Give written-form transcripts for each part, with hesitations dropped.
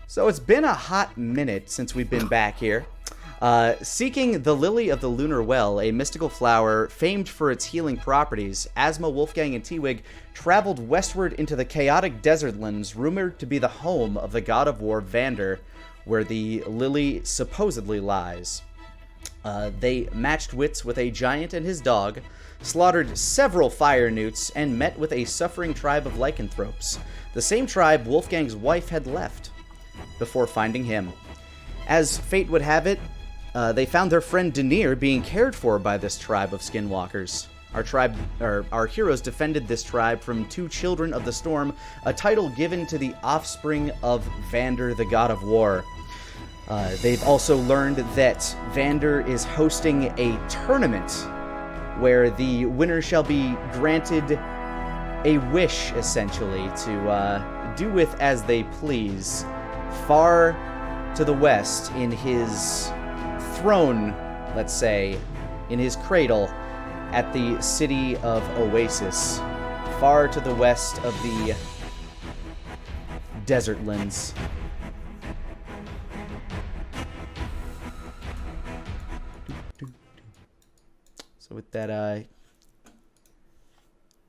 So it's been a hot minute since we've been back here. Seeking the Lily of the Lunar Well, a mystical flower famed for its healing properties, Asma, Wolfgang, and Teewig traveled westward into the chaotic desertlands rumored to be the home of the god of war Vander, where the lily supposedly lies. They matched wits with a giant and his dog, slaughtered several fire newts, and met with a suffering tribe of lycanthropes, the same tribe Wolfgang's wife had left before finding him. As fate would have it, they found their friend Denir being cared for by this tribe of skinwalkers. Our heroes defended this tribe from two children of the storm, a title given to the offspring of Vander, the god of war. They've also learned that Vander is hosting a tournament where the winner shall be granted a wish, essentially, to do with as they please. Far to the west, in his throne, let's say, in his cradle, at the city of Oasis, far to the west of the Desertlands. So with that,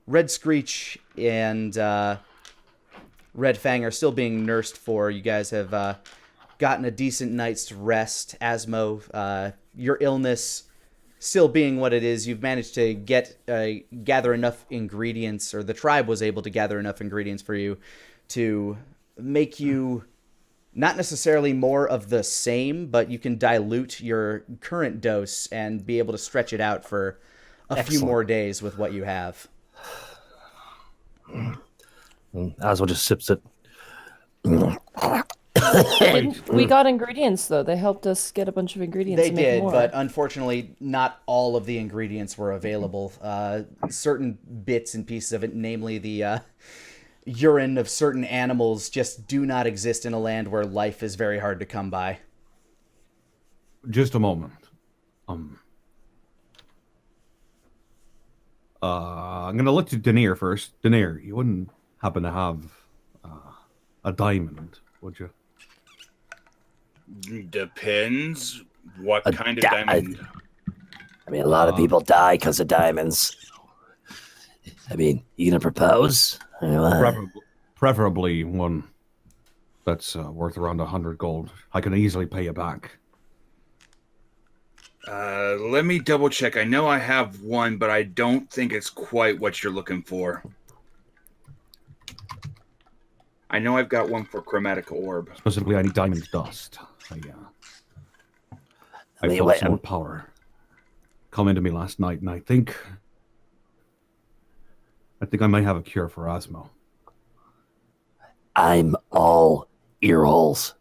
Red Screech and Red Fang are still being nursed for. You guys have gotten a decent night's rest. Asmo, your illness still being what it is, you've managed to gather enough ingredients, or the tribe was able to gather enough ingredients for you to make you not necessarily more of the same, but you can dilute your current dose and be able to stretch it out for a few more days with what you have. Aswell just sips it. We got ingredients, though. They helped us get a bunch of ingredients. They did, but unfortunately, not all of the ingredients were available. Certain bits and pieces of it, namely the urine of certain animals, just do not exist in a land where life is very hard to come by. Just a moment. I'm gonna look to Denir first. Denir, you wouldn't happen to have a diamond, would you? Depends what kind of diamond. I mean, a lot of people die because of diamonds. I mean, you gonna propose? Preferably one that's worth around 100 gold. I can easily pay you back. Let me double check. I know I have one, but I don't think it's quite what you're looking for. I know I've got one for chromatic orb. Specifically, I need diamond dust. I felt some more power come into me last night, and I think I might have a cure for asthma. I'm all ear holes.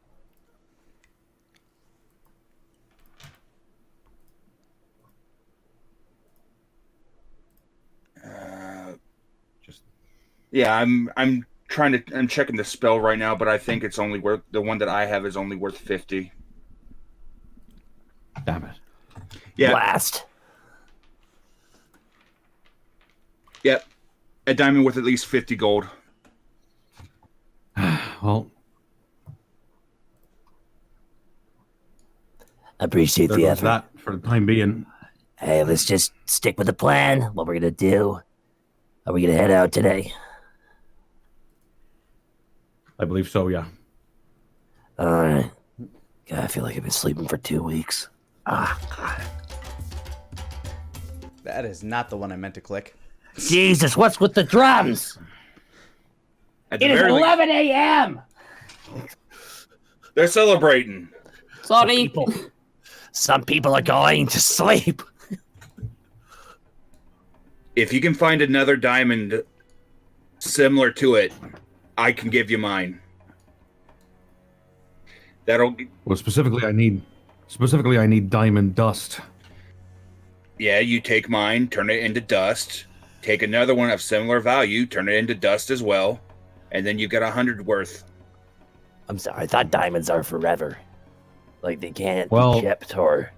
I'm checking the spell right now, but I think it's only worth, the one that I have is only worth 50. Damn it. Yeah. Blast. Yep. A diamond worth at least 50 gold. Well, appreciate the effort. That for the time being. Hey, let's just stick with the plan. What we're gonna do? Are we gonna head out today? I believe so, yeah. All right. God, I feel like I've been sleeping for 2 weeks. God. That is not the one I meant to click. Jesus, what's with the drums? It is 11 a.m. They're celebrating. Sorry. Some people are going to sleep. If you can find another diamond similar to it, I can give you mine. Well, specifically, I need diamond dust. Yeah, you take mine, turn it into dust. Take another one of similar value, turn it into dust as well, and then you get 100 worth. I'm sorry, I thought diamonds are forever. Like they can't be kept or.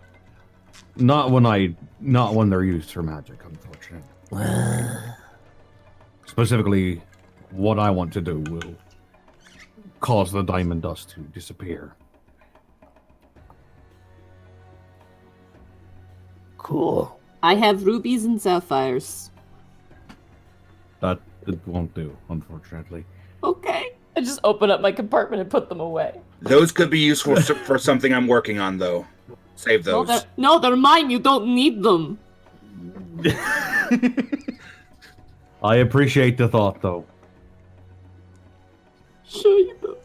Not when they're used for magic, unfortunately. Specifically, what I want to do will cause the diamond dust to disappear. Cool. I have rubies and sapphires. That it won't do, unfortunately. Okay. I just open up my compartment and put them away. Those could be useful for something I'm working on, though. Save those. No, they're mine. You don't need them. I appreciate the thought, though. Sure you do.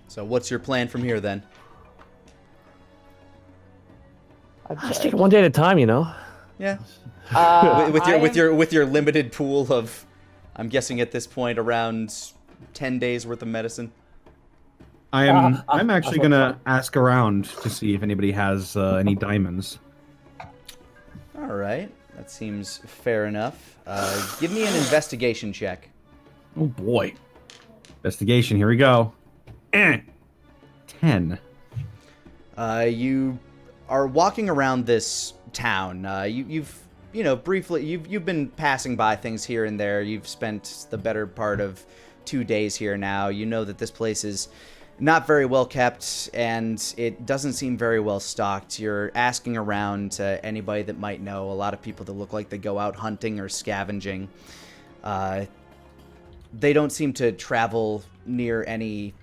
So what's your plan from here then? Just take it one day at a time, you know. Yeah. Uh, with your limited pool of, I'm guessing at this point around 10 days worth of medicine. I'm actually gonna ask around to see if anybody has any diamonds. All right, that seems fair enough. Give me an investigation check. Oh boy. Investigation, here we go. 10. You are walking around this town. You've briefly you've been passing by things here and there. You've spent the better part of 2 days here now. You know that this place is not very well kept, and it doesn't seem very well stocked. You're asking around to anybody that might know. A lot of people that look like they go out hunting or scavenging. They don't seem to travel near any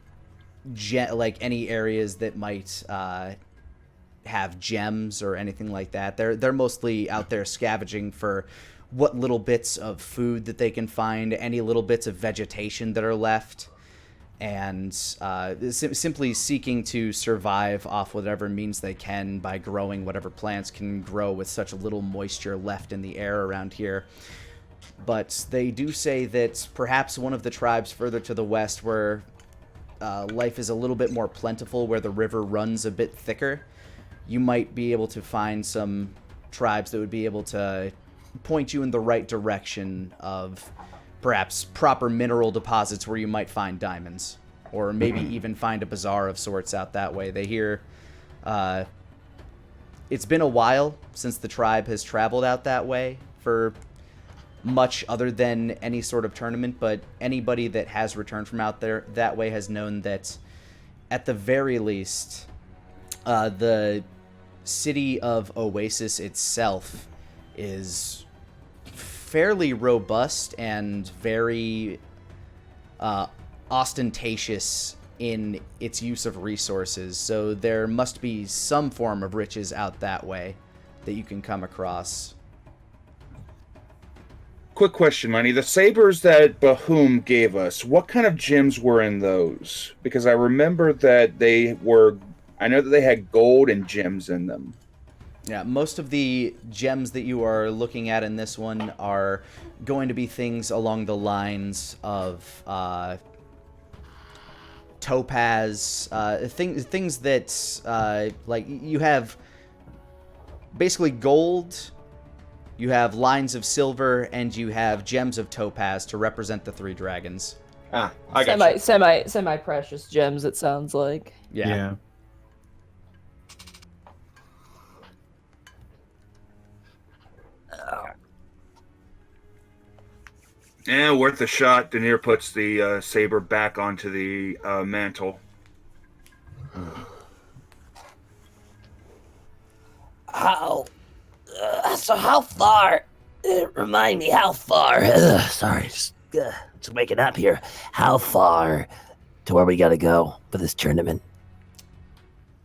any areas that might have gems or anything like that. They're mostly out there scavenging for what little bits of food that they can find, any little bits of vegetation that are left, and simply seeking to survive off whatever means they can by growing whatever plants can grow with such little moisture left in the air around here. But they do say that perhaps one of the tribes further to the west, where life is a little bit more plentiful, where the river runs a bit thicker, you might be able to find some tribes that would be able to point you in the right direction of perhaps proper mineral deposits where you might find diamonds, or maybe even find a bazaar of sorts out that way. They hear it's been a while since the tribe has traveled out that way for much other than any sort of tournament, but anybody that has returned from out there that way has known that at the very least the city of Oasis itself is fairly robust and very ostentatious in its use of resources, so there must be some form of riches out that way that you can come across. Quick question, Lani. The sabers that Bahum gave us, what kind of gems were in those? Because I remember that I know that they had gold and gems in them. Yeah, most of the gems that you are looking at in this one are going to be things along the lines of topaz, things that, like, you have basically gold, you have lines of silver, and you have gems of topaz to represent the three dragons. I got you. Semi precious gems, it sounds like. Yeah. Yeah, worth a shot. Denier puts the saber back onto the mantle. How far? Remind me, how far? Sorry, just waking up here. How far to where we gotta go for this tournament?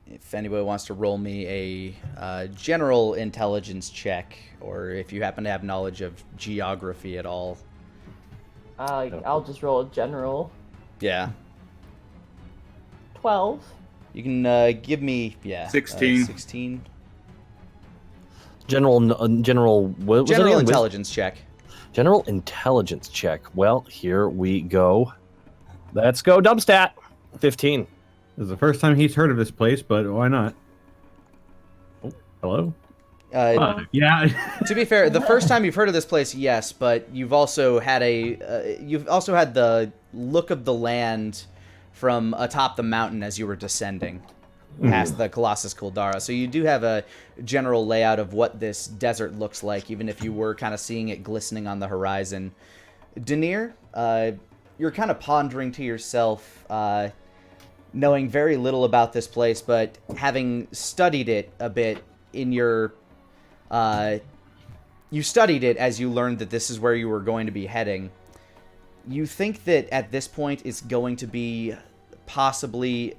If anybody wants to roll me a general intelligence check, or if you happen to have knowledge of geography at all. I'll just roll a general. Yeah. 12. You can give me 16. 16. General what was it General again? intelligence check. General intelligence check. Well, here we go. Let's go, Dubstat. 15. This is the first time he's heard of this place, but why not? Oh, hello? Yeah. To be fair, the first time you've heard of this place, yes, but you've also had the look of the land from atop the mountain as you were descending past the Colossus Kuldara. So you do have a general layout of what this desert looks like, even if you were kind of seeing it glistening on the horizon. Denier, you're kind of pondering to yourself, knowing very little about this place, but having studied it a bit in your... you studied it as you learned that this is where you were going to be heading. You think that at this point it's going to be possibly...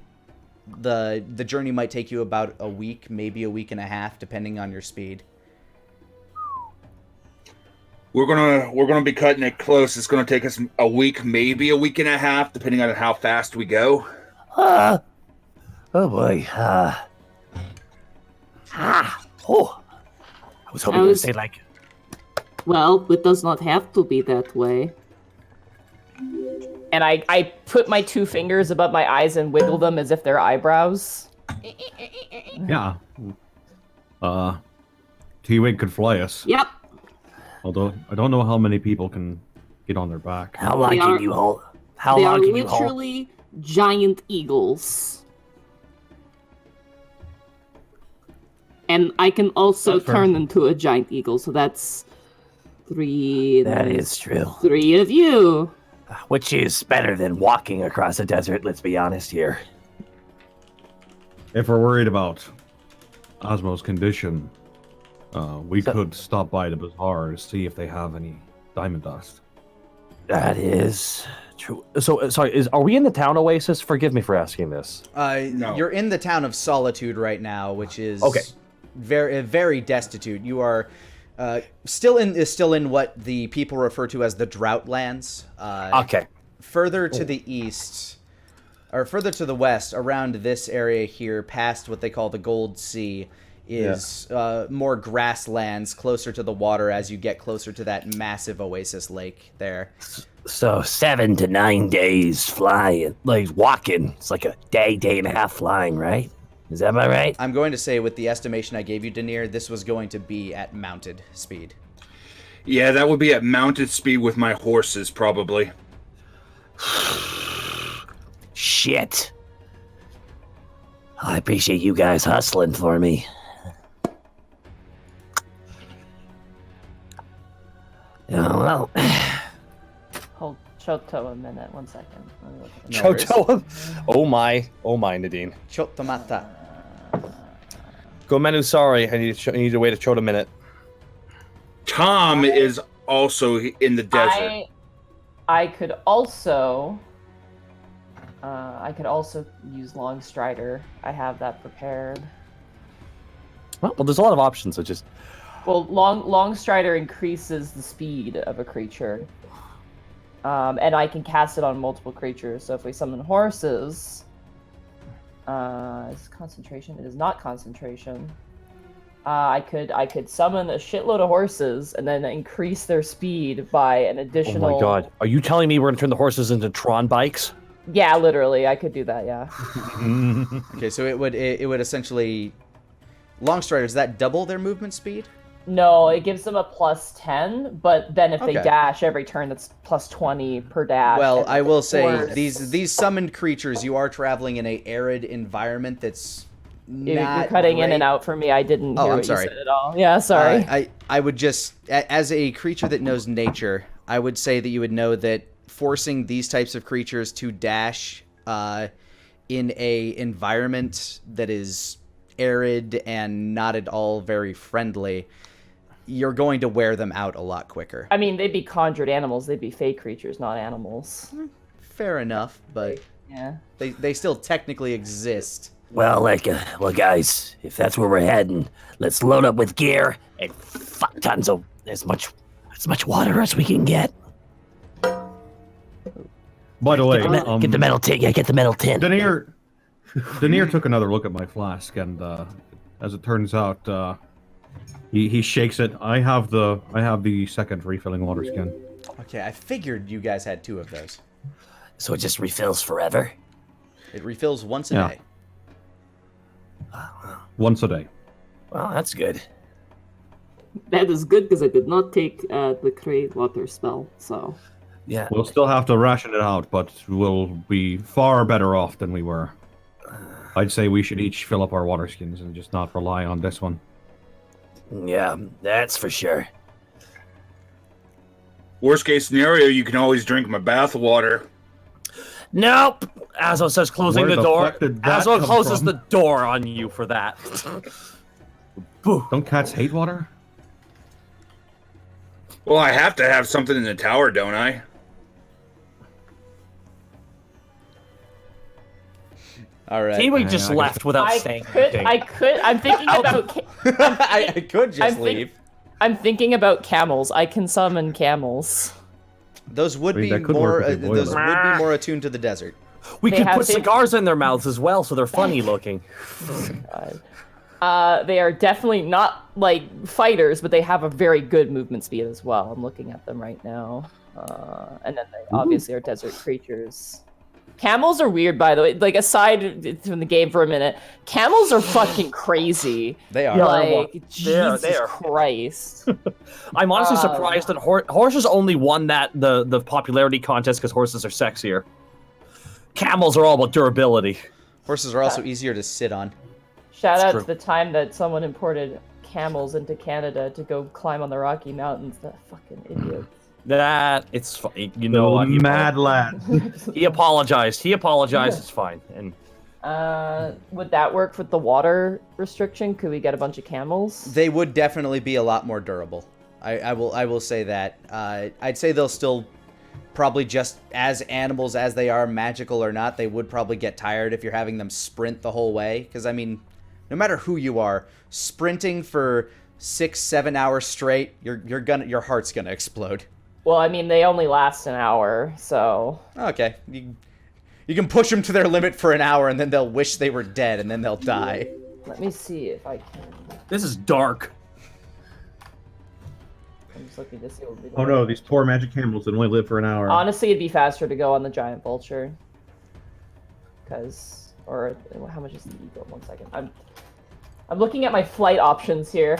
The journey might take you about a week, maybe a week and a half, depending on your speed. We're gonna be cutting it close. It's gonna take us a week, maybe a week and a half, depending on how fast we go. Oh boy. Oh. I was hoping you would say like. Well, it does not have to be that way. And I put my 2 fingers above my eyes and wiggle them as if they're eyebrows. Yeah. T-Wig could fly us. Yep. Although I don't know how many people can get on their back. How long can you hold? How They long are can you hold? literally giant eagles. And I can also That's fair. turn into a giant eagle, so that's 3. That is true. 3 of you. Which is better than walking across a desert, let's be honest here. If we're worried about Osmo's condition, we could stop by the bazaar to see if they have any diamond dust. That is true. So, sorry, are we in the town oasis? Forgive me for asking this. No. You're in the town of Solitude right now, which is Okay. very, very destitute. You are still in what the people refer to as the Droughtlands. Okay. Further to the east, or further to the west, around this area here, past what they call the Gold Sea, is more grasslands closer to the water as you get closer to that massive oasis lake there. So 7 to 9 days flying, like walking. It's like a day and a half flying, right? Is that my right? I'm going to say, with the estimation I gave you, Denier, this was going to be at mounted speed. Yeah, that would be at mounted speed with my horses, probably. Shit. I appreciate you guys hustling for me. Oh, well. Hold Choto a minute, 1 second. Let me look at No worries. Choto. Oh my, Nadine. Chotomata. Go Menu, sorry. I need to wait a Choto minute. Tom is also in the desert. I could also use Long Strider. I have that prepared. Well, there's a lot of options. So just Well, Long Strider increases the speed of a creature. And I can cast it on multiple creatures. So if we summon horses, is concentration? It is not concentration. I could summon a shitload of horses and then increase their speed by an additional. Oh my god. Are you telling me we're gonna turn the horses into Tron bikes? Yeah, literally, I could do that. Yeah. Okay, so it would essentially... Long Strider, does that double their movement speed? No, it gives them a +10, but then if they Okay. dash every turn, that's +20 per dash. Well, and I will say, horse- these summoned creatures, you are traveling in a arid environment that's You're not cutting in great. and out for me. I didn't Oh, hear I'm what sorry. you said at all. Yeah, sorry. I would just, as a creature that knows nature, I would say that you would know that forcing these types of creatures to dash in a environment that is arid and not at all very friendly, you're going to wear them out a lot quicker. I mean, they'd be conjured animals. They'd be fey creatures, not animals. Fair enough, but Yeah. they still technically exist. Well, guys, if that's where we're heading, let's load up with gear and fuck tons of as much water as we can get. By the way, Get the metal tin. Yeah, get the metal tin. Denier took another look at my flask, and as it turns out, he shakes it. I have the second refilling water skin. Okay, I figured you guys had 2 of those. So it just refills forever. It refills once a Yeah. day. Once a day. Well, that's good. That is good because I did not take the create water spell, so. Yeah. We'll still have to ration it out, but we'll be far better off than we were. I'd say we should each fill up our water skins and just not rely on this one. Yeah, that's for sure. Worst case scenario, you can always drink my bath water. Nope. Azo says closing Where the the door. fuck did that Azo come closes from? the door on you for that. Don't cats hate water? Well, I have to have something in the tower, don't I? All right. Teamweek just I left without I saying could. anything. I could. I'm thinking about. I could just I'm leave. I'm thinking about camels. I can summon camels. Those would I mean, be that could more. work with your Those boiler. would be more attuned to the desert. We They could have put to- cigars in their mouths as well, so they're funny looking. They are definitely not like fighters, but they have a very good movement speed as well. I'm looking at them right now, and then they obviously are desert creatures. Camels are weird, by the way. Like, aside from the game for a minute, camels are fucking crazy. They are. Yeah. Like, They are- Jesus they are. Christ. I'm honestly surprised that horses only won the popularity contest because horses are sexier. Camels are all about durability. Horses are also easier to sit on. Shout It's out true. to the time that someone imported camels into Canada to go climb on the Rocky Mountains. That fucking idiot. That it's funny. You know what? Mad lad. He apologized. It's fine. And Would that work with the water restriction? Could we get a bunch of camels? They would definitely be a lot more durable. I will say that. I'd say they'll still probably just as animals as they are, magical or not, they would probably get tired if you're having them sprint the whole way. Because, I mean, no matter who you are, sprinting for 6-7 hours straight, your heart's gonna explode. Well, I mean, they only last an hour, so... Okay, you can push them to their limit for an hour, and then they'll wish they were dead, and then they'll die. Let me see if I can... this is dark. I'm just looking to see what we Oh no, these poor magic camels that only live for an hour. Honestly, it'd be faster to go on the giant vulture. Because... Or, how much is the eagle? 1 second. I'm looking at my flight options here.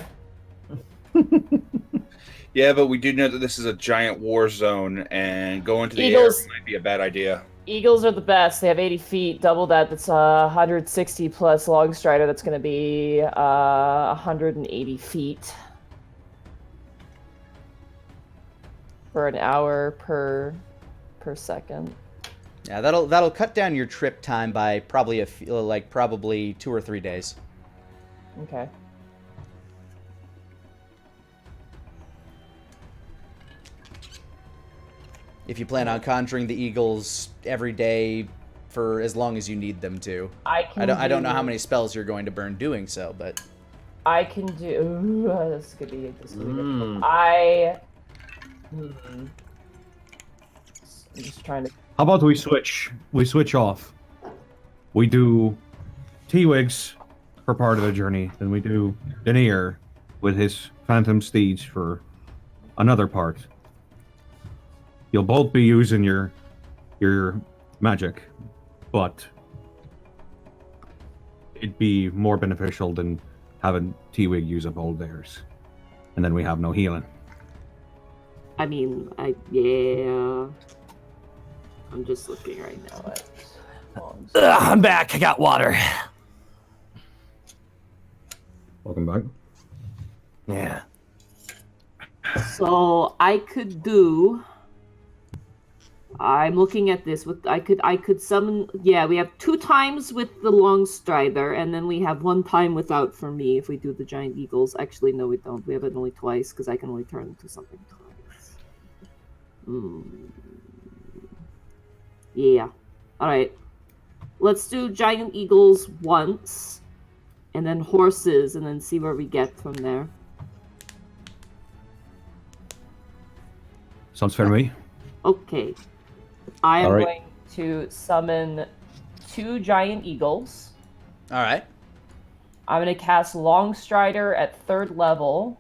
Yeah, but we do know that this is a giant war zone, and going to the Eagles- air might be a bad idea. Eagles are the best. They have 80 feet. Double that. That's 160 plus long strider. That's going to be 180 feet. For an hour per second. Yeah, that'll cut down your trip time by probably probably 2 or 3 days. Okay. If you plan on conjuring the eagles every day for as long as you need them to. I don't know how many spells you're going to burn doing so, but I can do. Ooh, this could be difficult. Mm. I'm just trying to. How about we switch? We switch off. We do T-Wigs for part of the journey, then we do Denier with his phantom steeds for another part. You'll both be using your magic, but it'd be more beneficial than having T-Wig use up all theirs, and then we have no healing. I mean, yeah. I'm just looking right now at. I'm back. I got water. Welcome back. Yeah. So I could do. I'm looking at this with I could summon. Yeah, we have 2 times with the long strider, and then we have 1 time without for me if we do the giant eagles. Actually, no, we don't. We have it only twice because I can only turn into something twice. Yeah. All right. Let's do giant eagles once, and then horses, and then see where we get from there. Sounds fair to me. Okay. I am All right. Going to summon 2 giant eagles. all right. I'm going to cast Long Strider at 3rd level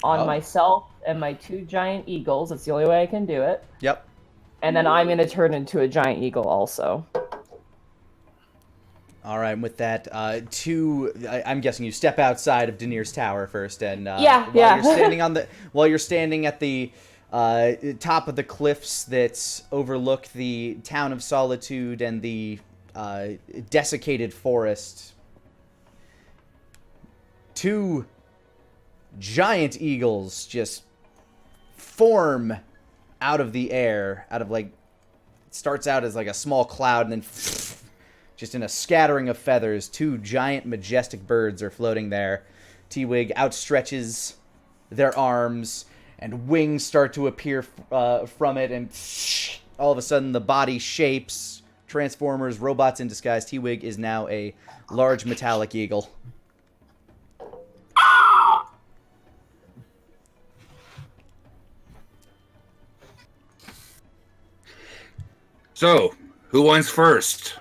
on Oh. myself and my 2 giant eagles. That's the only way I can do it. Yep. And then I'm going to turn into a giant eagle also. All right, and with that, I'm guessing you step outside of Denir's tower first, and Yeah, while yeah. you're standing at the top of the cliffs that overlook the town of Solitude and the desiccated forest, 2 giant eagles just form out of the air, out of like, it starts out as like a small cloud, and then just in a scattering of feathers, 2 giant majestic birds are floating there. T-Wig outstretches their arms, and wings start to appear from it, and all of a sudden the body shapes. Transformers, robots in disguise. T-Wig is now a large metallic eagle. So, who wants first?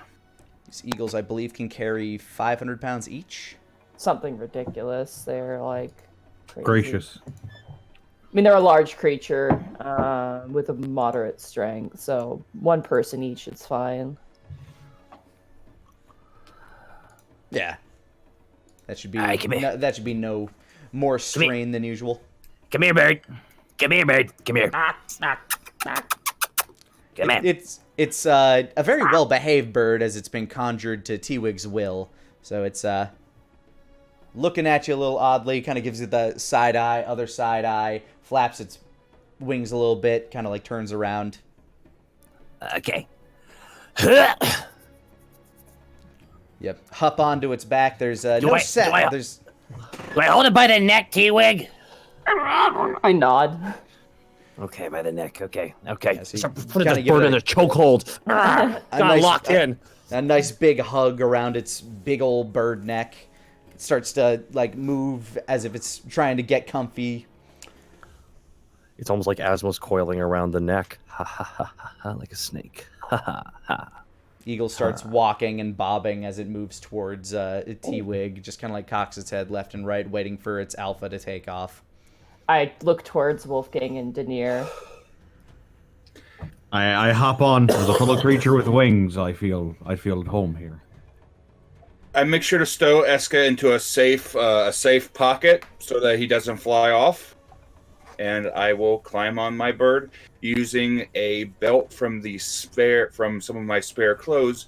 These eagles, I believe, can carry 500 pounds each. Something ridiculous. They're like crazy. Gracious. I mean, they're a large creature with a moderate strength, so 1 person each is fine. Yeah, that should be All right, come here. that should be no more strain than usual. Come here, bird. Come here, bird. Come here. Come here. It's a very well behaved bird, as it's been conjured to T-Wig's will. So it's looking at you a little oddly, kind of gives you the side eye, other side eye, flaps its wings a little bit, kind of like turns around. Okay. Yep, hop onto its back. There's no Do I hold it by the neck, T-Wig? I nod. Okay, by the neck. Okay. Yeah, so you Start putting kinda this give bird it in a chokehold. Got locked in. a nice big hug around its big old bird neck. It starts to like move as if it's trying to get comfy. It's almost like Asmo's coiling around the neck. Ha ha ha ha ha, like a snake. Ha ha ha. Eagle starts walking and bobbing as it moves towards T-Wig, just kind of like cocks its head left and right, waiting for its alpha to take off. I look towards Wolfgang and Denier. I hop on as a fellow creature with wings. I feel at home here. I make sure to stow Eska into a safe pocket so that he doesn't fly off. And I will climb on my bird using a belt from some of my spare clothes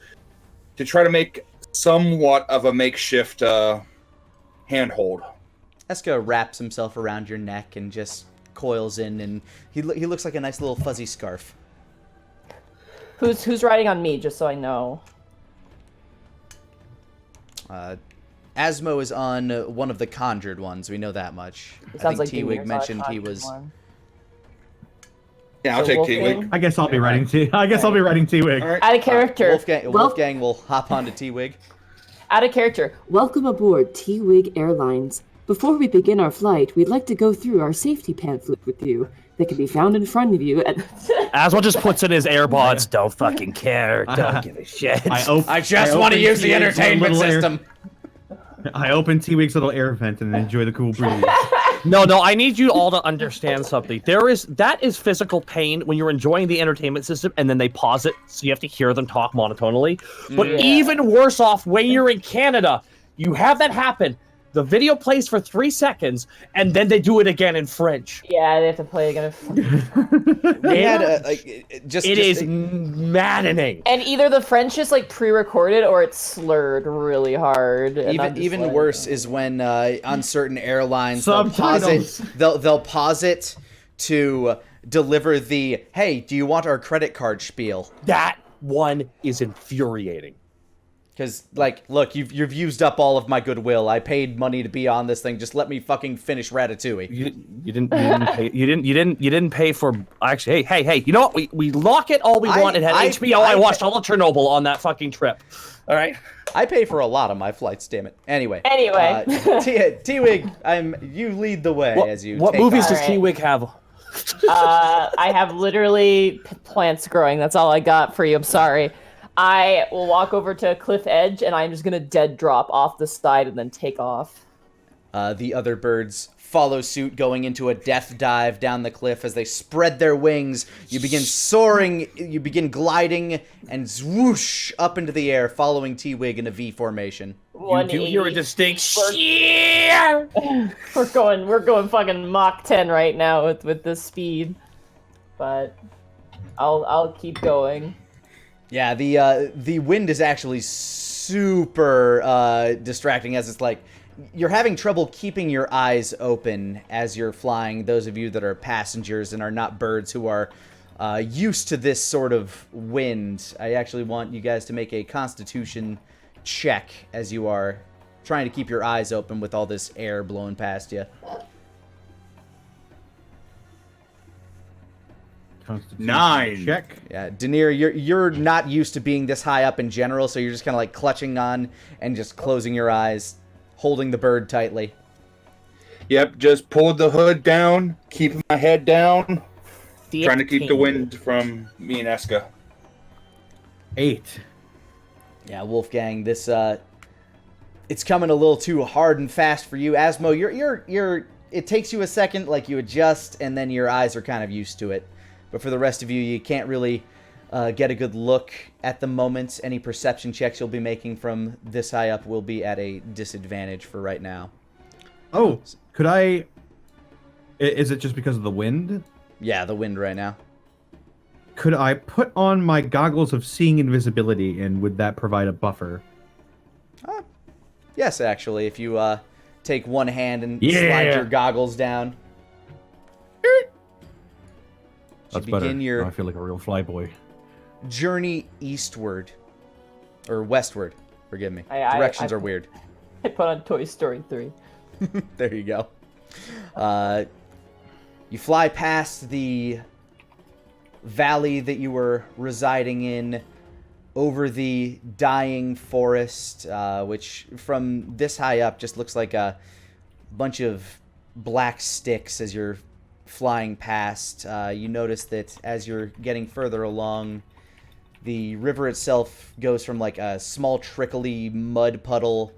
to try to make somewhat of a makeshift handhold. Eska wraps himself around your neck and just coils in, and he looks like a nice little fuzzy scarf. Who's riding on me, just so I know? Asmo is on one of the conjured ones. We know that much. It I sounds think like T-Wig Denier's mentioned on he was. one. Yeah, I'll So take Wolfgang? T-Wig. I guess I'll be riding T-Wig. All right. Out of character. Wolfgang will hop onto T-Wig. Out of character. Welcome aboard T-Wig Airlines. Before we begin our flight, we'd like to go through our safety pamphlet with you. That can be found in front of you at... Asmo just puts in his AirPods. Don't fucking care. Don't give a shit. I just want to use the entertainment system. I open T-Wig's little air vent and enjoy the cool breeze. No, I need you all to understand something. That is physical pain when you're enjoying the entertainment system and then they pause it, so you have to hear them talk monotonally. But even worse off when you're in Canada, you have that happen. The video plays for 3 seconds, and then they do it again in French. Yeah, they have to play again. We had It is maddening. And either the French is like pre-recorded or it's slurred really hard. And I'm just even like, worse is when on certain airlines Subtitles. they'll pause it to deliver the "Hey, do you want our credit card spiel?" That one is infuriating. Because, like, look, you've used up all of my goodwill. I paid money to be on this thing. Just let me fucking finish Ratatouille. You didn't pay for actually. Hey! You know what? We lock it all we want. It had HBO. I watched all of Chernobyl on that fucking trip. All right. I pay for a lot of my flights. Damn it. Anyway. T-Wig, you lead the way as you. What take movies off. does T-Wig have? I have literally plants growing. That's all I got for you. I'm sorry. I will walk over to a cliff edge, and I'm just gonna dead drop off the side and then take off. The other birds follow suit, going into a death dive down the cliff as they spread their wings. You begin soaring, you begin gliding, and swoosh up into the air, following T-Wig in a V formation. You do hear a distinct We're going fucking Mach 10 right now with this speed, but I'll keep going. Yeah, the wind is actually super distracting, as it's like you're having trouble keeping your eyes open as you're flying. Those of you that are passengers and are not birds who are used to this sort of wind. I actually want you guys to make a Constitution check as you are trying to keep your eyes open with all this air blowing past you. Constitution 9. check. Yeah, Denier, you're not used to being this high up in general, so you're just kind of like clutching on and just closing your eyes, holding the bird tightly. Yep, just pulled the hood down, keeping my head down, trying to keep the wind from me and Eska. 8. Yeah, Wolfgang, this it's coming a little too hard and fast for you. Asmo, you're it takes you a second, like you adjust, and then your eyes are kind of used to it. But for the rest of you, you can't really get a good look at the moment. Any perception checks you'll be making from this high up will be at a disadvantage for right now. Oh, could I... Is it just because of the wind? Yeah, the wind right now. Could I put on my goggles of seeing invisibility, and would that provide a buffer? Yes, actually, if you take one hand and Yeah. slide your goggles down. That's You better. begin your Now I feel like a real flyboy. journey eastward. Or westward. Forgive me. I- Directions are weird. I put on Toy Story 3. There you go. You fly past the valley that you were residing in, over the dying forest, which from this high up just looks like a bunch of black sticks as you're flying past. You notice that as you're getting further along, the river itself goes from like a small trickly mud puddle.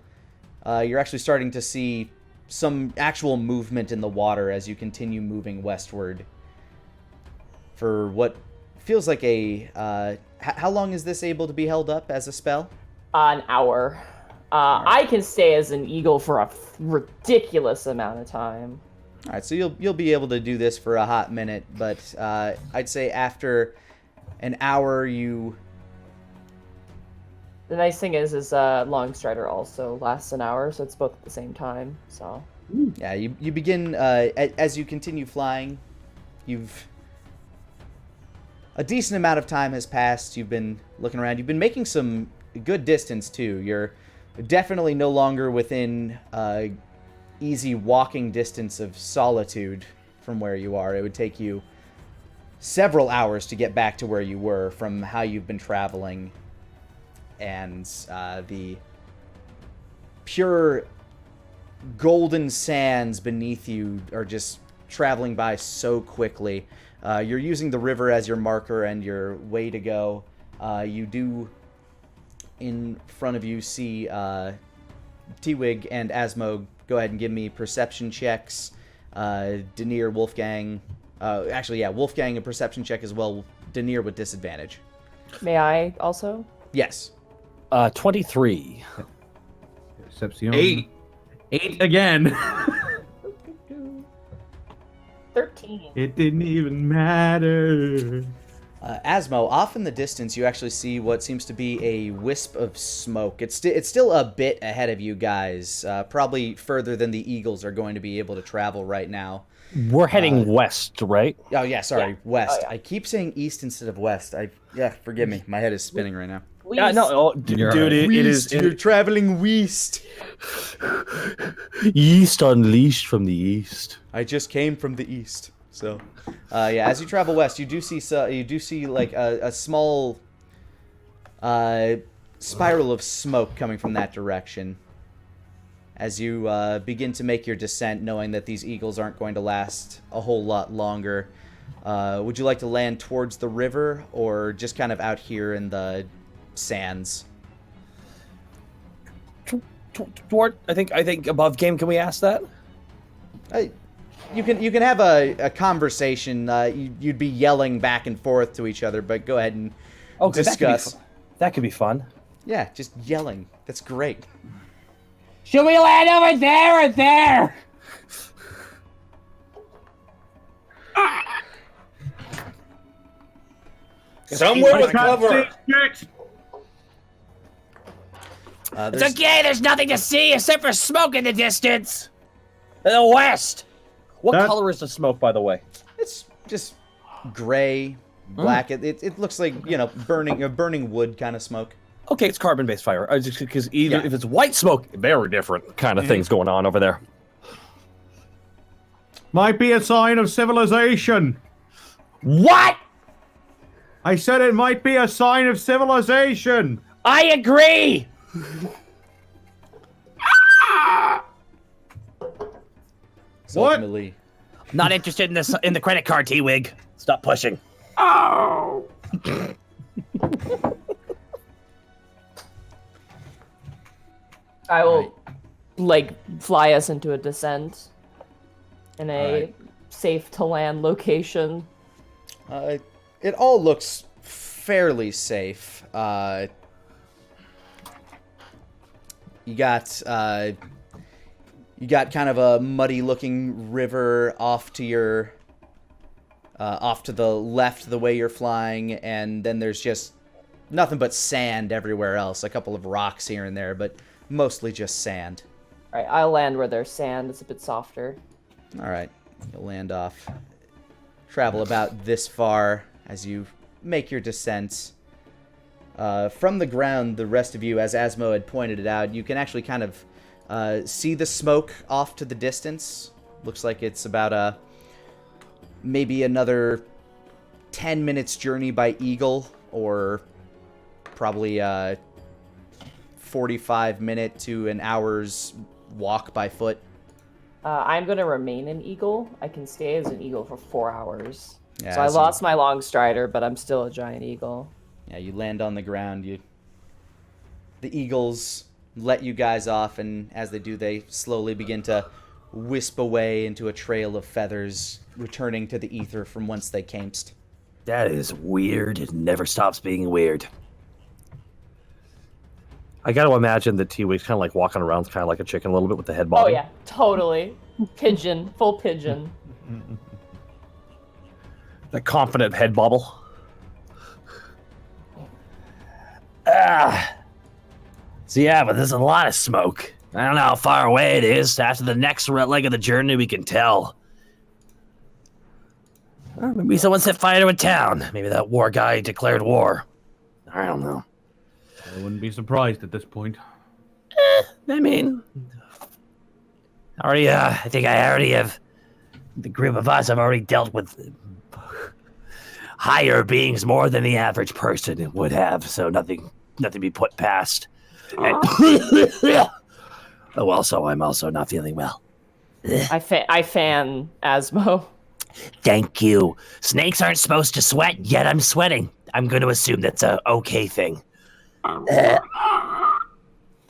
You're actually starting to see some actual movement in the water as you continue moving westward. For what feels like a... how long is this able to be held up as a spell? An hour. I can stay as an eagle for a ridiculous amount of time. All right, so you'll be able to do this for a hot minute, but I'd say after an hour, you... The nice thing is Long Strider also lasts an hour, so it's both at the same time. So Yeah, you begin, as you continue flying, a decent amount of time has passed. You've been looking around. You've been making some good distance, too. You're definitely no longer within easy walking distance of Solitude from where you are. It would take you several hours to get back to where you were from how you've been traveling. And the pure golden sands beneath you are just traveling by so quickly. You're using the river as your marker and your way to go. You do, in front of you, see T-Wig and Asmo. Go ahead and give me perception checks. Denier, Wolfgang. Actually, yeah, Wolfgang a perception check as well. Denier with disadvantage. may I also? Yes. 23. Perception. 8. 8 again. 13. It didn't even matter. Asmo, off in the distance, you actually see what seems to be a wisp of smoke. It's still a bit ahead of you guys, probably further than the eagles are going to be able to travel right now. We're heading west, right? Oh, yeah, sorry, west. Oh, yeah. I keep saying east instead of west. Forgive me. My head is spinning right now. Yeah, no, You're dude, right. it is You're traveling west. East unleashed from the east. I just came from the east. So, yeah, as you travel west, you do see like a small spiral of smoke coming from that direction. As you begin to make your descent, knowing that these eagles aren't going to last a whole lot longer, would you like to land towards the river or just kind of out here in the sands? Toward, I think above game. Can we ask that? You can have a conversation. You'd be yelling back and forth to each other, but go ahead and Okay, discuss. That could be fun. Yeah, just yelling. That's great. Should we land over there or there? Somewhere with cover. It's okay. There's nothing to see except for smoke in the distance. In the west. What That- color is the smoke, by the way? It's just gray, black. It looks like, burning wood kind of smoke. Okay, it's carbon-based fire. Just because if it's white smoke, very different kind of things going on over there. Might be a sign of civilization. What? I said it might be a sign of civilization. I agree. So What? ultimately, Not interested in this in the credit card, T-Wig. Stop pushing. Oh. I will, fly us into a descent in a Alright. safe to land location. it all looks fairly safe. You got kind of a muddy-looking river off to the left, the way you're flying, and then there's just nothing but sand everywhere else. A couple of rocks here and there, but mostly just sand. Alright, I'll land where there's sand. It's a bit softer. All right, you'll land off. Travel about this far as you make your descent. From the ground, the rest of you, as Asmo had pointed it out, you can actually kind of see the smoke off to the distance. Looks like it's about maybe another 10 minutes journey by eagle, or probably 45-minute to an hour's walk by foot. I'm going to remain an eagle. I can stay as an eagle for 4 hours. Yeah, so I so- lost my long strider, but I'm still a giant eagle. Yeah, you land on the ground. The eagles let you guys off, and as they do, they slowly begin to wisp away into a trail of feathers, returning to the ether from whence they camest. That is weird. It never stops being weird. I got to imagine that T-Wig's kind of like walking around, kind of like a chicken a little bit with the head bobbing. Oh yeah, totally. Pigeon, full pigeon. The confident head bobble. So yeah, but there's a lot of smoke. I don't know how far away it is. After the next leg of the journey, we can tell. Maybe someone set fire to a town. Maybe that war guy declared war. I don't know. I wouldn't be surprised at this point. I mean, I think I already have. The group of us have already dealt with higher beings more than the average person would have. So nothing to be put past. And I'm also not feeling well. I fan Asmo. Thank you. Snakes aren't supposed to sweat, yet I'm sweating. I'm going to assume that's a okay thing.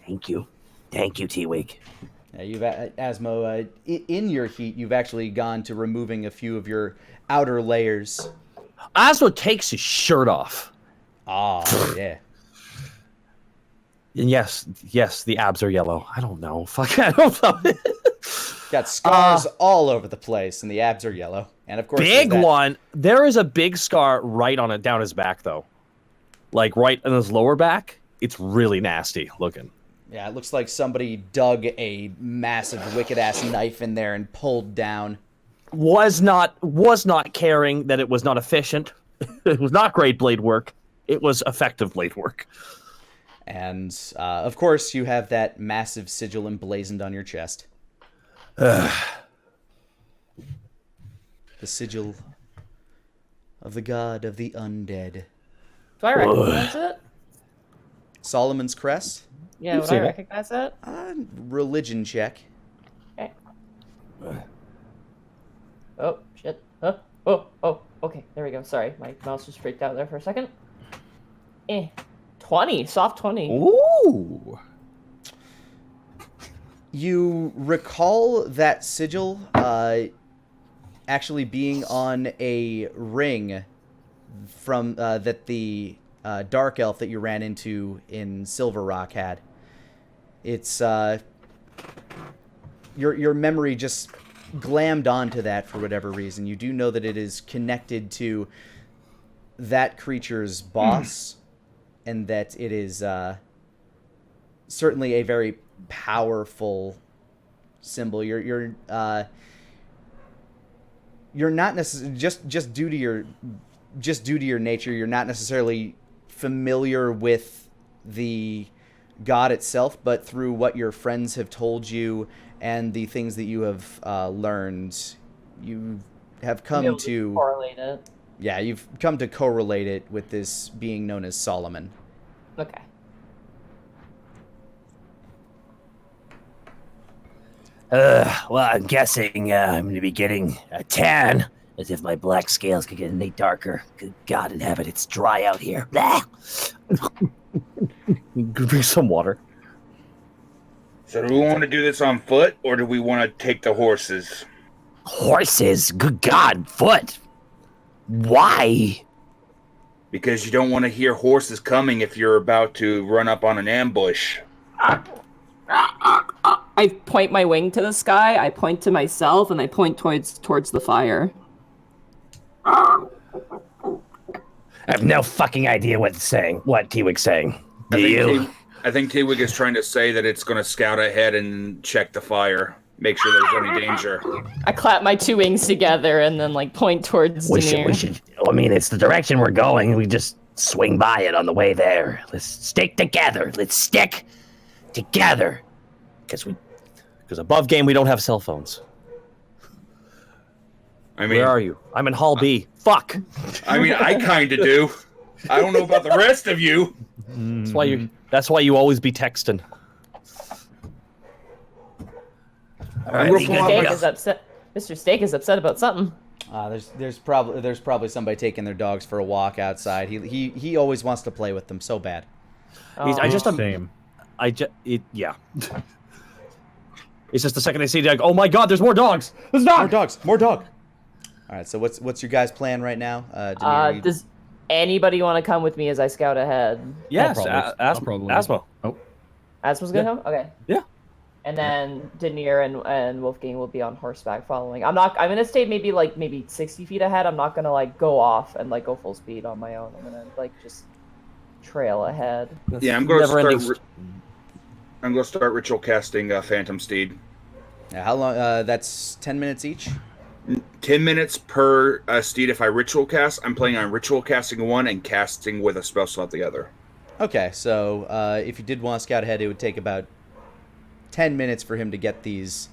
Thank you. Thank you, T-Wig. You've Asmo, in your heat, you've actually gone to removing a few of your outer layers. Asmo takes his shirt off. Ah, yeah. And yes, the abs are yellow. I don't know. Fuck, I don't know. Got scars all over the place, and the abs are yellow. And of course, Big there's that- one. There is a big scar right on it, down his back, though. Like right in his lower back. It's really nasty looking. Yeah, it looks like somebody dug a massive wicked-ass knife in there and pulled down. Was not caring that it was not efficient. It was not great blade work. It was effective blade work. And, of course, you have that massive sigil emblazoned on your chest. The sigil of the god of the undead. Do I recognize it? Solomon's crest? Yeah, You've would seen I it. recognize it? Religion check. Okay. Oh, shit. Oh, okay. There we go. Sorry, my mouse just freaked out there for a second. 20. Soft 20. Ooh. You recall that sigil actually being on a ring from that the dark elf that you ran into in Silver Rock had. It's your memory just glammed onto that for whatever reason. You do know that it is connected to that creature's boss, and that it is certainly a very powerful symbol. You're not necessarily just due to your just due to your nature, you're not necessarily familiar with the god itself, but through what your friends have told you and the things that you have learned, you have come to correlate it. Yeah, you've come to correlate it with this being known as Solomon. Okay. Well, I'm guessing I'm going to be getting a tan, as if my black scales could get any darker. Good God in heaven, it's dry out here. Blah! Drink some water. So do we want to do this on foot, or do we want to take the horses? Horses? Good God, foot! Why? Because you don't want to hear horses coming if you're about to run up on an ambush. I point my wing to the sky, I point to myself, and I point towards the fire. I have no fucking idea what T-Wig's saying. Do you? I think T-Wig is trying to say that it's going to scout ahead and check the fire. Make sure there's any danger. I clap my two wings together and then like point towards We Daenerys. should. I mean, it's the direction we're going. We just swing by it on the way there. Let's stick together. Let's stick together. Because above game we don't have cell phones. I mean, Where are you? I'm in Hall B. Fuck. I mean, I kind of do. I don't know about the rest of you. That's why you always be texting. I'm gonna pull out Steak my- is upset. Mr. Steak is upset about something. There's probably somebody taking their dogs for a walk outside. He always wants to play with them so bad. Same. Yeah. It's just the second I see it, like, oh my god, there's more dogs. There's dogs. More dog. All right, so what's your guys' plan right now? Daenerys, you- Does anybody want to come with me as I scout ahead? Yes, I'll probably. Asthma. Oh, Asma's gonna come? Okay. Yeah. And then Daenerys and Wolfgang will be on horseback following. I'm gonna stay maybe 60 feet ahead. I'm not gonna like go off and like go full speed on my own. I'm gonna like just trail ahead. Yeah, I'm going to Never-ending start. I'm going to start ritual casting Phantom Steed. yeah, how long? That's 10 minutes each. 10 minutes per steed. If I ritual cast, I'm planning on ritual casting one and casting with a spell slot the other. Okay, so if you did want to scout ahead, it would take about 10 minutes for him to get these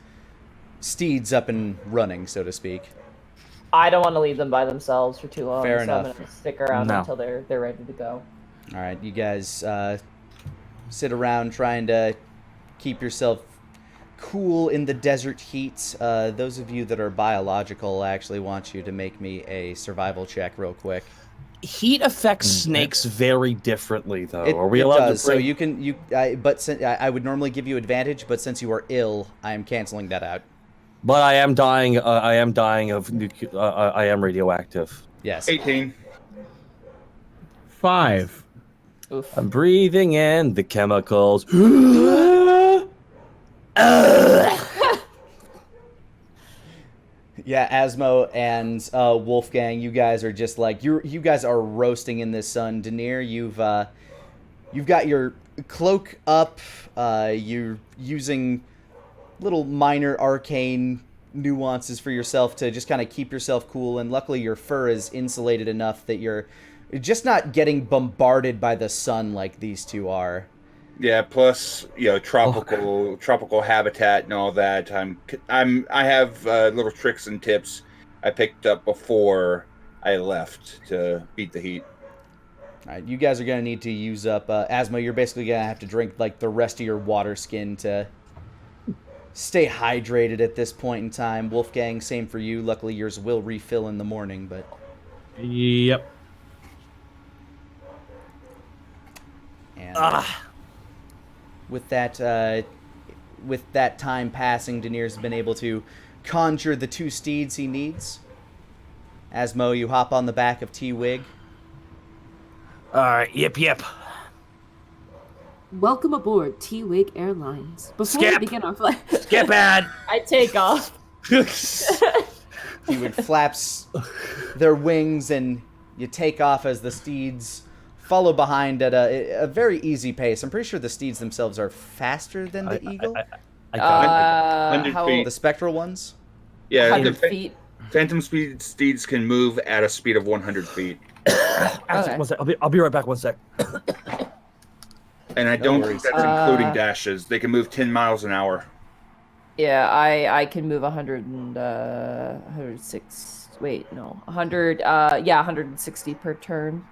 steeds up and running, so to speak. I don't want to leave them by themselves for too long. Fair so enough. I'm gonna stick around No. until they're ready to go. All right, you guys sit around trying to keep yourself cool in the desert heat. Those of you that are biological, I actually want you to make me a survival check real quick. Heat affects snakes very differently, though. It, Are we it allowed does. to bring... So you can I would normally give you advantage, but since you are ill, I am canceling that out. But I am dying. I am dying of. I am radioactive. Yes. 18. 5. Oof. I'm breathing in the chemicals. Yeah, Asmo and Wolfgang, you guys are just like you guys are roasting in this sun. Daenerys, you've got your cloak up. You're using little minor arcane nuances for yourself to just kind of keep yourself cool, and luckily your fur is insulated enough that you're just not getting bombarded by the sun like these two are. Yeah, plus tropical habitat and all that. I have little tricks and tips I picked up before I left to beat the heat. All right, you guys are gonna need to use up Asmo. You're basically gonna have to drink like the rest of your water skin to stay hydrated at this point in time. Wolfgang, same for you. Luckily, yours will refill in the morning, but Yep. and with that time passing, Daenerys has been able to conjure the two steeds he needs. Asmo, you hop on the back of T-Wig. All right, yep. Welcome aboard T-Wig Airlines. Before Skip. we begin our flight, Skip ad. I take off. T-Wig flaps their wings, and you take off as the steeds follow behind at a very easy pace. I'm pretty sure the steeds themselves are faster than the eagle. I got it. 100 How feet. The spectral ones. Yeah, 100 the feet. Phantom Speed steeds can move at a speed of 100 feet. Okay. One sec. I'll be right back. 1 sec. And I don't worries. think that's including dashes. They can move 10 miles an hour. Yeah, I can move 106. Wait, no, 100. Yeah, 160 per turn.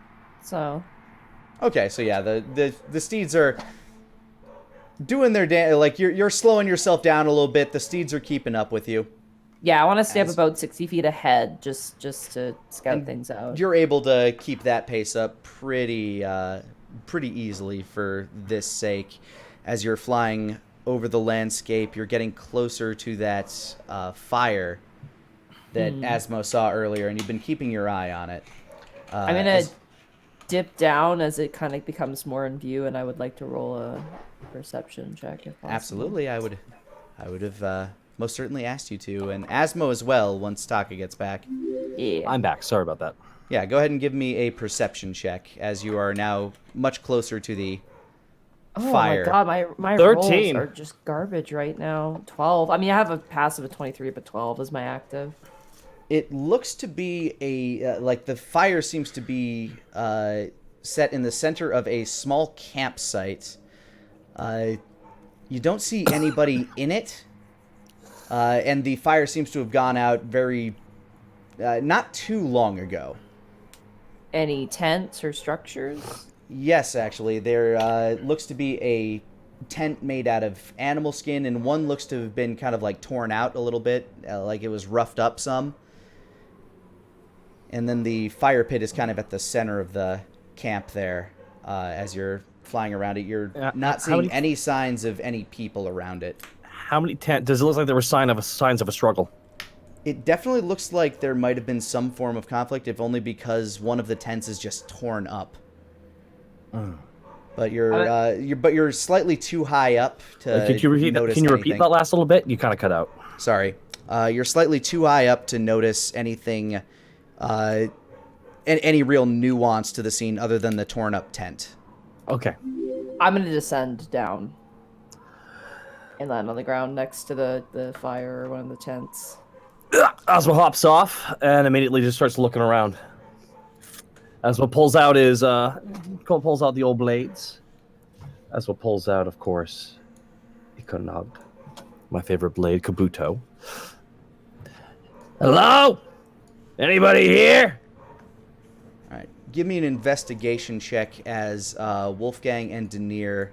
So. Okay, so yeah, the steeds are doing their like you're slowing yourself down a little bit. The steeds are keeping up with you. Yeah, I want to stay up about 60 feet ahead, just to scout things out. You're able to keep that pace up pretty easily for this sake. As you're flying over the landscape, you're getting closer to that fire that Asmo saw earlier, and you've been keeping your eye on it. I'm gonna dip down as it kind of becomes more in view, and I would like to roll a perception check if possible. Absolutely, I would have most certainly asked you to, and Asmo as well once Taka gets back. Yeah. I'm back. Sorry about that. Yeah, go ahead and give me a perception check as you are now much closer to the fire. Oh my god, my 13. rolls are just garbage right now. 12. I mean, I have a passive of 23, but 12 is my active. It looks to be a like the fire seems to be set in the center of a small campsite. You don't see anybody in it, and the fire seems to have gone out very not too long ago. Any tents or structures? Yes, actually, there looks to be a tent made out of animal skin, and one looks to have been kind of like torn out a little bit, like it was roughed up some. And then the fire pit is kind of at the center of the camp there. As you're flying around it, you're not seeing any signs of any people around it. How many does it look like there were signs of a struggle? It definitely looks like there might have been some form of conflict, if only because one of the tents is just torn up. But you're slightly too high up to Can you repeat notice Can you repeat anything. that last little bit? You kind of cut out. Sorry. You're slightly too high up to notice anything, any real nuance to the scene other than the torn up tent. Okay. I'm gonna descend down and land on the ground next to the fire or one of the tents. Asma hops off and immediately just starts looking around. Asma pulls out the old blades. Asma pulls out, of course, Ikonog, my favorite blade, Kabuto. Hello? Anybody here? All right. Give me an investigation check as Wolfgang and Denier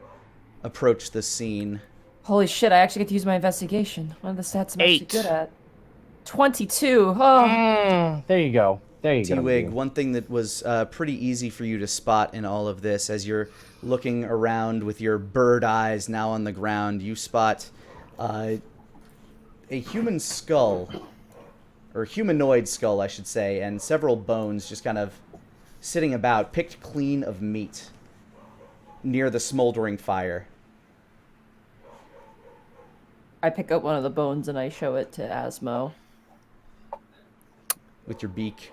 approach the scene. Holy shit! I actually get to use my investigation. One of the stats I'm 8. actually good at. 22. Oh. There you go. There you go. T-Wig, one thing that was pretty easy for you to spot in all of this, as you're looking around with your bird eyes now on the ground, you spot a human skull, or humanoid skull, I should say, and several bones just kind of sitting about, picked clean of meat, near the smoldering fire. I pick up one of the bones and I show it to Asmo. With your beak.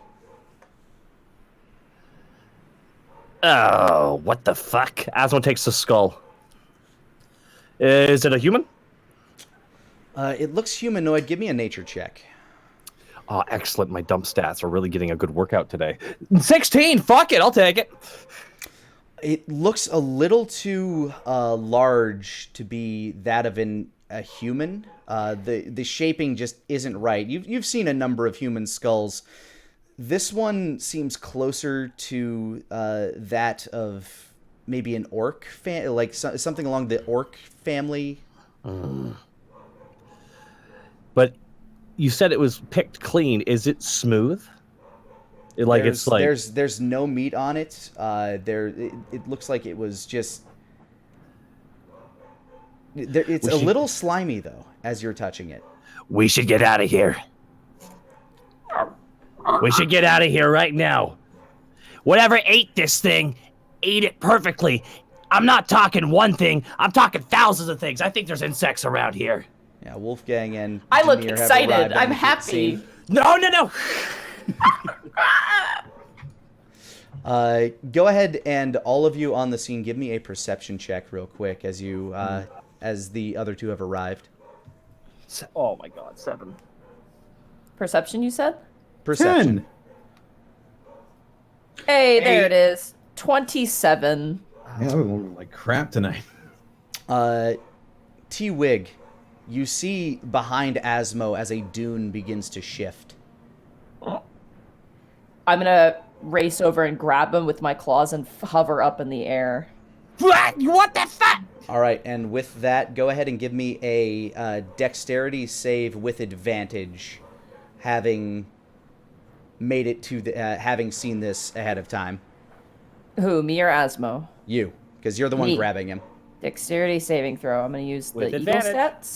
Oh, what the fuck? Asmo takes the skull. Is it a human? It looks humanoid. Give me a nature check. Oh, excellent. My dump stats are really getting a good workout today. 16! Fuck it, I'll take it. It looks a little too large to be that of a human. The shaping just isn't right. You've seen a number of human skulls. This one seems closer to that of maybe an orc, like something along the orc family. But you said it was picked clean. Is it smooth? There's no meat on it. It looks like it was just. It's a little slimy though, as you're touching it. We should get out of here. We should get out of here right now. Whatever ate this thing, ate it perfectly. I'm not talking one thing. I'm talking thousands of things. I think there's insects around here. Yeah, Wolfgang and I look Demir have excited. arrived on I'm the happy. scene. No. Go ahead and all of you on the scene, give me a perception check real quick as you as the other two have arrived. Oh my god, 7. Perception, you said? Perception. 10. Hey, there it is. 27. Yeah, I'm going like crap tonight. T-Wig, you see behind Asmo as a dune begins to shift. I'm gonna race over and grab him with my claws and hover up in the air. What the fuck? All right, and with that, go ahead and give me a dexterity save with advantage, having made it to the having seen this ahead of time. Who, me or Asmo? You, because you're the one Me. grabbing him. Dexterity saving throw. I'm gonna use With the eagle advantage.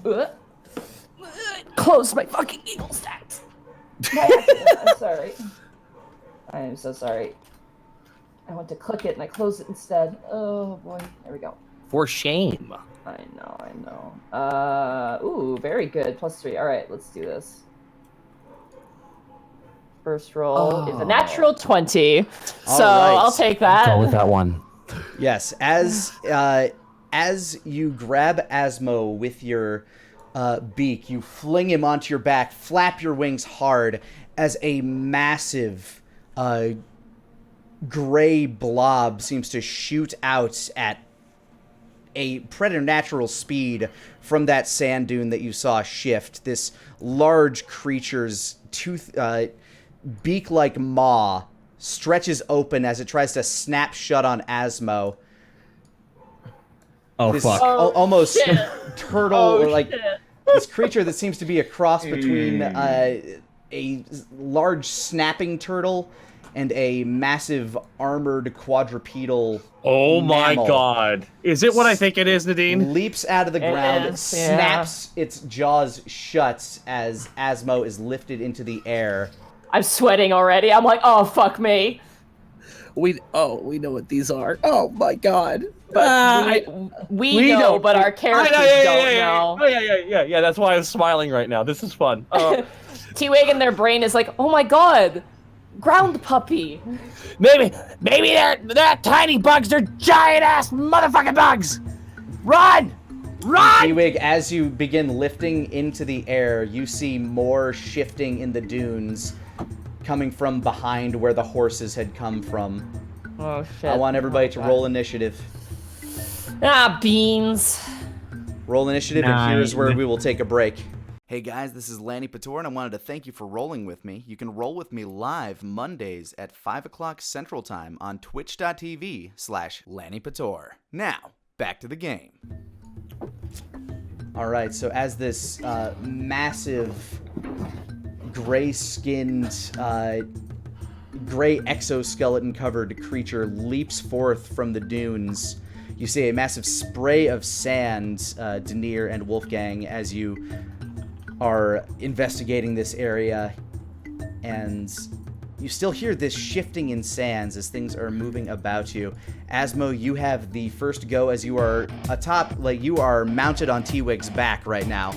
stats. Close my fucking eagle stats. I'm sorry. I am so sorry. I went to click it and I closed it instead. Oh boy. There we go. For shame. I know. Ooh, very good. +3. All right, let's do this. First roll is a natural 20. So right. I'll take that. Go with that one. Yes, as you grab Asmo with your beak, you fling him onto your back, flap your wings hard as a massive gray blob seems to shoot out at a preternatural speed from that sand dune that you saw shift. This large creature's beak-like maw stretches open as it tries to snap shut on Asmo. Oh, This fuck. almost shit. turtle, or like this creature that seems to be a cross between a large snapping turtle and a massive armored quadrupedal. Oh my mammal. god. Is it what I think it is, Nadine? Leaps out of the ground, is, yeah. snaps its jaws shut as Asmo is lifted into the air. I'm sweating already. I'm like, oh, fuck me. We know what these are. Oh my god. But we know, don't. but our characters don't know. Oh yeah. That's why I'm smiling right now. This is fun. T-Wig in their brain is like, oh my god, ground puppy. Maybe they're not tiny bugs. They're giant ass motherfucking bugs. Run! T-Wig, as you begin lifting into the air, you see more shifting in the dunes coming from behind where the horses had come from. Oh shit. I want everybody to roll initiative. Ah, beans. Roll initiative, and here's 9. where we will take a break. Hey guys, this is Lanipator, and I wanted to thank you for rolling with me. You can roll with me live Mondays at 5 o'clock Central Time on twitch.tv/Lanipator. Now, back to the game. Alright, so as this massive gray-skinned, gray exoskeleton-covered creature leaps forth from the dunes, you see a massive spray of sand, Denier and Wolfgang, as you are investigating this area, and you still hear this shifting in sands as things are moving about you. Asmo, you have the first go as you are atop, like you are mounted on T-Wig's back right now.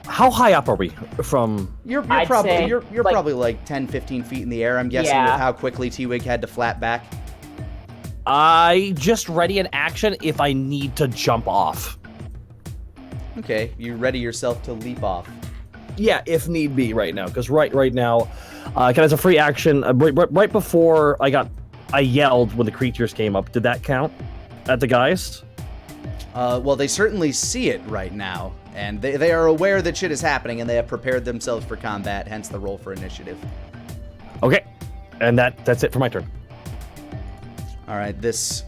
How high up are we from? You're I'd probably say, you're like- probably like 10-15 feet in the air, I'm guessing, Yeah. with how quickly T-Wig had to flap back. I just ready an action if I need to jump off. Okay, you ready yourself to leap off. Yeah, if need be right now, because right now, as a free action, right before I yelled when the creatures came up. Did that count at the Geist? Well, they certainly see it right now, and they are aware that shit is happening, and they have prepared themselves for combat, hence the roll for initiative. Okay, and that's it for my turn. All right, this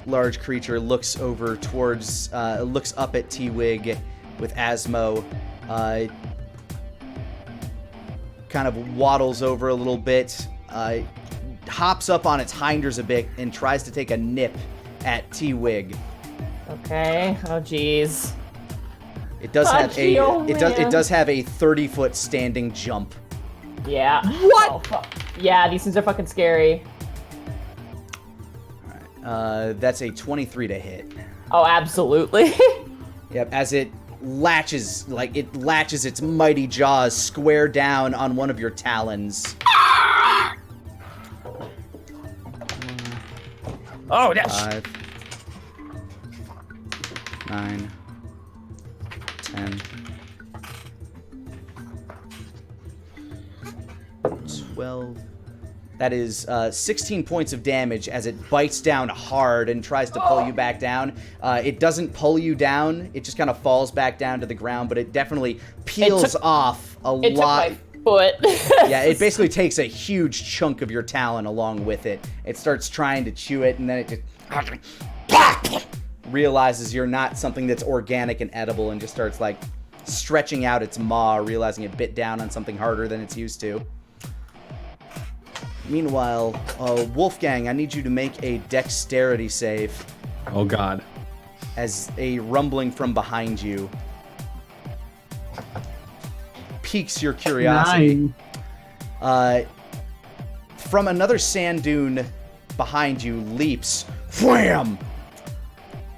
large creature looks over towards, looks up at T-Wig with Asmo, kind of waddles over a little bit, hops up on its hinders a bit, and tries to take a nip at T-Wig. Okay. Oh jeez. It does have Punchy, oh, it man. does have a 30-foot standing jump. Yeah. What? Oh, fuck. Yeah, these things are fucking scary. That's a 23 to hit. Oh, absolutely. Yep, as it latches its mighty jaws square down on one of your talons. Oh, that's 5, 9, 10, That is 16 points of damage as it bites down hard and tries to pull you back down. It doesn't pull you down. It just kind of falls back down to the ground, but it definitely peels off a lot. It took my foot. Yeah, it basically takes a huge chunk of your talon along with it. It starts trying to chew it, and then it just realizes you're not something that's organic and edible and just starts, like, stretching out its maw, realizing it bit down on something harder than it's used to. Meanwhile, Wolfgang, I need you to make a dexterity save Oh God. as a rumbling from behind you piques your curiosity. 9. From another sand dune behind you leaps, wham!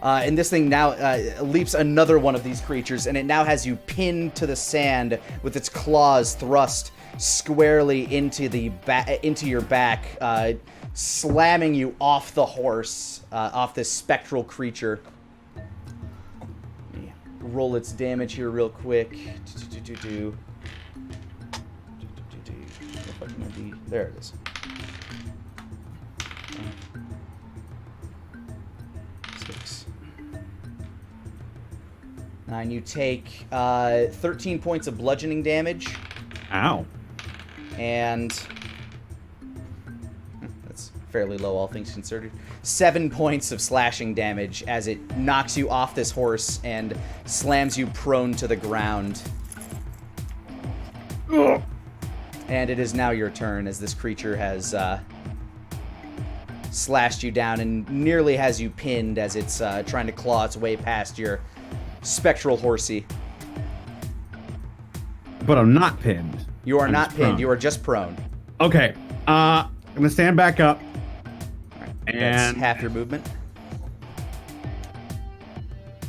And this thing now leaps another one of these creatures, and it now has you pinned to the sand with its claws thrust squarely into your back, slamming you off the horse, off this spectral creature. Let me roll its damage here real quick. There it is. 6. 9. You take 13 points of bludgeoning damage. Ow. And that's fairly low, all things considered. 7 points of slashing damage as it knocks you off this horse and slams you prone to the ground. Ugh. And it is now your turn as this creature has slashed you down and nearly has you pinned as it's trying to claw its way past your spectral horsey. But I'm not pinned. You are I'm not just pinned. prone. You are just prone. Okay. I'm gonna stand back up. All right, And that's half your movement.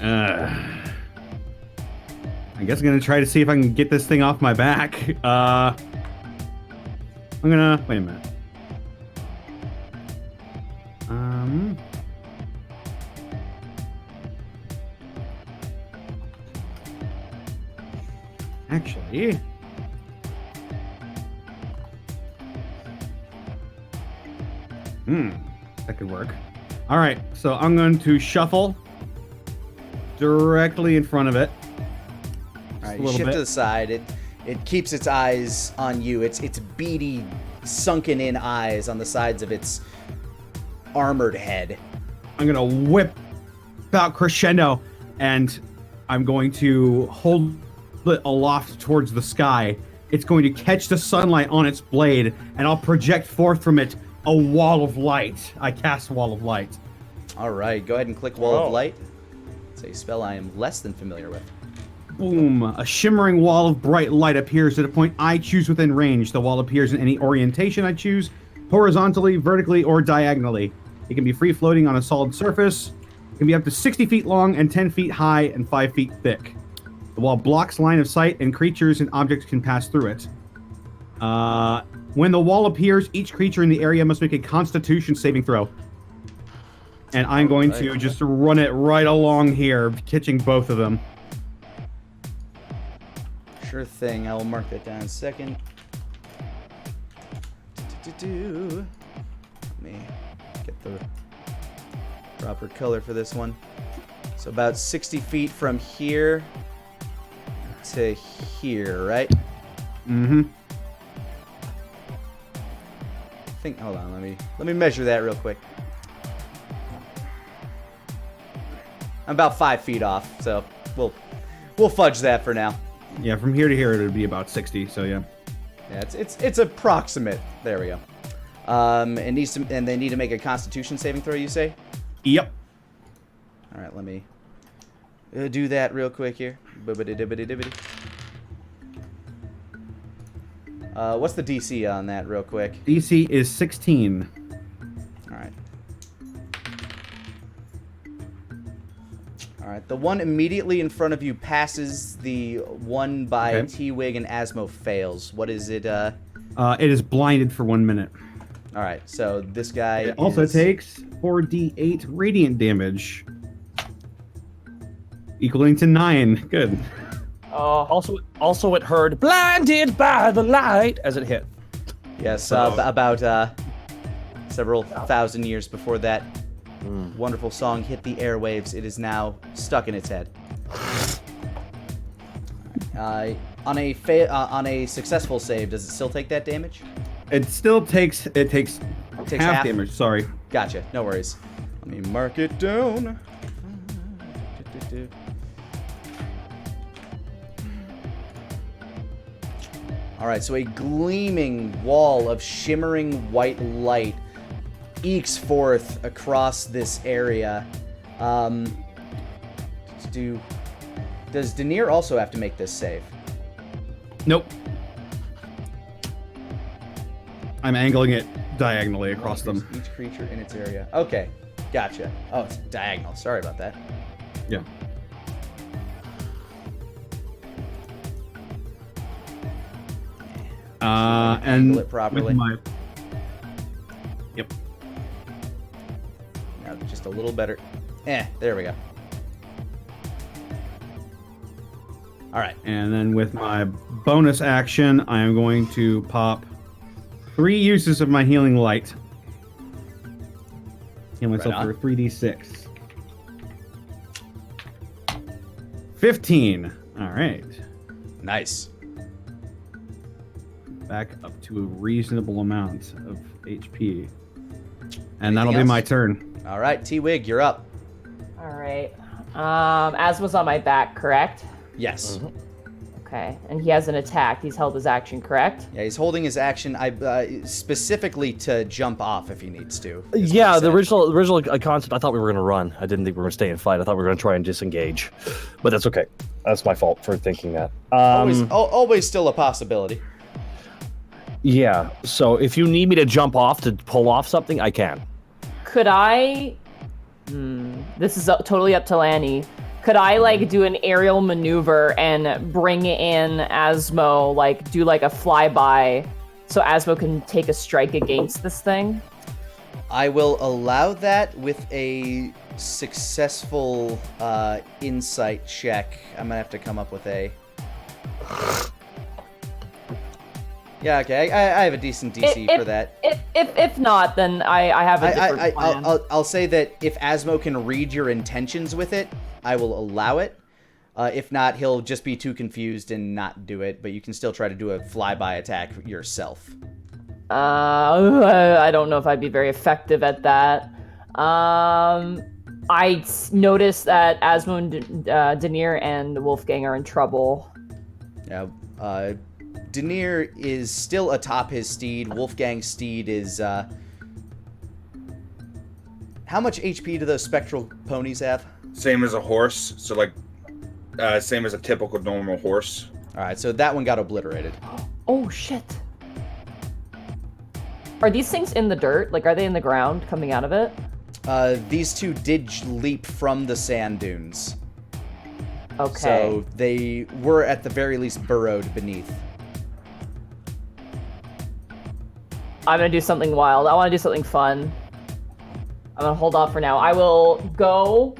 I guess I'm gonna try to see if I can get this thing off my back. I'm gonna wait a minute. Actually, that could work. All right, so I'm going to shuffle directly in front of it. All right, a you little shift bit. to the side. It keeps its eyes on you. Its beady, sunken-in eyes on the sides of its armored head. I'm gonna whip out crescendo, and I'm going to hold it aloft towards the sky. It's going to catch the sunlight on its blade, and I'll project forth from it a wall of light. I cast Wall of Light. All right, go ahead and click Wall Oh. of Light. It's a spell I am less than familiar with. Boom! A shimmering wall of bright light appears at a point I choose within range. The wall appears in any orientation I choose, horizontally, vertically, or diagonally. It can be free-floating on a solid surface. It can be up to 60 feet long and 10 feet high and 5 feet thick. The wall blocks line of sight, and creatures and objects can pass through it. When the wall appears, each creature in the area must make a Constitution saving throw. And I'm going to just run it right along here, catching both of them. Sure thing. I will mark that down in a second. Let me get the proper color for this one. So about 60 feet from here to here, right? Mm-hmm. I think. Hold on. Let me measure that real quick. I'm about 5 feet off, so we'll fudge that for now. Yeah, from here to here it would be about 60. So yeah. Yeah, it's approximate. There we go. And they need to make a Constitution saving throw. You say? Yep. All right, let me do that real quick here. Bibbidi-dibbidi-dibbidi. What's the DC on that, real quick? DC is 16. All right. All right. The one immediately in front of you passes. The one by Okay. T-Wig and Asmo fails. What is it? It is blinded for 1 minute. All right. So this guy It also is- takes 4d8 radiant damage, equaling to 9. Good. Also, it heard "blinded by the light" as it hit. Yes, about several thousand years before that wonderful song hit the airwaves, it is now stuck in its head. On a successful save, does it still take that damage? It still takes half damage. Sorry. Gotcha. No worries. Let me mark it down. All right, so a gleaming wall of shimmering white light ekes forth across this area. Does Denier also have to make this save? Nope. I'm angling it diagonally across them. Each creature in its area. Okay, gotcha. Oh, it's diagonal. Sorry about that. Yeah. And angle it properly. Yep. Now just a little better. There we go. All right. And then with my bonus action, I am going to pop 3 uses of my healing light. Heal myself Right on. for 3d6. 15. All right. Nice. Back up to a reasonable amount of HP. And that'll Anything be my else? turn. All right, T-Wig, you're up. All right. Asma's on my back, correct? Yes. Okay. And he has an attack. He's held his action, correct? Yeah, he's holding his action specifically to jump off if he needs to. Yeah, the original concept, I thought we were going to run. I didn't think we were going to stay and fight. I thought we were going to try and disengage. But that's okay. That's my fault for thinking that. Always still a possibility. Yeah, so if you need me to jump off to pull off something, I can. Could I... this is totally up to Lani. Could I, do an aerial maneuver and bring in Asmo, do, a flyby so Asmo can take a strike against this thing? I will allow that with a successful insight check. I'm going to have to come up with a... Yeah, okay. I have a decent DC for that. If not, then I have a different plan. I'll say that if Asmo can read your intentions with it, I will allow it. If not, he'll just be too confused and not do it, but you can still try to do a flyby attack yourself. I don't know if I'd be very effective at that. I noticed that Asmo and Denier and Wolfgang are in trouble. Yeah, Denier is still atop his steed. Wolfgang's steed is, how much HP do those spectral ponies have? Same as a horse, so same as a typical normal horse. Alright, so that one got obliterated. Oh, shit. Are these things in the dirt? Are they in the ground coming out of it? These two did leap from the sand dunes. Okay. So they were at the very least burrowed beneath. I'm gonna do something wild. I wanna do something fun. I'm gonna hold off for now. I will go.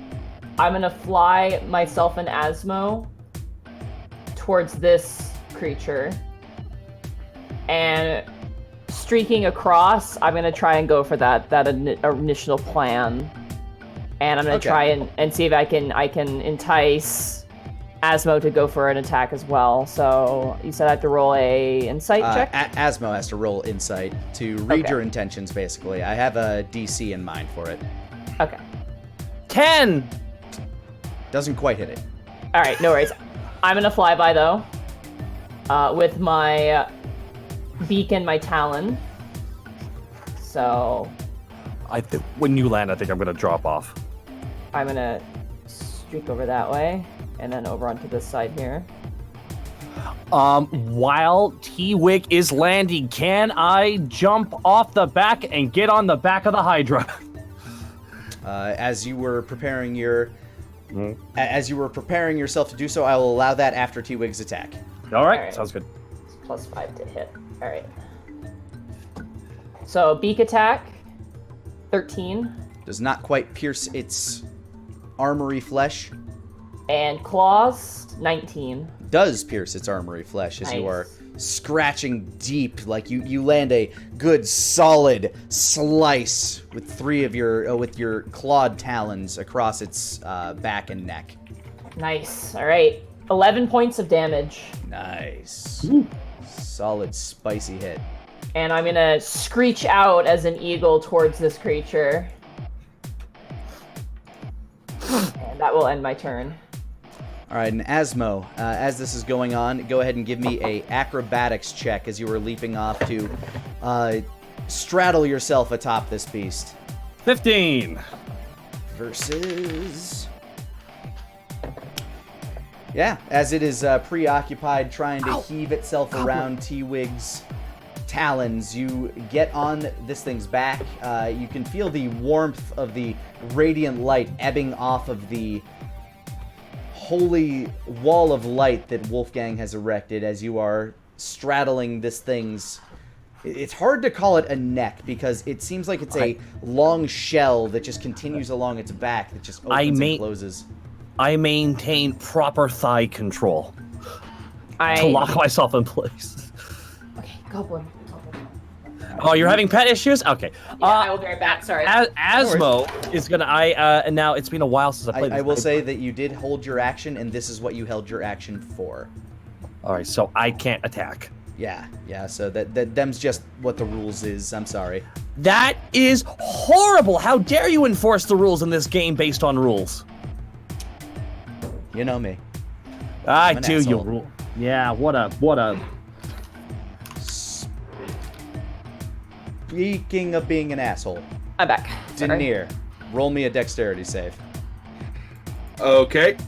I'm gonna fly myself and Asmo towards this creature. And streaking across, I'm gonna try and go for that initial plan. And I'm gonna try and see if I can entice Asmo to go for an attack as well. So you said I have to roll a insight check? Asmo has to roll insight to read your intentions, basically. I have a DC in mind for it. Okay. 10! Doesn't quite hit it. All right, no worries. I'm gonna fly by though, with my beak and my talon. So when you land, I think I'm going to drop off. I'm gonna streak over that way, and then over onto this side here. While T-Wig is landing, can I jump off the back and get on the back of the Hydra? As you were preparing yourself to do so, I will allow that after T-Wig's attack. All right, sounds good. +5 to hit. All right. So beak attack, 13. Does not quite pierce its armory flesh. And claws, 19. Does pierce its armory flesh as you Nice. are scratching deep, like you land a good solid slice with three of your clawed talons across its back and neck. Nice. All right. 11 points of damage. Nice. Solid spicy hit. And I'm gonna screech out as an eagle towards this creature. And that will end my turn. All right, and Asmo, as this is going on, go ahead and give me a acrobatics check as you were leaping off to straddle yourself atop this beast. 15. Versus... Yeah, as it is preoccupied trying to heave itself around T-Wig's talons, you get on this thing's back. You can feel the warmth of the radiant light ebbing off of the holy wall of light that Wolfgang has erected as you are straddling this thing's... It's hard to call it a neck because it seems like it's a long shell that just continues along its back that just opens and closes. I maintain proper thigh control to lock myself in place. Okay, goblin. Oh, you're having pet issues? Okay. Yeah, I will be right back. Sorry. Asmo is gonna. And now it's been a while since I played. I will say that you did hold your action, and this is what you held your action for. All right, so I can't attack. Yeah. So that them's just what the rules is. I'm sorry. That is horrible. How dare you enforce the rules in this game based on rules? You know me. I do. You rule. Yeah. What a. Speaking of being an asshole, I'm back. Denier, roll me a dexterity save. Okay.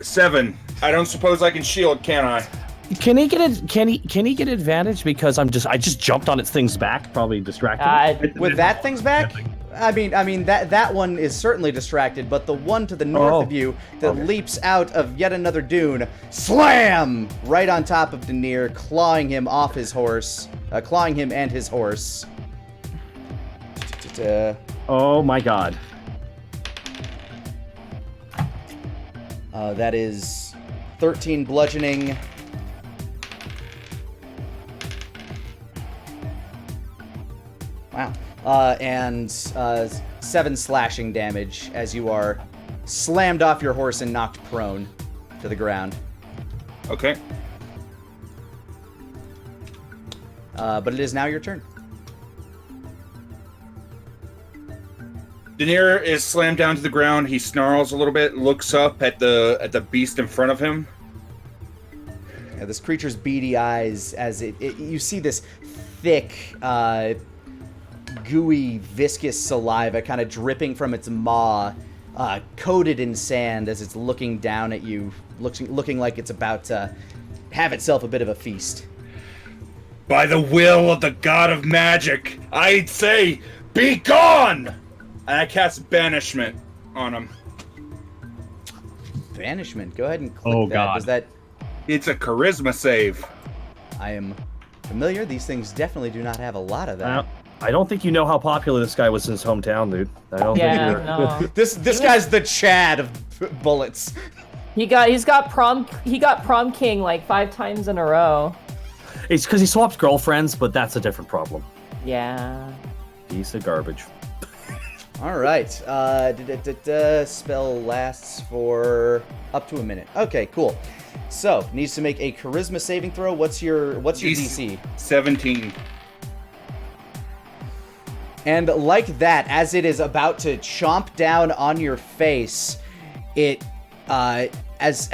7. I don't suppose I can shield, can I? Can he get advantage because I just jumped on its thing's back, probably distracted. With that thing's back? I mean that one is certainly distracted, but the one to the north of you that leaps out of yet another dune, slam right on top of Denier, clawing him off his horse, clawing him and his horse. Oh my god. That is 13 bludgeoning. Wow. And 7 slashing damage as you are slammed off your horse and knocked prone to the ground. Okay. But it is now your turn. Denier is slammed down to the ground. He snarls a little bit, looks up at the beast in front of him. Yeah, this creature's beady eyes, as you see this thick, gooey, viscous saliva kind of dripping from its maw, coated in sand as it's looking down at you, looking like it's about to have itself a bit of a feast. By the will of the god of magic, I'd say, be gone! And I cast banishment on him. Banishment. Go ahead and click that. God. Does that... It's a charisma save. I am familiar. These things definitely do not have a lot of that. I don't think you know how popular this guy was in his hometown, dude. I don't think you're... No. This guy's the Chad of bullets. He got prom king like 5 times in a row. It's because he swapped girlfriends, but that's a different problem. Yeah. Piece of garbage. All right. Spell lasts for up to a minute. Okay, cool. So, needs to make a charisma saving throw. What's your DC? 17. And like that, as it is about to chomp down on your face, it as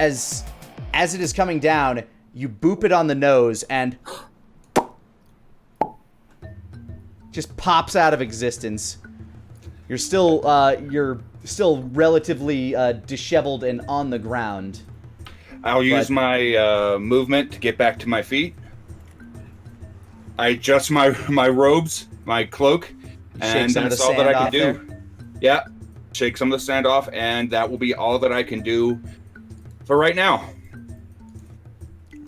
it is coming down, you boop it on the nose and just pops out of existence. You're still relatively disheveled and on the ground. I'll use my movement to get back to my feet. I adjust my robes, my cloak, and that's all that I can do. Yeah, shake some of the sand off, and that will be all that I can do for right now.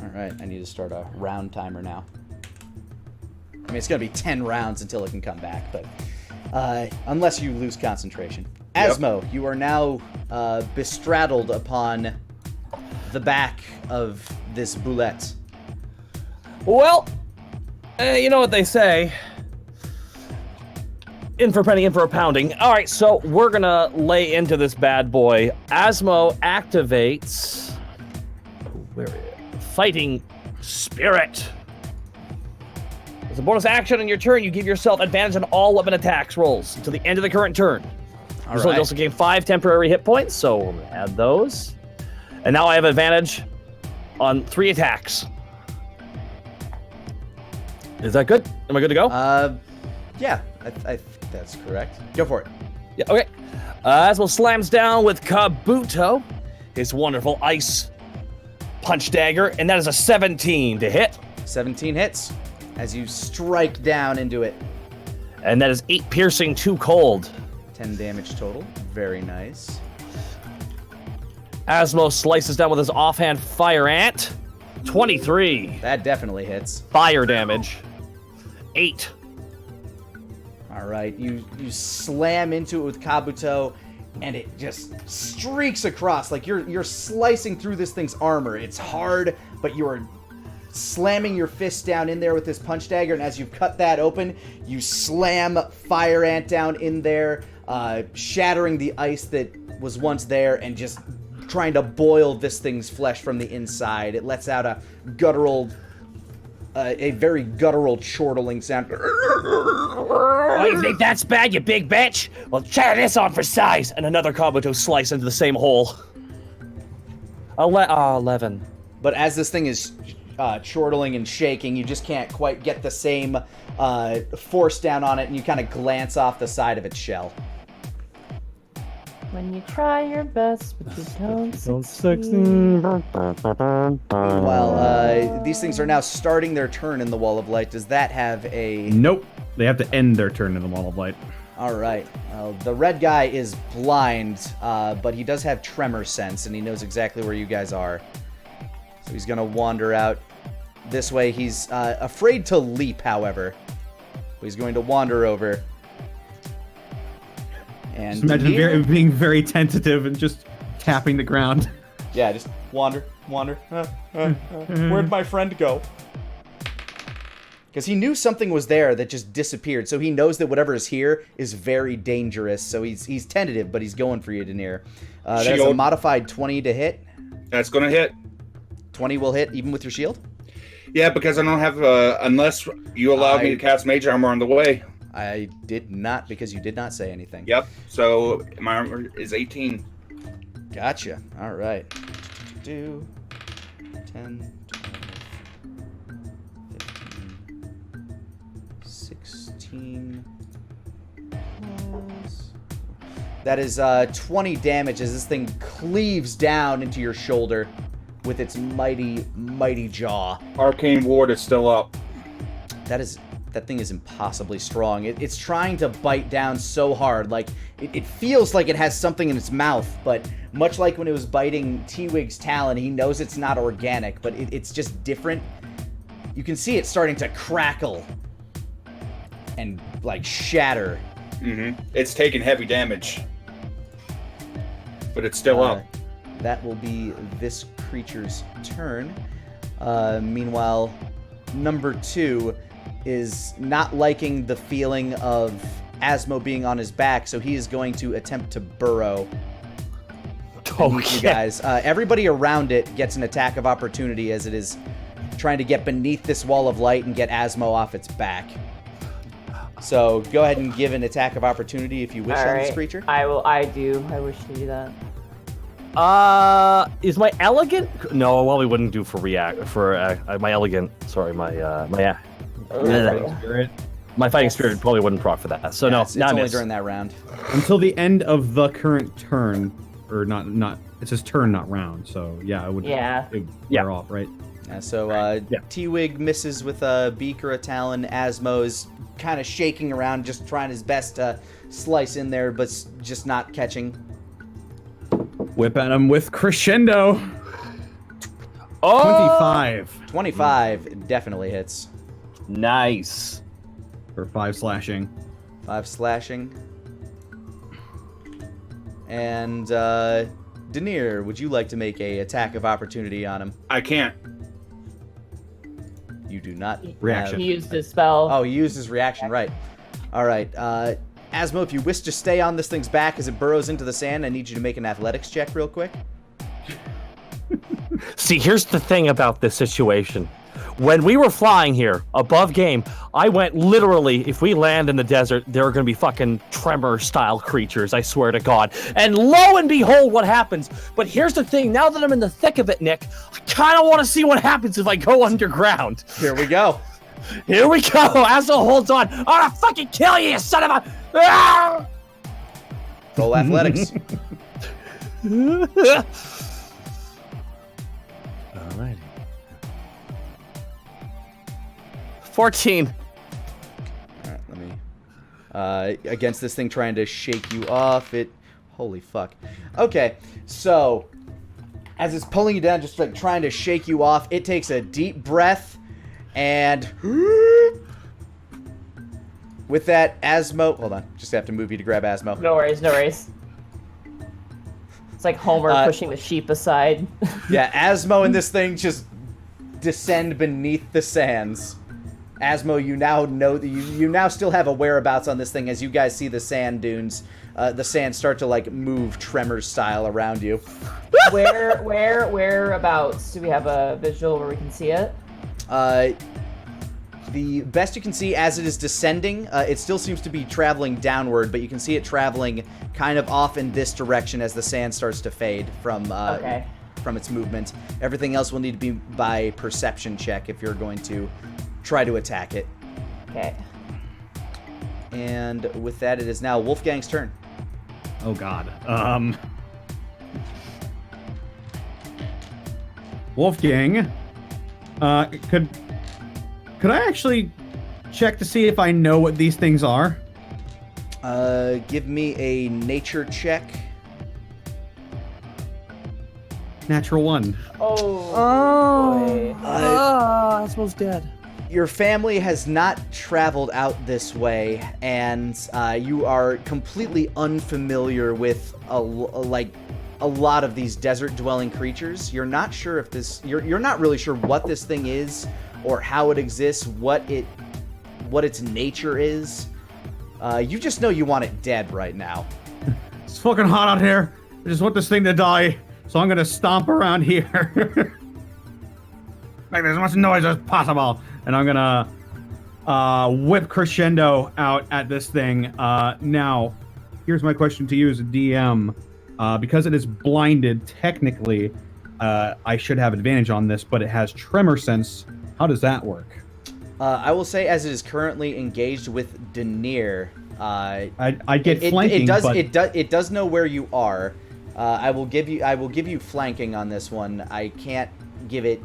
All right, I need to start a round timer now. I mean, it's going to be 10 rounds until it can come back, but unless you lose concentration. Asmo, you are now bestraddled upon the back of this boulette. Well, you know what they say. In for a penny, in for a pounding. All right, so we're gonna lay into this bad boy. Asmo activates... Where is it? Fighting Spirit. As a bonus action on your turn, you give yourself advantage on all weapon attacks rolls until the end of the current turn. All So right. you also gain 5 temporary hit points, so we're gonna add those. And now I have advantage on 3 attacks. Is that good? Am I good to go? Yeah, I think that's correct. Go for it. Yeah, okay. Asmo slams down with Kabuto, his wonderful ice punch dagger, and that is a 17 to hit. 17 hits as you strike down into it. And that is 8 piercing, 2 cold. 10 damage total. Very nice. Asmo slices down with his offhand fire ant. 23. That definitely hits. Fire damage. 8. All right, you slam into it with Kabuto, and it just streaks across like you're slicing through this thing's armor. It's hard, but you are slamming your fist down in there with this punch dagger, and as you cut that open, you slam Fire Ant down in there, shattering the ice that was once there, and just trying to boil this thing's flesh from the inside. It lets out a very guttural chortling sound. Oh, you think that's bad, you big bitch? Well, try this on for size. And another Kabuto slice into the same hole. 11. But as this thing is chortling and shaking, you just can't quite get the same force down on it, and you kind of glance off the side of its shell. When you try your best, but you don't succeed. Meanwhile, these things are now starting their turn in the Wall of Light. Does that have a... Nope. They have to end their turn in the Wall of Light. All right. The red guy is blind, but he does have tremor sense, and he knows exactly where you guys are. So he's going to wander out this way. He's afraid to leap, however. So he's going to wander over. And Just imagine being very tentative and just tapping the ground. Yeah, just wander. Where'd my friend go? Because he knew something was there that just disappeared, so he knows that whatever is here is very dangerous. So he's tentative, but he's going for you, Daenerys. That's a Shield. modified 20 to hit. That's gonna hit. 20 will hit even with your shield. Yeah, because I don't have unless you allow me to cast Mage Armor on the way. I did not, because you did not say anything. Yep. So my armor is 18. Gotcha. All right. 10, 12, 15, 16. Plus. That is 20 damage as this thing cleaves down into your shoulder with its mighty, mighty jaw. Arcane Ward is still up. That thing is impossibly strong. It's trying to bite down so hard. Like, it feels like it has something in its mouth, but much like when it was biting T-Wig's talon, he knows it's not organic, but it's just different. You can see it starting to crackle and, like, shatter. Mm-hmm. It's taking heavy damage. But it's still up. That will be this creature's turn. Meanwhile, number 2 is not liking the feeling of Asmo being on his back, so he is going to attempt to burrow. You guys. Everybody around it gets an attack of opportunity as it is trying to get beneath this wall of light and get Asmo off its back. So go ahead and give an attack of opportunity if you wish on this creature. I will. I do. I wish to do that. Is my elegant? No, well, we wouldn't do for my elegant. Sorry, my fighting spirit probably wouldn't proc for that. So Yeah, no, it's not only during that round. Until the end of the current turn, or not. It's his turn, not round. So yeah, it would. Yeah. It would wear off, right? So T-Wig misses with a beak or a talon. Asmo's kind of shaking around, just trying his best to slice in there, but just not catching. Whip at him with crescendo. Oh, 25 25 definitely hits. nice. for 5 slashing. 5 slashing. And Denier, would you like to make a attack of opportunity on him? I can't. You do not. Reaction. He used his spell. Oh, he used his reaction, right. All right. Asmo, if you wish to stay on this thing's back as it burrows into the sand, I need you to make an athletics check real quick. See, here's the thing about this situation. When we were flying here, above game, I went literally, if we land in the desert, there are going to be fucking tremor-style creatures, I swear to God. And lo and behold, what happens. But here's the thing, now that I'm in the thick of it, Nick, I kind of want to see what happens if I go underground. Here we go. Here we go. Asshole holds on. I'm going to fucking kill you, you son of a... Ah! Roll athletics. Alrighty. 14. All right, let me... against this thing trying to shake you off, it... Holy fuck. Okay, so... As it's pulling you down, just like trying to shake you off, it takes a deep breath, and... With that, Asmo... Hold on, just have to move you to grab Asmo. No worries, no worries. It's like Homer pushing the sheep aside. Yeah, Asmo and this thing just descend beneath the sands. Asmo, you now know that you now still have a whereabouts on this thing as you guys see the sand dunes. The sand start to like move tremors style around you. Whereabouts? Do we have a visual where we can see it? The best you can see as it is descending, it still seems to be traveling downward, but you can see it traveling kind of off in this direction as the sand starts to fade from its movement. Everything else will need to be by perception check if you're going to try to attack it. Okay. And with that, it is now Wolfgang's turn. Oh God. Wolfgang. Could I actually check to see if I know what these things are? Give me a nature check. Natural 1. Oh. Asmo's dead. Your family has not traveled out this way, and you are completely unfamiliar with a lot of these desert-dwelling creatures. You're not sure if this. You're not really sure what this thing is, or how it exists, what its nature is. You just know you want it dead right now. It's fucking hot out here. I just want this thing to die, so I'm gonna stomp around here. Make as much noise as possible. And I'm gonna whip crescendo out at this thing. Now, here's my question to you as a DM. Because it is blinded, technically, I should have advantage on this, but it has tremor sense. How does that work? I will say, as it is currently engaged with Denier, I get flanking. It does know where you are. I will give you flanking on this one. I can't give it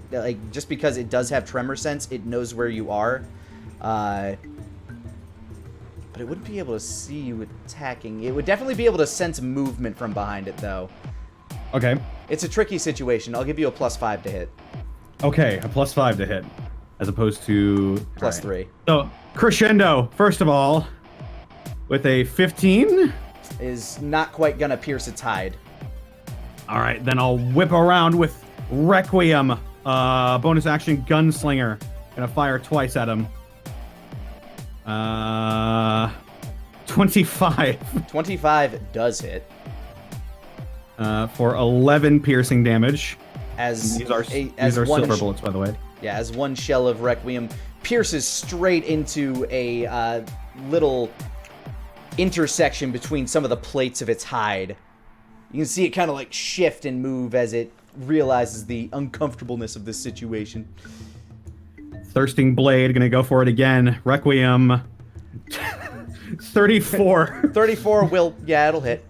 just because it does have tremor sense. It knows where you are, but it wouldn't be able to see you attacking. It would definitely be able to sense movement from behind it, though. Okay. It's a tricky situation. I'll give you a +5 to hit. Okay, a +5 to hit, as opposed to +3. So crescendo, first of all, with a 15 is not quite gonna pierce its hide. All right, then I'll whip around with Requiem, bonus action gunslinger. Gonna fire twice at him. 25. 25 does hit. For 11 piercing damage. As these are as silver bullets, by the way. Yeah, as one shell of Requiem pierces straight into a little intersection between some of the plates of its hide. You can see it kind of like shift and move as it realizes the uncomfortableness of this situation. Thirsting Blade, gonna go for it again. Requiem. 34. 34 will, yeah, it'll hit.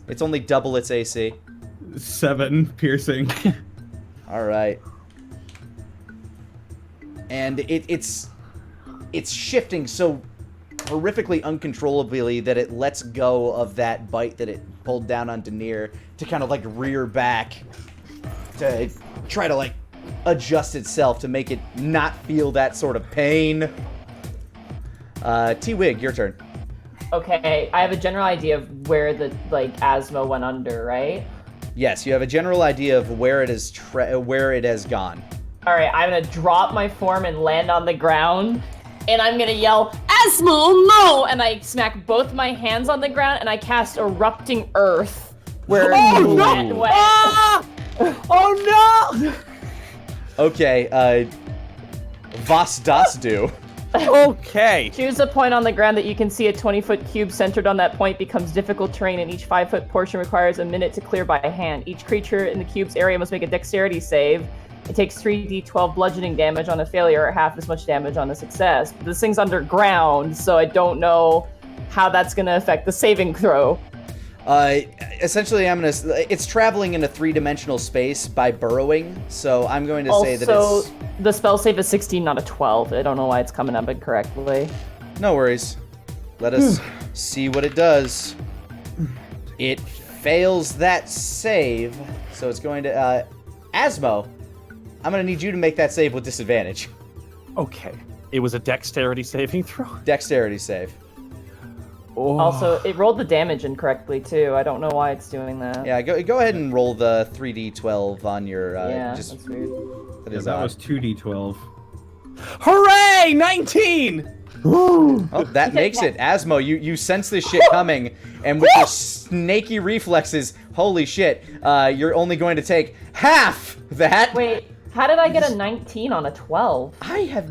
It's only double its AC. 7 piercing. All right. And it's shifting so horrifically uncontrollably that it lets go of that bite that it pulled down on Denier to kind of like rear back to try to like adjust itself to make it not feel that sort of pain. T-Wig, your turn. Okay, I have a general idea of where the Asmo went under, right? Yes, you have a general idea of where it is where it has gone. All right, I'm gonna drop my form and land on the ground, and I'm gonna yell, "Asmo, no!" And I smack both my hands on the ground, and I cast Erupting Earth, where went. Ah! Oh no! Okay, was das do? Okay. Choose a point on the ground that you can see. A 20-foot cube centered on that point becomes difficult terrain, and each 5-foot portion requires a minute to clear by hand. Each creature in the cube's area must make a dexterity save. It takes 3d12 bludgeoning damage on a failure, or half as much damage on a success. But this thing's underground, so I don't know how that's going to affect the saving throw. Essentially, it's traveling in a 3-dimensional space by burrowing, so I'm going to say that it's... the spell save is 16, not a 12. I don't know why it's coming up incorrectly. No worries. Let us see what it does. It fails that save, so it's going to... Asmo, I'm going to need you to make that save with disadvantage. Okay. It was a dexterity saving throw. Dexterity save. Oh. Also, it rolled the damage incorrectly, too. I don't know why it's doing that. Yeah, go ahead and roll the 3d12 on your... Yeah, just, that's weird. That was 2d12. Hooray! 19! Oh, that makes it. Asmo, you sense this shit coming, and with your snaky reflexes, holy shit, you're only going to take half that. Wait, how did I get a 19 on a 12?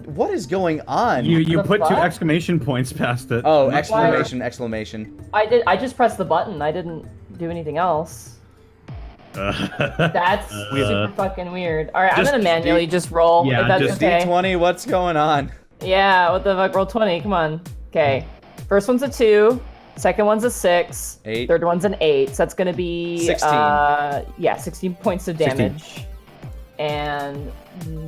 What is going on? You put fuck? 2 exclamation points past it. Oh, exclamation. I just pressed the button. I didn't do anything else. That's super fucking weird. All right, I'm gonna manually just roll. Yeah, if that's just okay. D20, what's going on? Yeah, what the fuck? Roll 20. Come on. Okay. First one's a 2. Second one's a 6. 8. Third one's an 8. So that's gonna be 16. 16 points of damage. And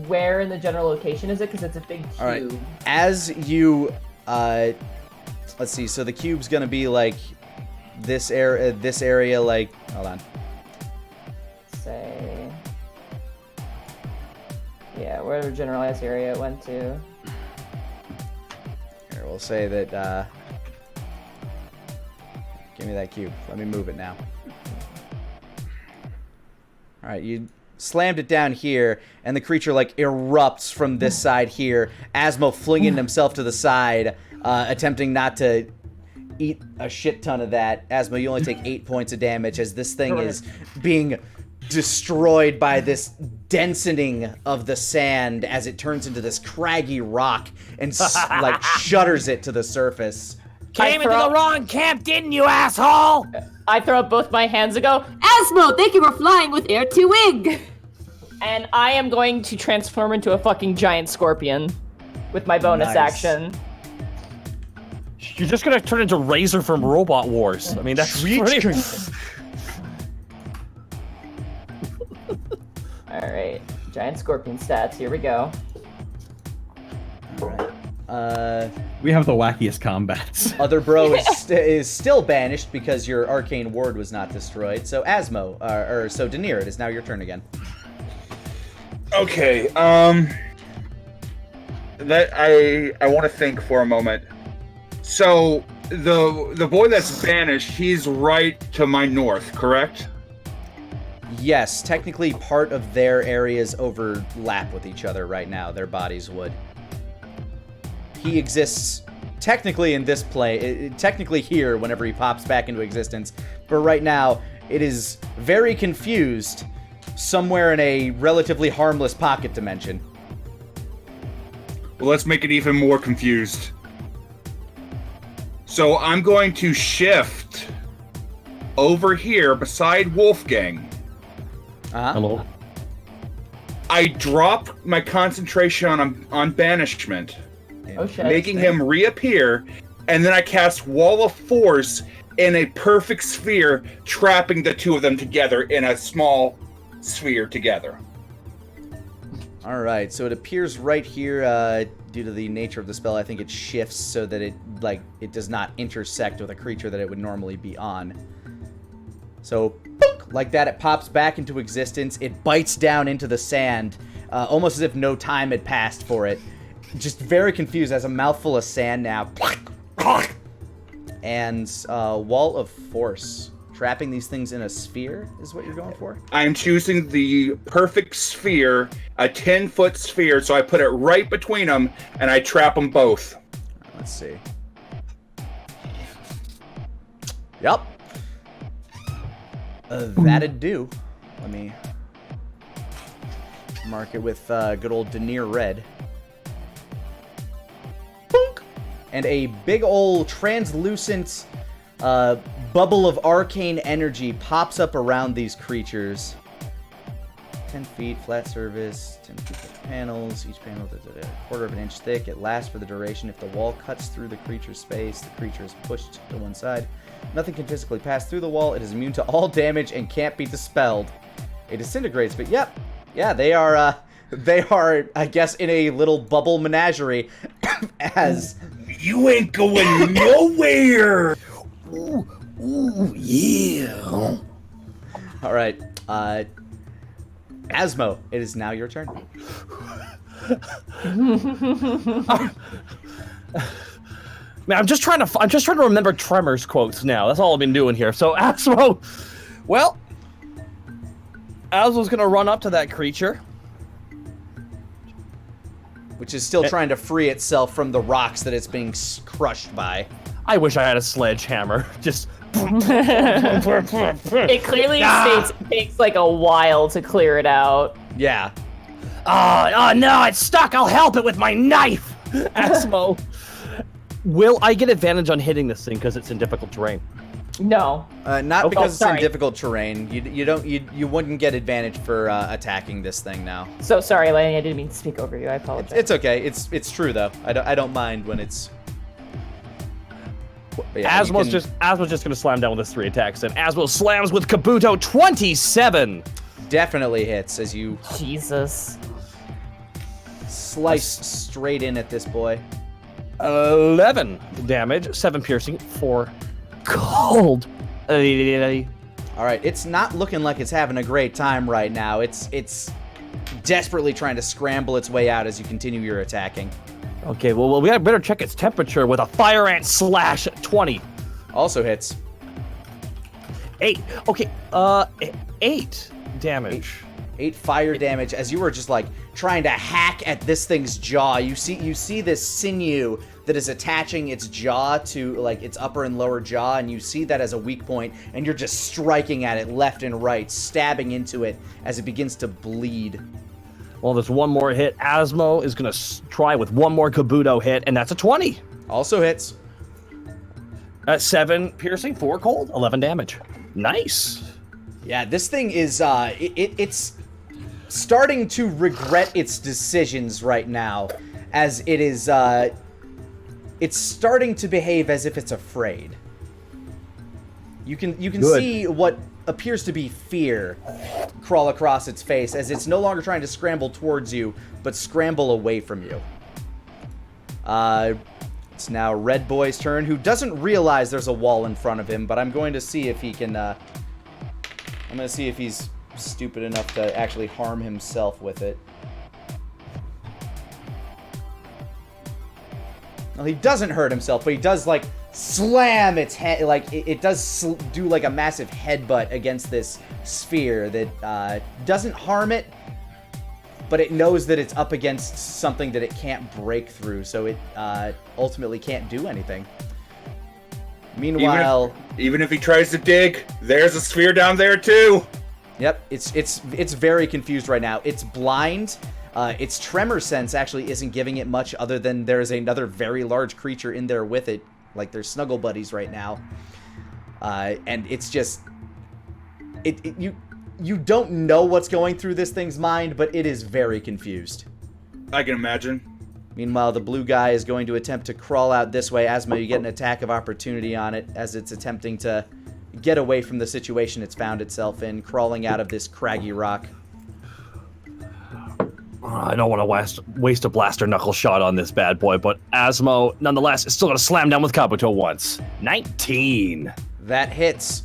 where in the general location is it? Because it's a big cube. All right. As you, let's see. So the cube's gonna be like this area, like. Hold on. Say. Yeah, whatever generalized area it went to. Here, we'll say that. Give me that cube. Let me move it now. All right, you slammed it down here, and the creature like erupts from this side here. Asmo flinging himself to the side, attempting not to eat a shit ton of that. Asmo, you only take 8 points of damage as this thing is being destroyed by this densening of the sand as it turns into this craggy rock and like shudders it to the surface. Came into the wrong camp, didn't you, asshole? I throw up both my hands and go, Asmo, thank you for flying with Air 2-Wig! and I am going to transform into a fucking giant scorpion with my bonus Nice. action. You're just gonna turn into Razor from Robot Wars. I mean, that's pretty... Alright, giant scorpion stats, here we go. Alright. We have the wackiest combats. Other bro is still banished because your arcane ward was not destroyed. So Asmo, so Denier, it is now your turn again. Okay, that I want to think for a moment. So the boy that's banished, he's right to my north, correct? Yes, technically part of their areas overlap with each other right now. Their bodies would. He exists technically in this play, technically here whenever he pops back into existence, but right now it is very confused somewhere in a relatively harmless pocket dimension. Well, let's make it even more confused. So I'm going to shift over here beside Wolfgang. Uh-huh. Hello. I drop my concentration on banishment, Oh shit. making him reappear, and then I cast Wall of Force in a perfect sphere, trapping the two of them together in a small sphere together. All right, so it appears right here due to the nature of the spell. I think it shifts so that it does not intersect with a creature that it would normally be on. So, boop, like that, it pops back into existence. It bites down into the sand, almost as if no time had passed for it. Just very confused, has a mouthful of sand now. And Wall of Force Trapping these things in a sphere is what you're going for? I'm choosing the perfect sphere, a 10-foot sphere, so I put it right between them, and I trap them both. Let's see. Yep. That'd do. Let me mark it with good old denier red. Boink! And a big old translucent bubble of arcane energy pops up around these creatures. 10 feet, flat surface, 10 feet thick panels, each panel is a quarter of an inch thick. It lasts for the duration. If the wall cuts through the creature's space, the creature is pushed to one side. Nothing can physically pass through the wall. It is immune to all damage and can't be dispelled. It disintegrates, but yep. Yeah, they are, I guess, in a little bubble menagerie as... You ain't going nowhere! Ooh, yeah. All right, Asmo, it is now your turn. Man, I'm just trying to remember Tremors quotes now. That's all I've been doing here. So Asmo, well, Asmo's gonna run up to that creature, Which is still trying to free itself from the rocks that it's being crushed by. I wish I had a sledgehammer. Just. It clearly states it takes like a while to clear it out. Yeah. Oh no, it's stuck. I'll help it with my knife. Asmo. Will I get advantage on hitting this thing because it's in difficult terrain? No. Not because it's in sorry. difficult terrain. You wouldn't get advantage for attacking this thing now. So sorry, Lani, I didn't mean to speak over you. I apologize. It's okay. It's true though. I don't mind when it's. Yeah, Asmo's just gonna slam down with his 3 attacks, and Asmo slams with Kabuto 27. Definitely hits as you Jesus. slice straight in at this boy. 11 damage, 7 piercing, 4 cold. All right, it's not looking like it's having a great time right now. It's desperately trying to scramble its way out as you continue your attacking. Okay, well, we better check its temperature with a Fire Ant Slash 20. Also hits. 8. Okay, 8 damage. 8 fire damage as you were just like trying to hack at this thing's jaw. You see this sinew that is attaching its jaw to like its upper and lower jaw, and you see that as a weak point, and you're just striking at it left and right, stabbing into it as it begins to bleed. Well, there's one more hit. Asmo is gonna try with one more Kabuto hit, and that's a 20. Also hits. 7 piercing, 4 cold, 11 damage. Nice. Yeah, this thing is it's starting to regret its decisions right now, as it is it's starting to behave as if it's afraid. You can Good. see what appears to be fear crawl across its face as it's no longer trying to scramble towards you, but scramble away from you. It's now Red Boy's turn, who doesn't realize there's a wall in front of him, but I'm going to see if he can, I'm going to see if he's stupid enough to actually harm himself with it. Well, he doesn't hurt himself, but he does, like, slam its head, like, it does do, like, a massive headbutt against this sphere that doesn't harm it, but it knows that it's up against something that it can't break through, so it ultimately can't do anything. Meanwhile... Even if he tries to dig, there's a sphere down there, too! Yep, it's very confused right now. It's blind. Its tremor sense actually isn't giving it much other than there's another very large creature in there with it. Like, they're snuggle buddies right now. And it's just... You don't know what's going through this thing's mind, but it is very confused. I can imagine. Meanwhile, the blue guy is going to attempt to crawl out this way. Asmo, you get an attack of opportunity on it as it's attempting to get away from the situation it's found itself in, crawling out of this craggy rock. I don't want to waste a blaster knuckle shot on this bad boy, but Asmo, nonetheless, is still going to slam down with Kabuto once. 19. That hits.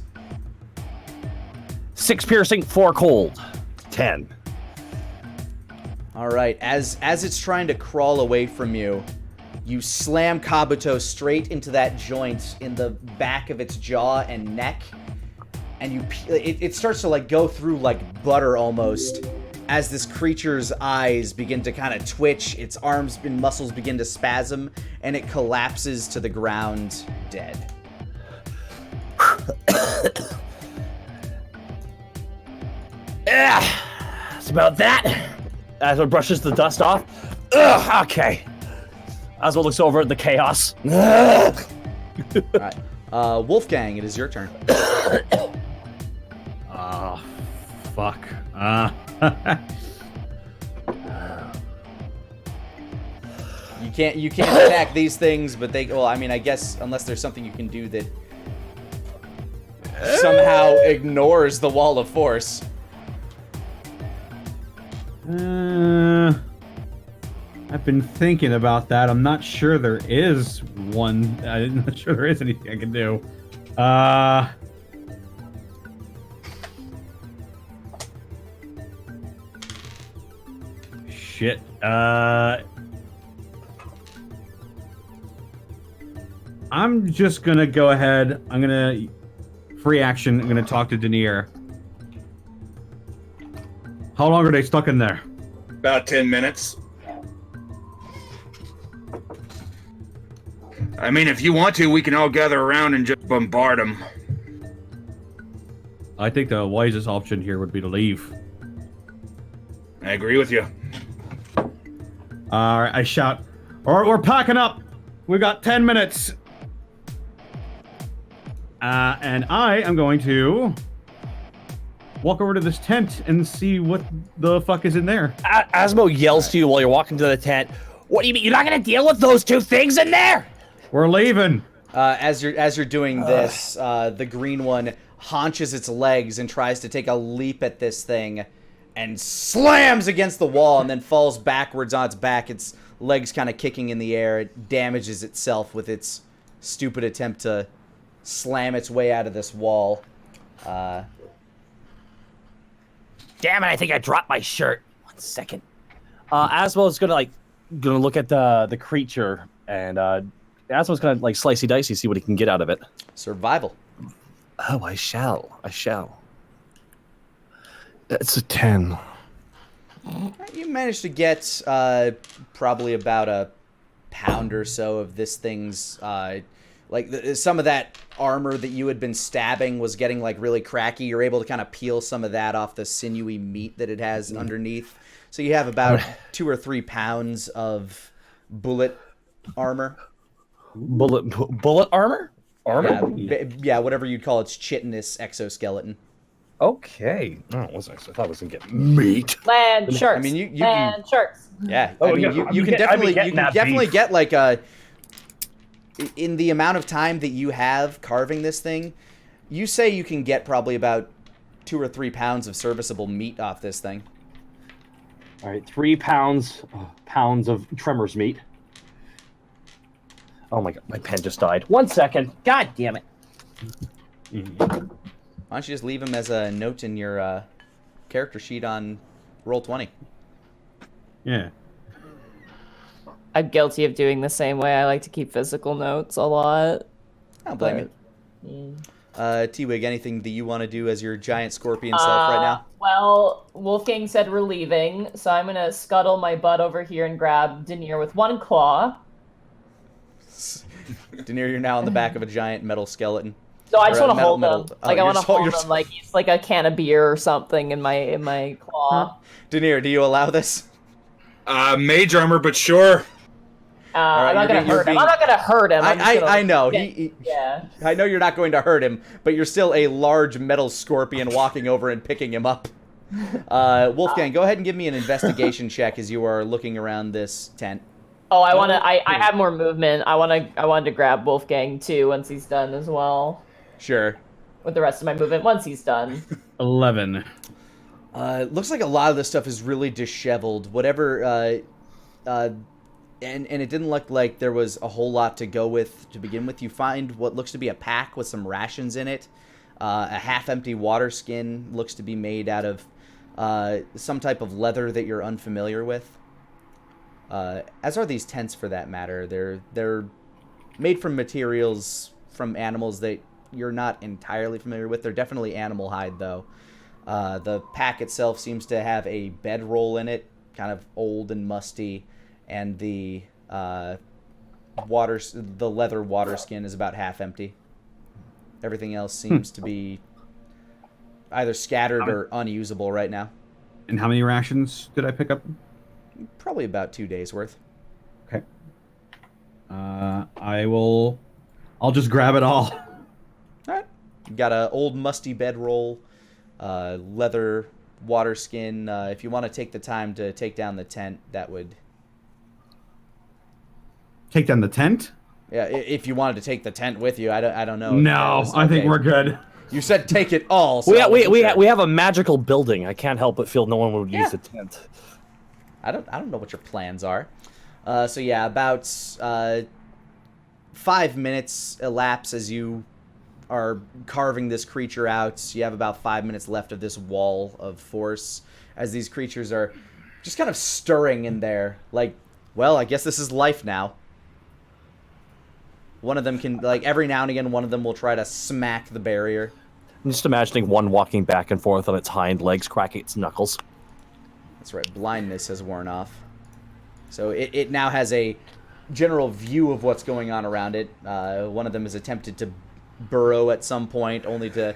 6 piercing, 4 cold. 10. All right, as it's trying to crawl away from you, you slam Kabuto straight into that joint in the back of its jaw and neck, and it starts to like go through like butter almost as this creature's eyes begin to kind of twitch, its arms and muscles begin to spasm, and it collapses to the ground dead. It's about that. Asmo brushes the dust off. Ugh, okay. Asmo looks over at the chaos. Alright. Wolfgang, it is your turn. Oh, fuck. You can't attack these things, but well, I mean, I guess unless there's something you can do that somehow ignores the wall of force. I've been thinking about that. I'm not sure there is one. I'm not sure there is anything I can do. Shit. I'm just gonna go ahead. I'm gonna free action. I'm gonna talk to Denier. How long are they stuck in there? About 10 minutes. I mean, if you want to, we can all gather around and just bombard them. I think the wisest option here would be to leave. I agree with you. Alright, I shout, alright, we're packing up! We got 10 minutes! And I am going to walk over to this tent and see what the fuck is in there. Asmo yells to you while you're walking to the tent. What do you mean? You're not going to deal with those two things in there? We're leaving! As you're doing this, the green one haunches its legs and tries to take a leap at this thing and slams against the wall and then falls backwards on its back, its legs kind of kicking in the air. It damages itself with its stupid attempt to slam its way out of this wall. Damn it, I think I dropped my shirt. 1 second. Asmo's gonna look at the creature, and Asmo's gonna like slicey dicey, see what he can get out of it. Survival. Oh, I shall. It's a 10. You managed to get probably about a pound or so of this thing's some of that armor that you had been stabbing was getting like really cracky. You're able to kind of peel some of that off the sinewy meat that it has underneath. So you have about 2 or 3 pounds of bullet armor. Bullet armor? Yeah, whatever you'd call its chitinous exoskeleton. Okay. Oh, I thought I was gonna get meat. Land sharks. I mean, you land sharks. Yeah, Oh, I mean, yeah, you can definitely beef. get like a. In the amount of time that you have carving this thing, you say you can get probably about 2 or 3 pounds of serviceable meat off this thing. All right, 3 pounds of Tremors meat. Oh my god, my pen just died. 1 second. God damn it. Why don't you just leave him as a note in your character sheet on Roll20? Yeah. I'm guilty of doing the same way. I like to keep physical notes a lot. I don't blame you. T-Wig, anything that you want to do as your giant scorpion self right now? Well, Wolfgang said we're leaving, so I'm going to scuttle my butt over here and grab Denier with 1 claw. Denier, you're now on the back of a giant metal skeleton. So I just want to hold him. I want to hold him like he's like a can of beer or something in my claw. Denier, do you allow this? Mage armor, but sure. I'm not gonna hurt him. I'm not gonna hurt him. I know. Yeah. I know you're not going to hurt him, but you're still a large metal scorpion walking over and picking him up. Wolfgang, go ahead and give me an investigation check as you are looking around this tent. Oh, I have more movement. I wanted to grab Wolfgang too once he's done as well. Sure. With the rest of my movement once he's done. 11. Looks like a lot of this stuff is really disheveled. Whatever. And it didn't look like there was a whole lot to go with to begin with. You find what looks to be a pack with some rations in it. A half-empty water skin looks to be made out of some type of leather that you're unfamiliar with. As are these tents, for that matter. They're made from materials from animals that you're not entirely familiar with. They're definitely animal hide, though. The pack itself seems to have a bedroll in it, kind of old and musty, and the leather water skin is about half empty. Everything else seems to be either scattered or unusable right now. And how many rations did I pick up? Probably about 2 days worth. Okay. I'll just grab it all. All right. You got a old musty bedroll, leather water skin. If you want to take the time to take down the tent, that would... Take down the tent? Yeah, if you wanted to take the tent with you, I don't know. No, I think we're good. You said take it all. So we have a magical building. I can't help but feel no one would use the tent. I don't know what your plans are. So yeah, about 5 minutes elapse as you are carving this creature out. You have about 5 minutes left of this wall of force as these creatures are just kind of stirring in there. Like, well, I guess this is life now. One of them can, like, every now and again, one of them will try to smack the barrier. I'm just imagining one walking back and forth on its hind legs, cracking its knuckles. That's right, blindness has worn off. So it now has a general view of what's going on around it. One of them has attempted to burrow at some point, only to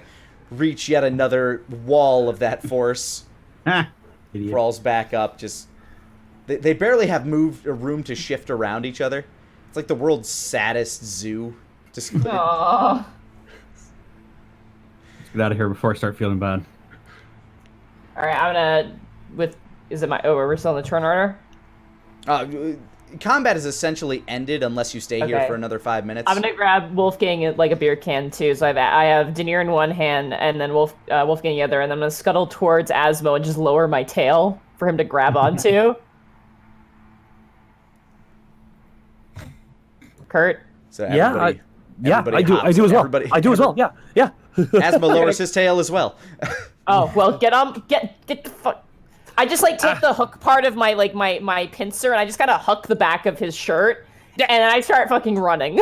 reach yet another wall of that force. Idiot. Crawls back up, just... They barely have room to shift around each other. It's like the world's saddest zoo. Just Aww. Let's get out of here before I start feeling bad. All right, I'm gonna is it my? Oh, we're still in the turn order. Combat is essentially ended unless you stay here for another 5 minutes. I'm gonna grab Wolfgang like a beer can too. So I have Denier in one hand and then Wolfgang in the other, and I'm gonna scuttle towards Asmo and just lower my tail for him to grab onto. Kurt. So I do as well. I do as well. Yeah. Asma lowers his tail as well. Oh well, get the fuck. I just like take the hook part of my my pincer and I just kind of hook the back of his shirt, and then I start fucking running.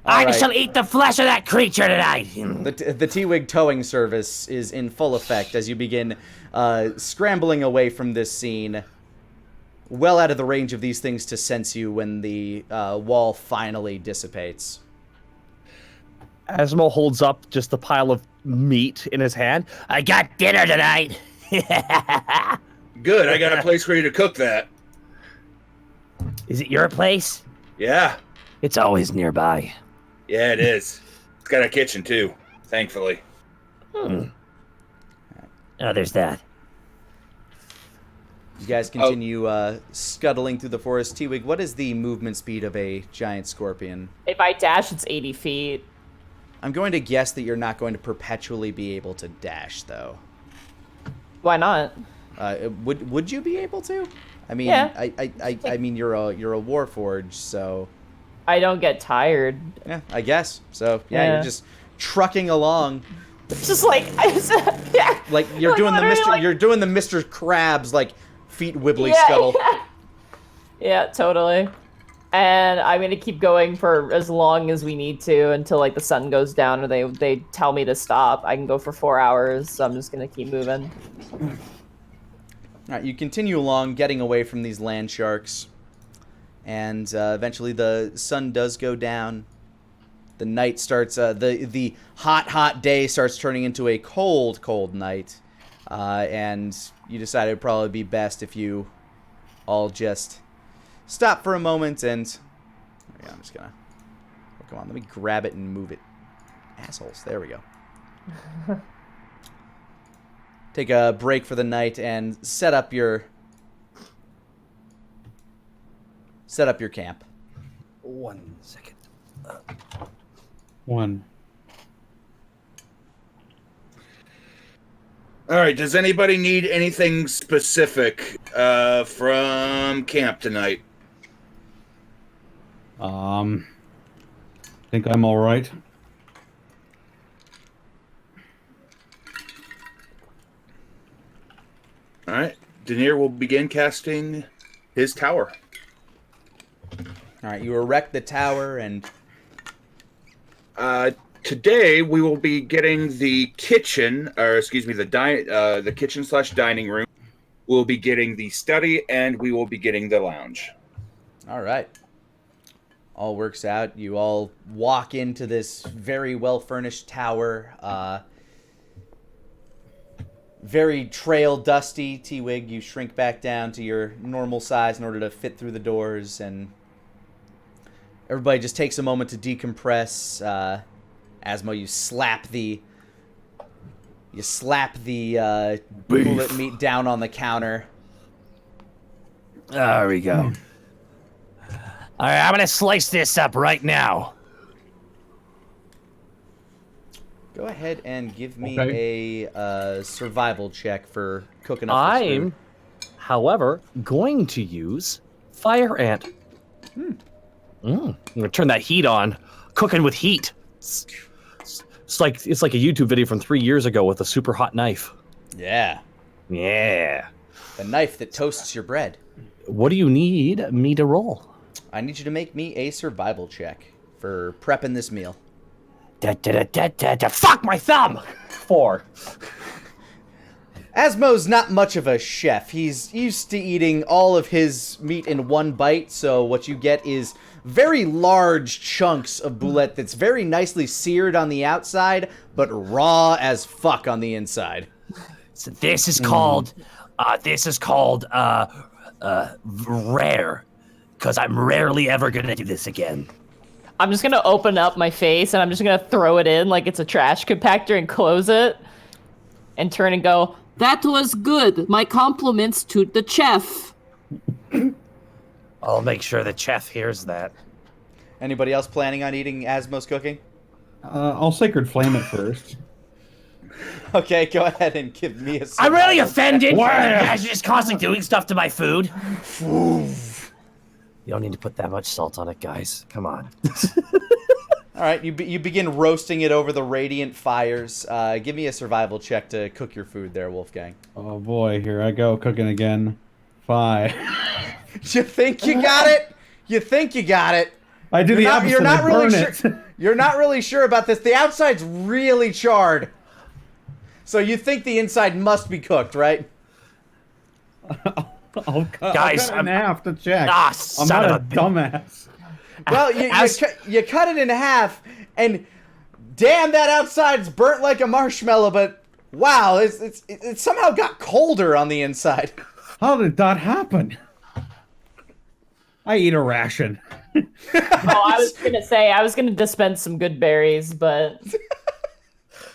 I shall eat the flesh of that creature tonight. The T-Wig towing service is in full effect as you begin scrambling away from this scene, well out of the range of these things to sense you when the wall finally dissipates. Asmo holds up just a pile of meat in his hand. I got dinner tonight. Good, I got a place ready to cook that. Is it your place? Yeah. It's always nearby. Yeah, it is. It's got a kitchen, too, thankfully. Oh, there's that. You guys continue scuttling through the forest. T-Wig, what is the movement speed of a giant scorpion? If I dash, it's 80 feet. I'm going to guess that you're not going to perpetually be able to dash, though. Why not? Would you be able to? I mean, Yeah. I mean, you're a warforged, so. I don't get tired. Yeah, I guess. So yeah, you're just trucking along. It's just like yeah. Like you're doing the Mr. You're doing the Mr. Krabs like feet wibbly scuttle. Yeah, totally. And I'm gonna keep going for as long as we need to until like the sun goes down or they tell me to stop. I can go for 4 hours, so I'm just gonna keep moving. All right, you continue along, getting away from these land sharks, and eventually the sun does go down. The night starts. The hot day starts turning into a cold night, and you decide it would probably be best if you all just stop for a moment and. Yeah, I'm just gonna. Oh, come on, let me grab it and move it. Assholes. There we go. Take a break for the night and set up your camp. 1 second. One. All right, does anybody need anything specific from camp tonight? Think I'm all right. All right, Denier will begin casting his tower. All right, you erect the tower and today we will be getting the kitchen, or excuse me, the kitchen/dining room. We'll be getting the study, and we will be getting the lounge. All right. All works out. You all walk into this very well-furnished tower. Very trail dusty. T-Wig, you shrink back down to your normal size in order to fit through the doors, and everybody just takes a moment to decompress. Asmo, you slap the bullet meat down on the counter. There we go. All right, I'm gonna slice this up right now. Go ahead and give me a survival check for cooking up this I'm, food. however, going to use Fire Ant. I'm gonna turn that heat on. Cooking with heat. It's like a YouTube video from 3 years ago with a super hot knife. Yeah. Yeah. The knife that toasts your bread. What do you need me to roll? I need you to make me a survival check for prepping this meal. Fuck my thumb! 4. Asmo's not much of a chef. He's used to eating all of his meat in one bite, so what you get is very large chunks of boulette that's very nicely seared on the outside, but raw as fuck on the inside. So this is called rare, because I'm rarely ever gonna do this again. I'm just gonna open up my face and I'm just gonna throw it in like it's a trash compactor and close it and turn and go, That was good. My compliments to the chef. I'll make sure the chef hears that. Anybody else planning on eating Asmo's cooking? I'll Sacred Flame it first. Okay, go ahead and give me a I'm really survival offended. You Wow. guys are just constantly doing stuff to my food. You don't need to put that much salt on it, guys. Come on. All right, you begin roasting it over the radiant fires. Give me a survival check to cook your food there, Wolfgang. Oh boy, here I go, cooking again. 5. You think you got it? You think you got it? I do the opposite. You're not I really burn sure. it. You're not really sure about this. The outside's really charred, so you think the inside must be cooked, right? I'll Guys, cut it in half to check. Ah, I'm son not of a a bitch. Well, dumbass. you cut it in half, and damn, that outside's burnt like a marshmallow. But wow, it somehow got colder on the inside. How did that happen? I eat a ration. I was gonna dispense some good berries, but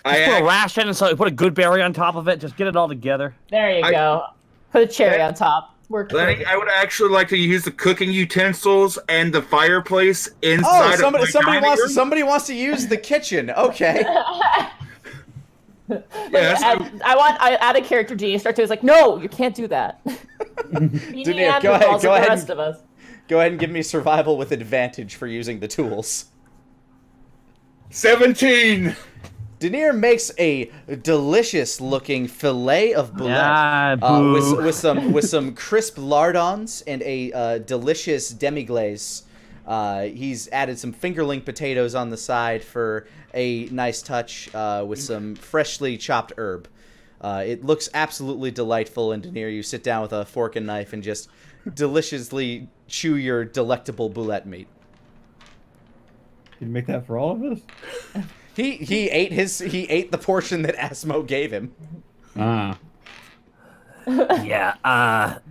Put a ration and so put a good berry on top of it. Just get it all together. there you go. Put a cherry on top. Worked Lenny, perfect. I would actually like to use the cooking utensils and the fireplace inside Oh, of my dining room. somebody wants to use the kitchen. Okay. Yes, I add a character G. Start to is like, no, you can't do that. Daenerys, go ahead, The rest of us. Go ahead and give me survival with advantage for using the tools. 17. Daenerys makes a delicious-looking fillet of boulette with some crisp lardons and a delicious demi-glace. He's added some fingerling potatoes on the side for a nice touch with some freshly chopped herb. It looks absolutely delightful, and Daenerys, you sit down with a fork and knife and just deliciously chew your delectable boulette meat. Did you make that for all of us? He ate the portion that Asmo gave him. Ah. Yeah,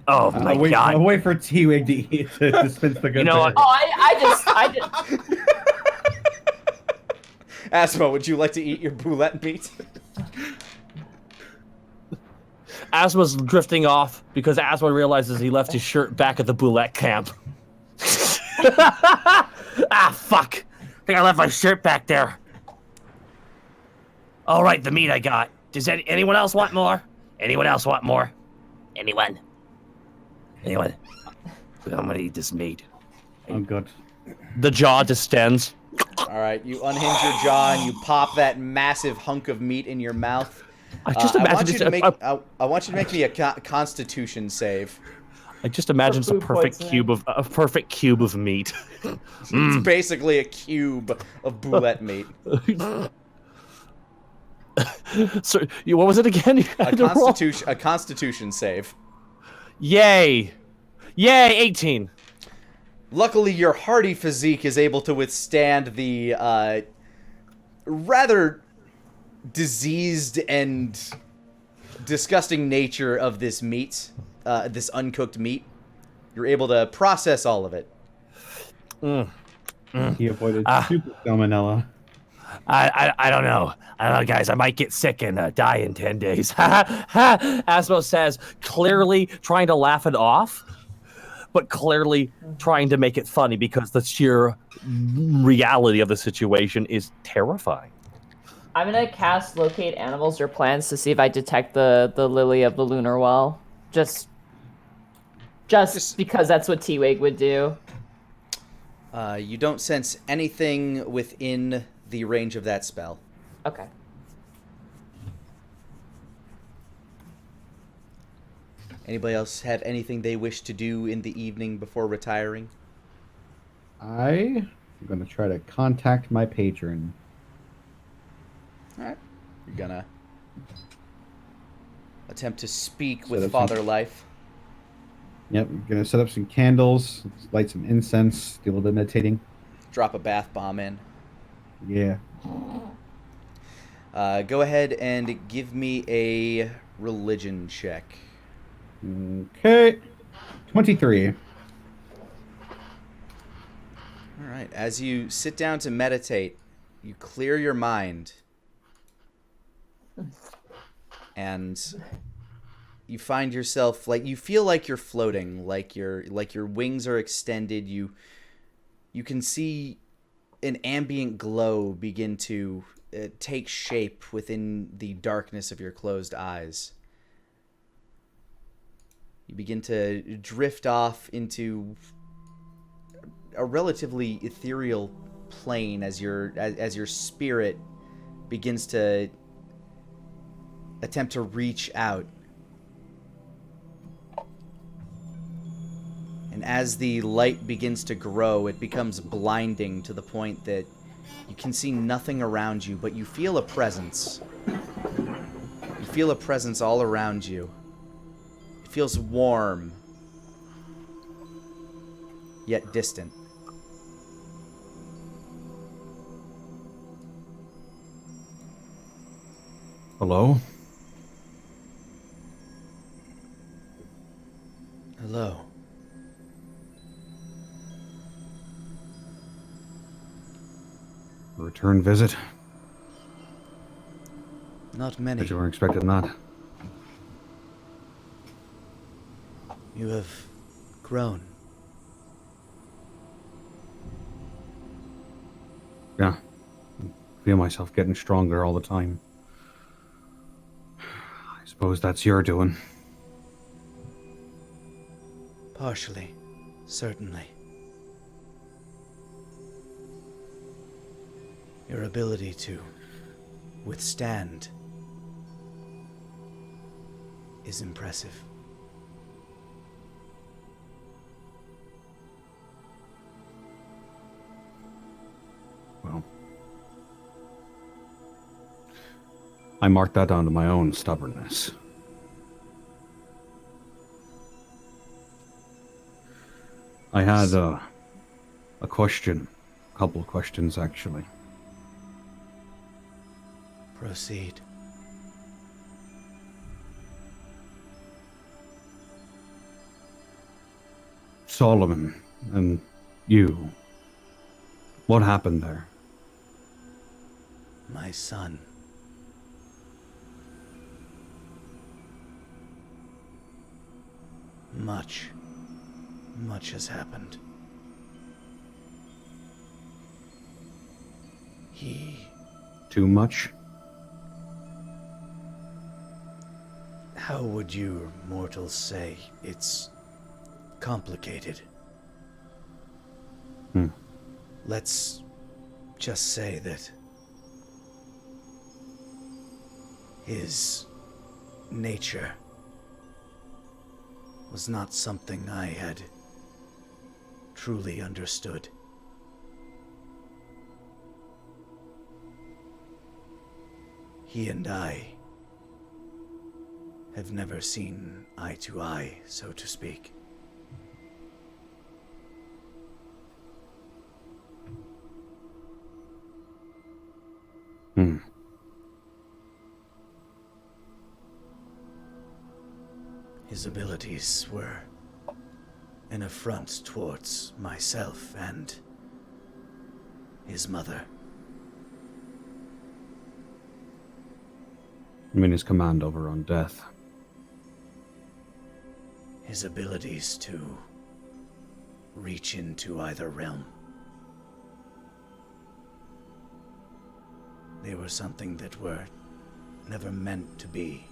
oh my god. I'll wait for T-Wig to eat to dispense the good. You know what? Oh, I just. Asmo, would you like to eat your boulette meat? Asma's drifting off because Asma realizes he left his shirt back at the Boulette camp. Ah, fuck. I think I left my shirt back there. All right, the meat I got. Does anyone else want more? Anyone else want more? Anyone? I'm gonna eat this meat. I'm good. The jaw distends. All right, you unhinge your jaw and you pop that massive hunk of meat in your mouth. I just I imagine want you this. to make I want you to make me a Constitution save. I just imagine it's a food perfect poisoning. cube of meat. It's basically a cube of boulette meat. So, what was it again? You A had to roll? constitution save. Yay! 18. Luckily, your hardy physique is able to withstand the rather diseased and disgusting nature of this meat, this uncooked meat. You're able to process all of it. He avoided super salmonella. I don't know. Guys. I might get sick and die in 10 days. Asmo says, clearly trying to laugh it off, but clearly trying to make it funny because the sheer reality of the situation is terrifying. I'm gonna cast Locate Animals or Plants to see if I detect the Lily of the Lunar Well. Just because that's what T-Wig would do. You don't sense anything within the range of that spell. Okay. Anybody else have anything they wish to do in the evening before retiring? I am going to try to contact my patron. Alright. You're gonna attempt to speak Set with up Father Life. Yep, I'm going to set up some candles, light some incense, do a little meditating. Drop a bath bomb in. Yeah. Go ahead and give me a religion check. Okay. 23. Alright, as you sit down to meditate, you clear your mind. And you find yourself you feel like you're floating, like your wings are extended. You can see an ambient glow begin to take shape within the darkness of your closed eyes. You begin to drift off into a relatively ethereal plane as your spirit begins to attempt to reach out. And as the light begins to grow, it becomes blinding to the point that you can see nothing around you, but you feel a presence. You feel a presence all around you. It feels warm, yet distant. Hello? Hello. A return visit? Not many. Bet you weren't expecting that. You have grown. Yeah. I feel myself getting stronger all the time. I suppose that's your doing. Partially. Certainly. Your ability to withstand is impressive. Well, I marked that down to my own stubbornness. I had a question. A couple of questions, actually. Proceed. Solomon and you. What happened there? My son. Much has happened. Too much? How would you mortals say it's complicated? Let's just say that his nature was not something I had truly understood. He and I have never seen eye to eye, so to speak. His abilities were an affront towards myself and his mother. I mean, his command over undeath. His abilities to reach into either realm. They were something that were never meant to be.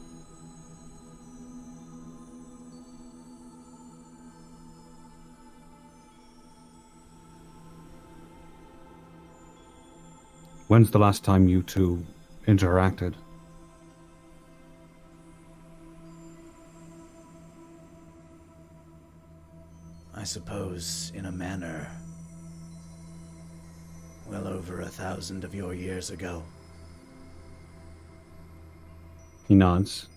When's the last time you two interacted? I suppose, in a manner, well over 1,000 of your years ago. He nods.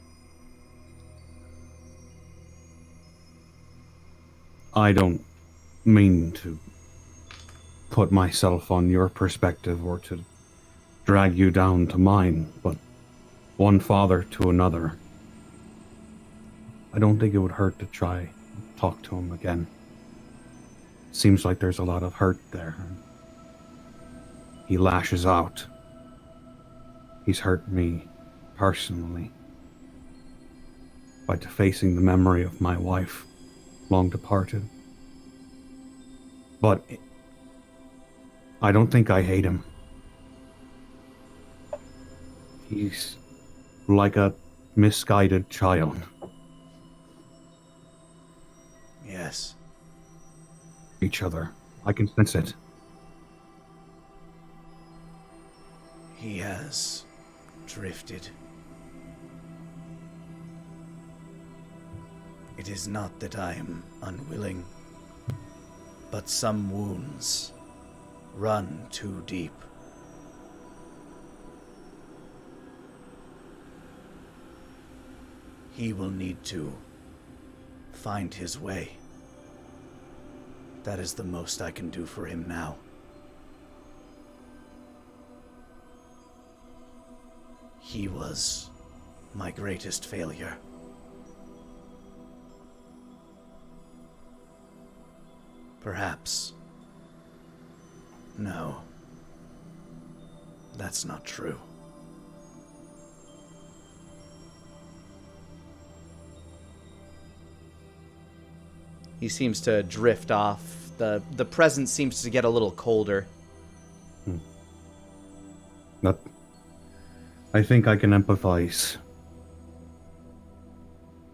I don't mean to put myself on your perspective or to drag you down to mine, but one father to another. I don't think it would hurt to try talk to him again. Seems like there's a lot of hurt there. He lashes out. He's hurt me personally by defacing the memory of my wife, long departed. But I don't think I hate him. He's like a misguided child. Yes. Each other. I can sense it. He has drifted. It is not that I am unwilling, but some wounds run too deep. He will need to find his way. That is the most I can do for him now. He was my greatest failure. Perhaps. No. That's not true. He seems to drift off. The presence seems to get a little colder. But I think I can empathize.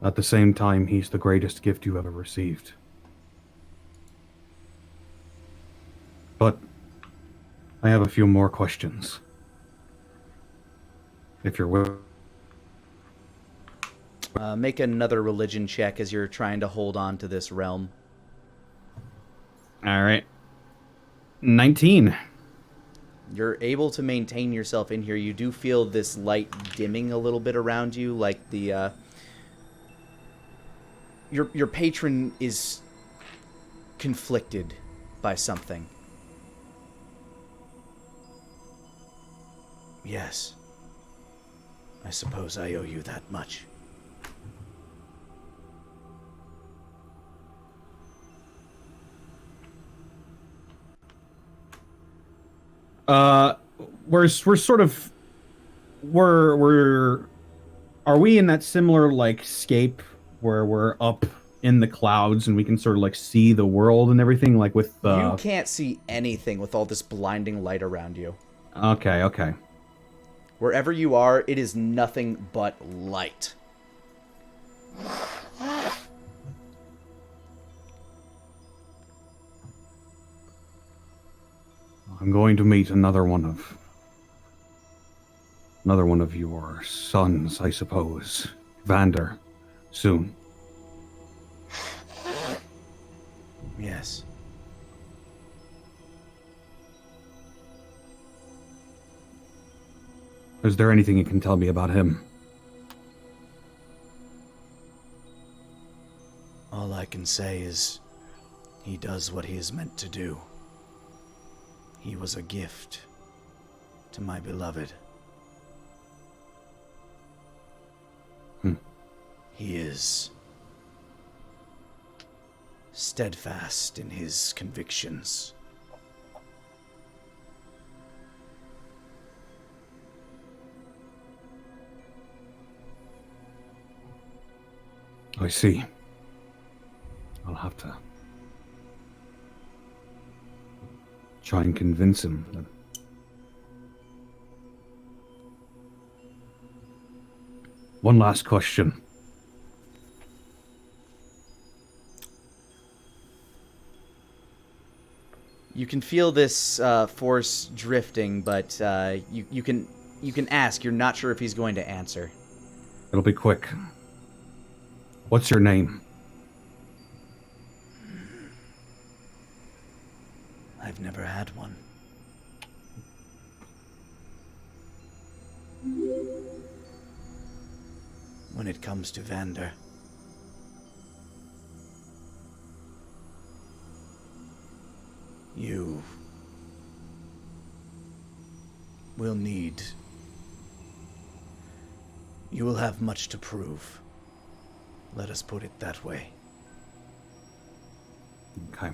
At the same time, he's the greatest gift you ever received. But I have a few more questions. If you're willing. Make another religion check as you're trying to hold on to this realm. All right. 19. You're able to maintain yourself in here. You do feel this light dimming a little bit around you, like the your patron is conflicted by something. Yes. I suppose I owe you that much. We're sort of are we in that similar like scape where we're up in the clouds and we can sort of like see the world and everything, like with You can't see anything with all this blinding light around you. Okay. Wherever you are, it is nothing but light. I'm going to meet another one of your sons, I suppose. Vander, soon. Yes. Is there anything you can tell me about him? All I can say is he does what he is meant to do. He was a gift to my beloved. He is steadfast in his convictions. I see. I'll have to try and convince him that one last question. You can feel this force drifting, but you can ask. You're not sure if he's going to answer. It'll be quick. What's your name? I've never had one. When it comes to Vander, you will need... You will have much to prove. Let us put it that way. Okay.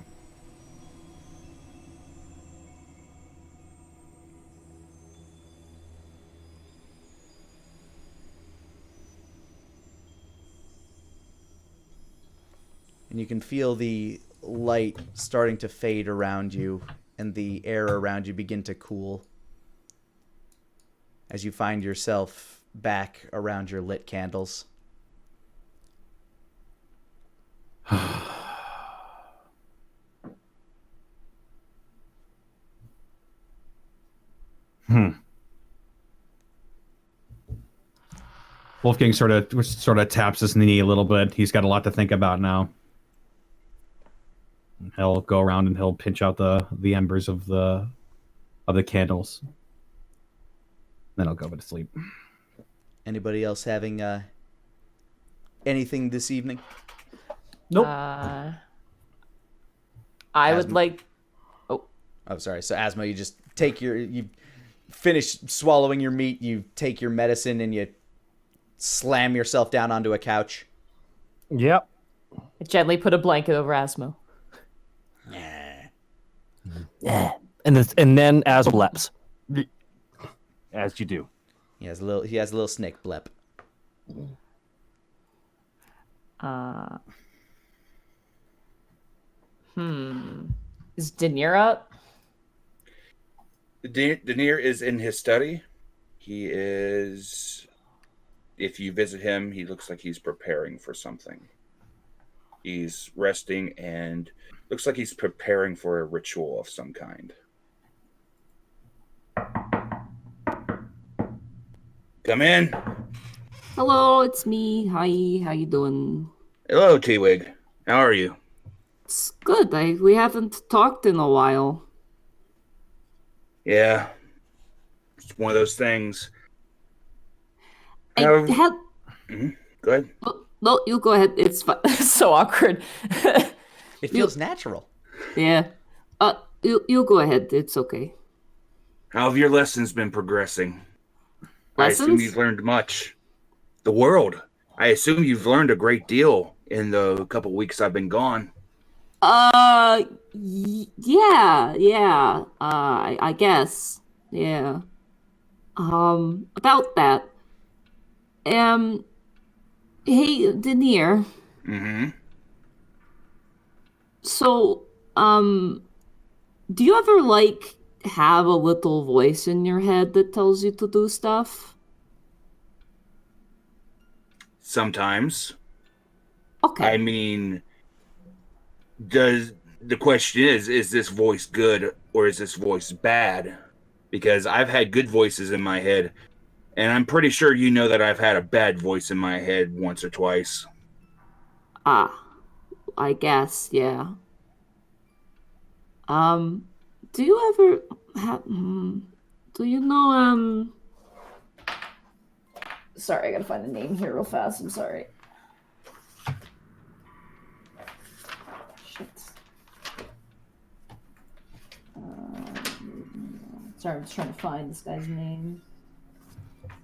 And you can feel the light starting to fade around you, and the air around you begin to cool as you find yourself back around your lit candles. Wolfgang sort of taps his knee a little bit. He's got a lot to think about now. He'll go around and he'll pinch out the embers of the candles. Then he'll go to sleep. Anybody else having anything this evening? Nope. I Asthma. would like. Oh, sorry. So Asthma, you just you finish swallowing your meat, you take your medicine, and you slam yourself down onto a couch. Yep. I gently put a blanket over Asmo. Yeah. And then as leps. As you do. He has a little snake blep. Is Denier up? Denier is in his study. He is... If you visit him, he looks like he's preparing for something. He's resting and looks like he's preparing for a ritual of some kind. Come in. Hello, it's me. Hi, how you doing? Hello, T-Wig. How are you? It's good. We haven't talked in a while. Yeah. It's one of those things. I Have- had... Go ahead. No, you go ahead. It's fine. It's so awkward. It feels natural. Yeah. You go ahead. It's okay. How have your lessons been progressing? I assume Lessons? you've learned much. The world. I assume you've learned a great deal in the couple weeks I've been gone. Yeah. I guess. Yeah. About that. Hey, Denier. Mm-hmm. So, do you ever, have a little voice in your head that tells you to do stuff? Sometimes. Okay. I mean, the question is this voice good or is this voice bad? Because I've had good voices in my head, and I'm pretty sure you know that I've had a bad voice in my head once or twice. I guess, yeah. Do you ever do you know Sorry, I gotta find the name here real fast. I'm sorry. Shit. Sorry, I'm just trying to find this guy's name. Oh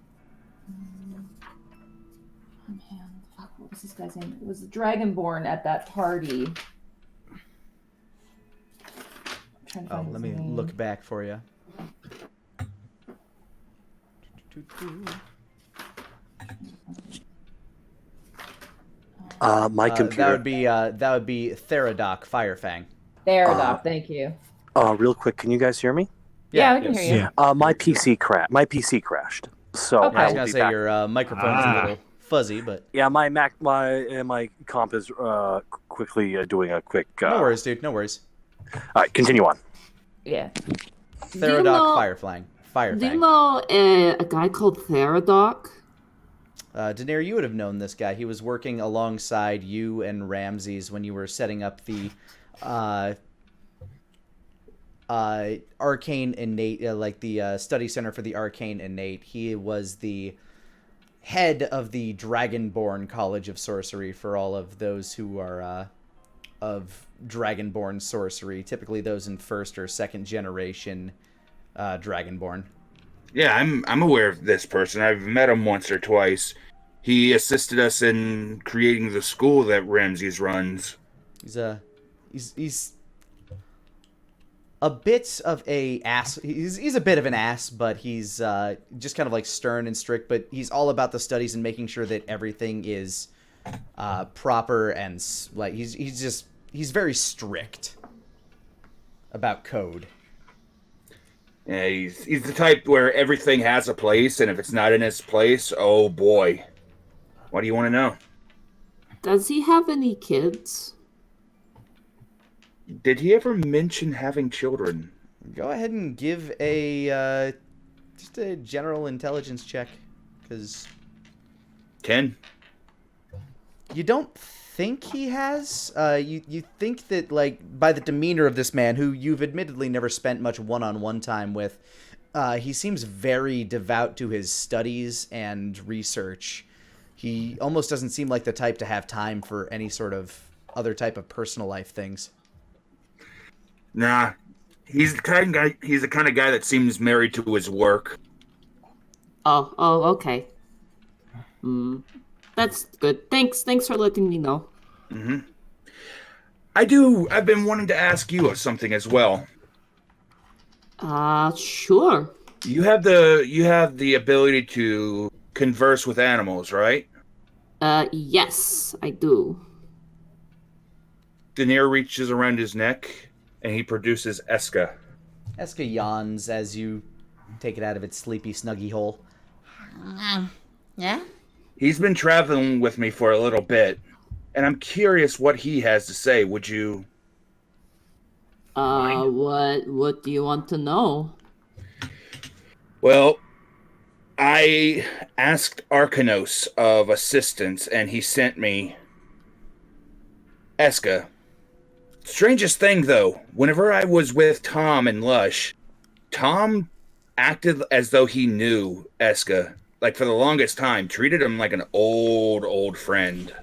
man, fuck, what was this guy's name? It was the Dragonborn at that party. I'm trying to find his let me name. look back for you. My computer. That would be Theradoc Firefang. There, Doc. Thank you. Real quick, can you guys hear me? Yeah, I can hear you. Yeah. My PC crashed. So Okay. I was will gonna be say back. your microphone's a little fuzzy, but Yeah, my comp is quickly doing a quick. no worries, dude. No worries. All right, continue on. Yeah. Theradoc know- Firefang. do you know a guy called Theradoc? Daenerys, you would have known this guy. He was working alongside you and Ramses when you were setting up the Arcane Innate, the study center for the Arcane Innate. He was the head of the Dragonborn College of Sorcery for all of those who are of Dragonborn sorcery, typically those in first or second generation Dragonborn. Yeah, I'm aware of this person. I've met him once or twice. He assisted us in creating the school that Ramses runs. He's a bit of a ass. He's a bit of an ass, but he's just kind of like stern and strict. But he's all about the studies and making sure that everything is proper and like he's very strict about code. Yeah, he's the type where everything has a place, and if it's not in its place, oh boy. What do you want to know? Does he have any kids? Did he ever mention having children? Go ahead and give a just a general intelligence check, because 10. you don't think he has. You think that, like, by the demeanor of this man, who you've admittedly never spent much one-on-one time with, he seems very devout to his studies and research. He almost doesn't seem like the type to have time for any sort of other type of personal life things. Nah, he's the kind of guy that seems married to his work. Oh, okay. That's good. Thanks for letting me know. Mm-hmm. I've been wanting to ask you something as well. Sure. You have the ability to converse with animals, right? Yes, I do. Daenerys reaches around his neck, and he produces Eska. Eska yawns as you take it out of its sleepy, snuggy hole. Yeah? He's been traveling with me for a little bit, and I'm curious what he has to say. Would you? What do you want to know? Well, I asked Arcanos of assistance, and he sent me Eska. Strangest thing, though, whenever I was with Tom and Lush, Tom acted as though he knew Eska. Like, for the longest time, treated him like an old friend.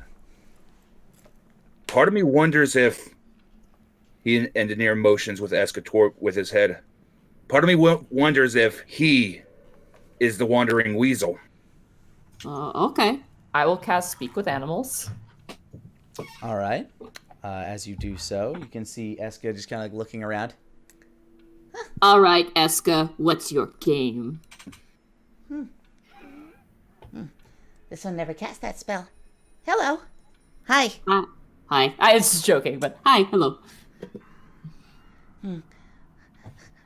Part of me wonders if he and Daenerys motions with Eska with his head. Part of me wonders if he is the wandering weasel. Okay. I will cast Speak with Animals. All right. As you do so, you can see Eska just kind of like looking around. All right, Eska, what's your game? This one never cast that spell. Hello. Hi. Hi. I was just joking, but Hi, hello.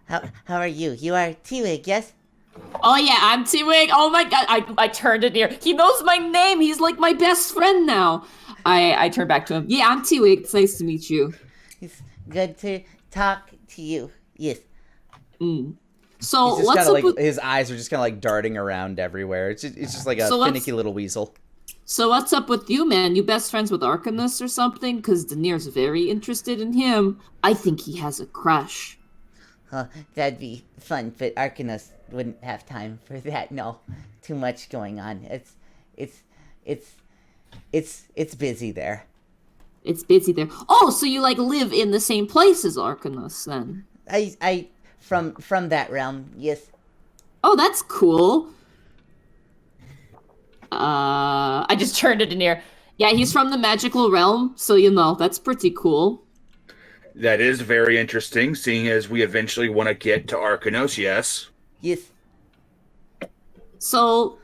How are you? You are T-Wig, yes? Oh yeah, I'm T-Wig. Oh my god, I turned it near. he knows my name. He's like my best friend now. I turned back to him. Yeah, I'm T-Wig. It's nice to meet you. It's good to talk to you. Yes. So He's just what's kind up of like with... his eyes are just kind of like darting around everywhere. It's just like a So finicky little weasel. So what's up with you, man? You best friends with Arcanus or something? Because Daenerys very interested in him. I think he has a crush. Oh, that'd be fun, but Arcanus wouldn't have time for that. No, too much going on. It's busy there. It's busy there. Oh, so you like live in the same place as Arcanus then? I from that realm, yes. Oh, that's cool. I just turned to Daenerys. Yeah, he's from the magical realm, so you know, that's pretty cool. That is very interesting, seeing as we eventually want to get to Arcanos, yes. Yes. So,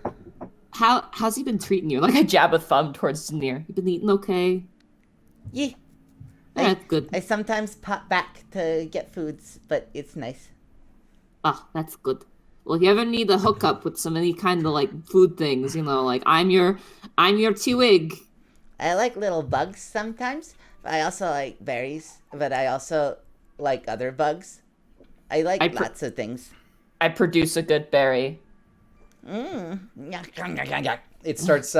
how's he been treating you? Like I jab a thumb towards Daenerys. You been eating okay? Yeah. Yeah, that's good. I sometimes pop back to get foods, but it's nice. Ah, that's good. Well, if you ever need a hookup with any kind of like food things, you know, like I'm your Twig. I like little bugs sometimes. I also like berries, but I also like other bugs. I like lots of things. I produce a good berry. It starts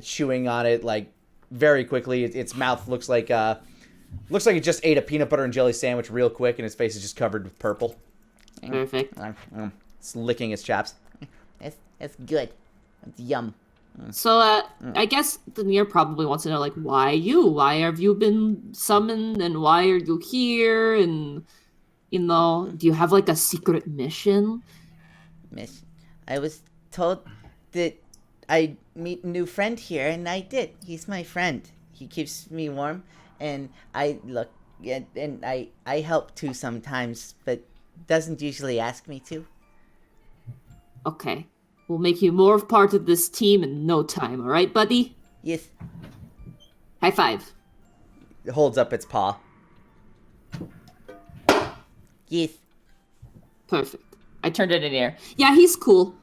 chewing on it like very quickly. Its mouth looks like it just ate a peanut butter and jelly sandwich real quick, and its face is just covered with purple. Perfect. It's licking its chops. It's good. It's yum. So, I guess Daenerys probably wants to know, like, why you? Why have you been summoned, and why are you here? And, you know, do you have, like, a secret mission? I was told that I'd meet a new friend here, and I did. He's my friend. He keeps me warm, and I help too sometimes, but doesn't usually ask me to. Okay. We'll make you more of part of this team in no time, alright, buddy? Yes. High five. It holds up its paw. Yes. Perfect. I turned to Daenerys. Yeah, he's cool.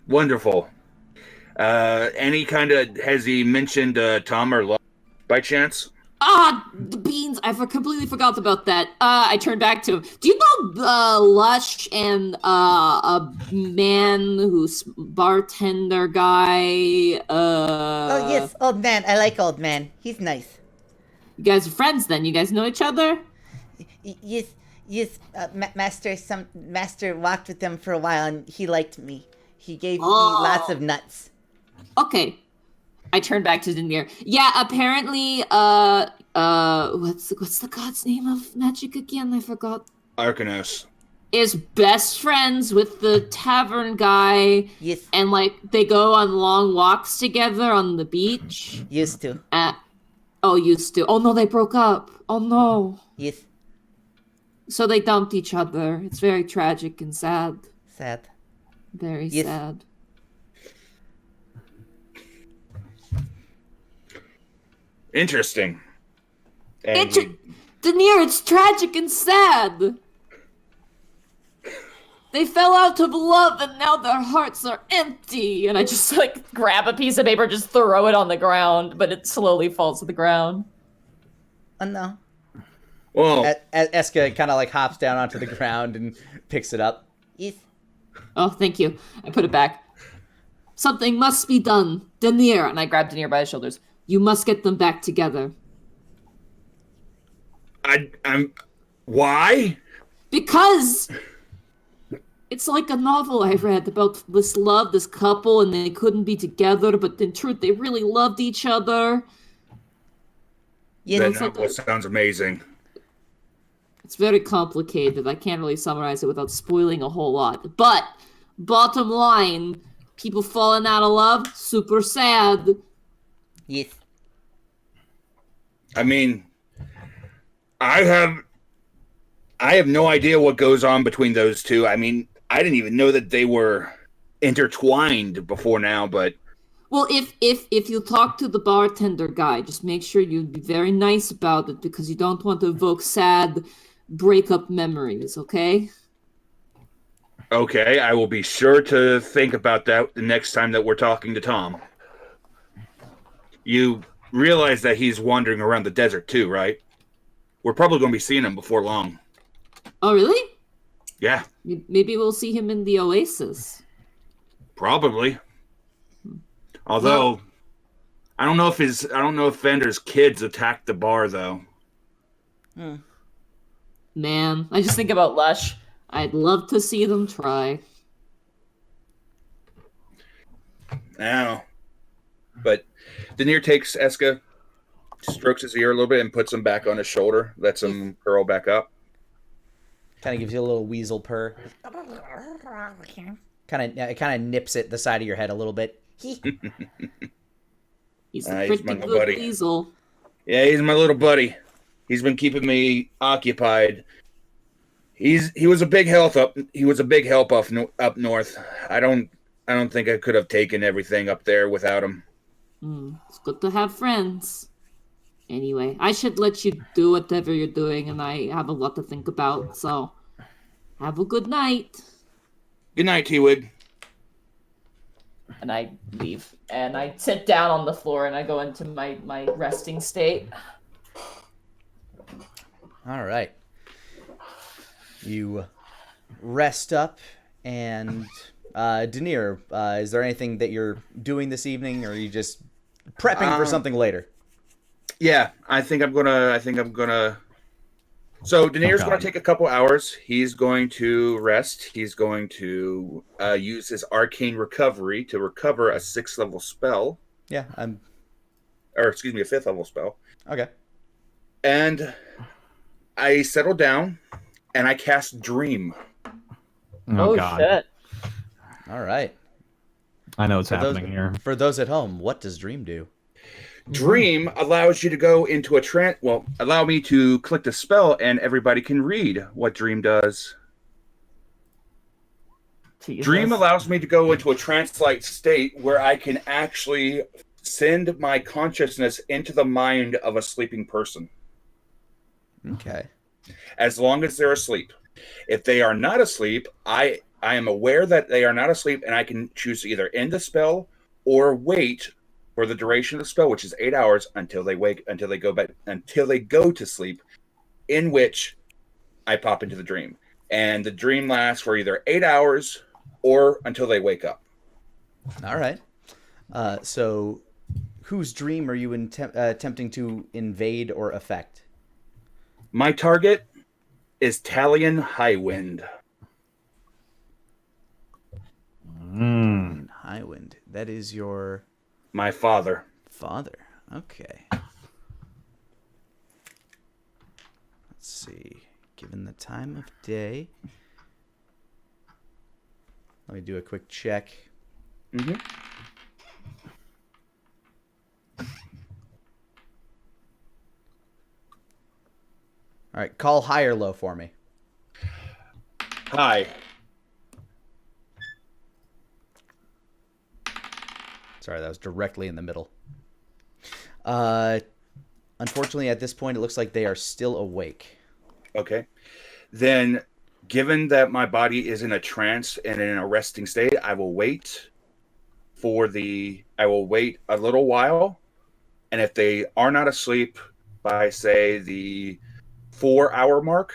Wonderful. Any kind of, has he mentioned Tom or Lush by chance? Ah, the beans. I completely forgot about that. I turned back to him. Do you know Lush and a man who's bartender guy? Oh, yes, old man. I like old man. He's nice. You guys are friends then? You guys know each other? Yes. Master walked with them for a while, and he liked me. He gave me lots of nuts. Okay. I turned back to Daenerys. Yeah, apparently, what's the god's name of magic again? I forgot. Arcanos. Is best friends with the tavern guy. Yes. And, like, they go on long walks together on the beach. Used to. Used to. Oh, no, they broke up. Oh, no. Yes. So they dumped each other. It's very tragic and sad. Sad. Very sad. Interesting. Daenerys, it's tragic and sad. They fell out of love and now their hearts are empty. And I just like grab a piece of paper, just throw it on the ground, but it slowly falls to the ground. Oh no. Whoa. Eska kind of like hops down onto the ground and picks it up. Yes. Oh, thank you. I put it back. Something must be done. Daenerys. And I grab Daenerys by the shoulders. You must get them back together. I'm. Why? Because it's like a novel I read about this love, this couple, and they couldn't be together, but in truth, they really loved each other. Yeah, That sounds amazing. It's very complicated. I can't really summarize it without spoiling a whole lot. But, bottom line, people falling out of love, super sad. Yes. I mean, I have no idea what goes on between those two. I mean, I didn't even know that they were intertwined before now, but... Well, if you talk to the bartender guy, just make sure you be very nice about it because you don't want to evoke sad breakup memories, okay? Okay, I will be sure to think about that the next time that we're talking to Tom. You realize that he's wandering around the desert too, right? We're probably going to be seeing him before long. Oh, really? Yeah. Maybe we'll see him in the Oasis. Probably. Although, I don't know if Fender's kids attacked the bar though. Man, I just think about Lush. I'd love to see them try. Now, but Denier takes Eska, strokes his ear a little bit, and puts him back on his shoulder. Lets him curl back up. Kind of gives you a little weasel purr. Kind of nips at the side of your head a little bit. He's a He's pretty my good little buddy. weasel. Yeah, he's my little buddy. He's been keeping me occupied. He was a big help up north. I don't think I could have taken everything up there without him. It's good to have friends. Anyway, I should let you do whatever you're doing, and I have a lot to think about, so have a good night. Good night, T-Wig. And I leave. And I sit down on the floor and I go into my resting state. All right. You rest up, and Denier, is there anything that you're doing this evening, or are you just prepping for something later? Yeah, I think I'm gonna. So Denier's going to take a couple hours. He's going to rest. He's going to use his arcane recovery to recover a 6th level spell. Yeah, a 5th level spell. Okay. And I settle down, and I cast Dream. Oh God. shit. All right. I know what's happening here. For those at home, what does Dream do? Dream allows you to go into a trance. Well, allow me to click the spell, and everybody can read what Dream does. Jesus. Dream allows me to go into a trance-like state where I can actually send my consciousness into the mind of a sleeping person. Okay. As long as they're asleep. If they are not asleep, I am aware that they are not asleep, and I can choose to either end the spell or wait for the duration of the spell, which is 8 hours, until they go to sleep, in which I pop into the dream. And the dream lasts for either 8 hours or until they wake up. All right. So whose dream are you attempting to invade or affect? My target is Talion Highwind. Highwind. That is your... My father. Father. Okay. Let's see. Given the time of day... Let me do a quick check. Mm-hmm. All right, call high or low for me. Hi. Sorry, that was directly in the middle. Unfortunately, at this point, it looks like they are still awake. Okay. Then, given that my body is in a trance and in a resting state, I will wait a little while. And if they are not asleep by, say, the 4-hour mark,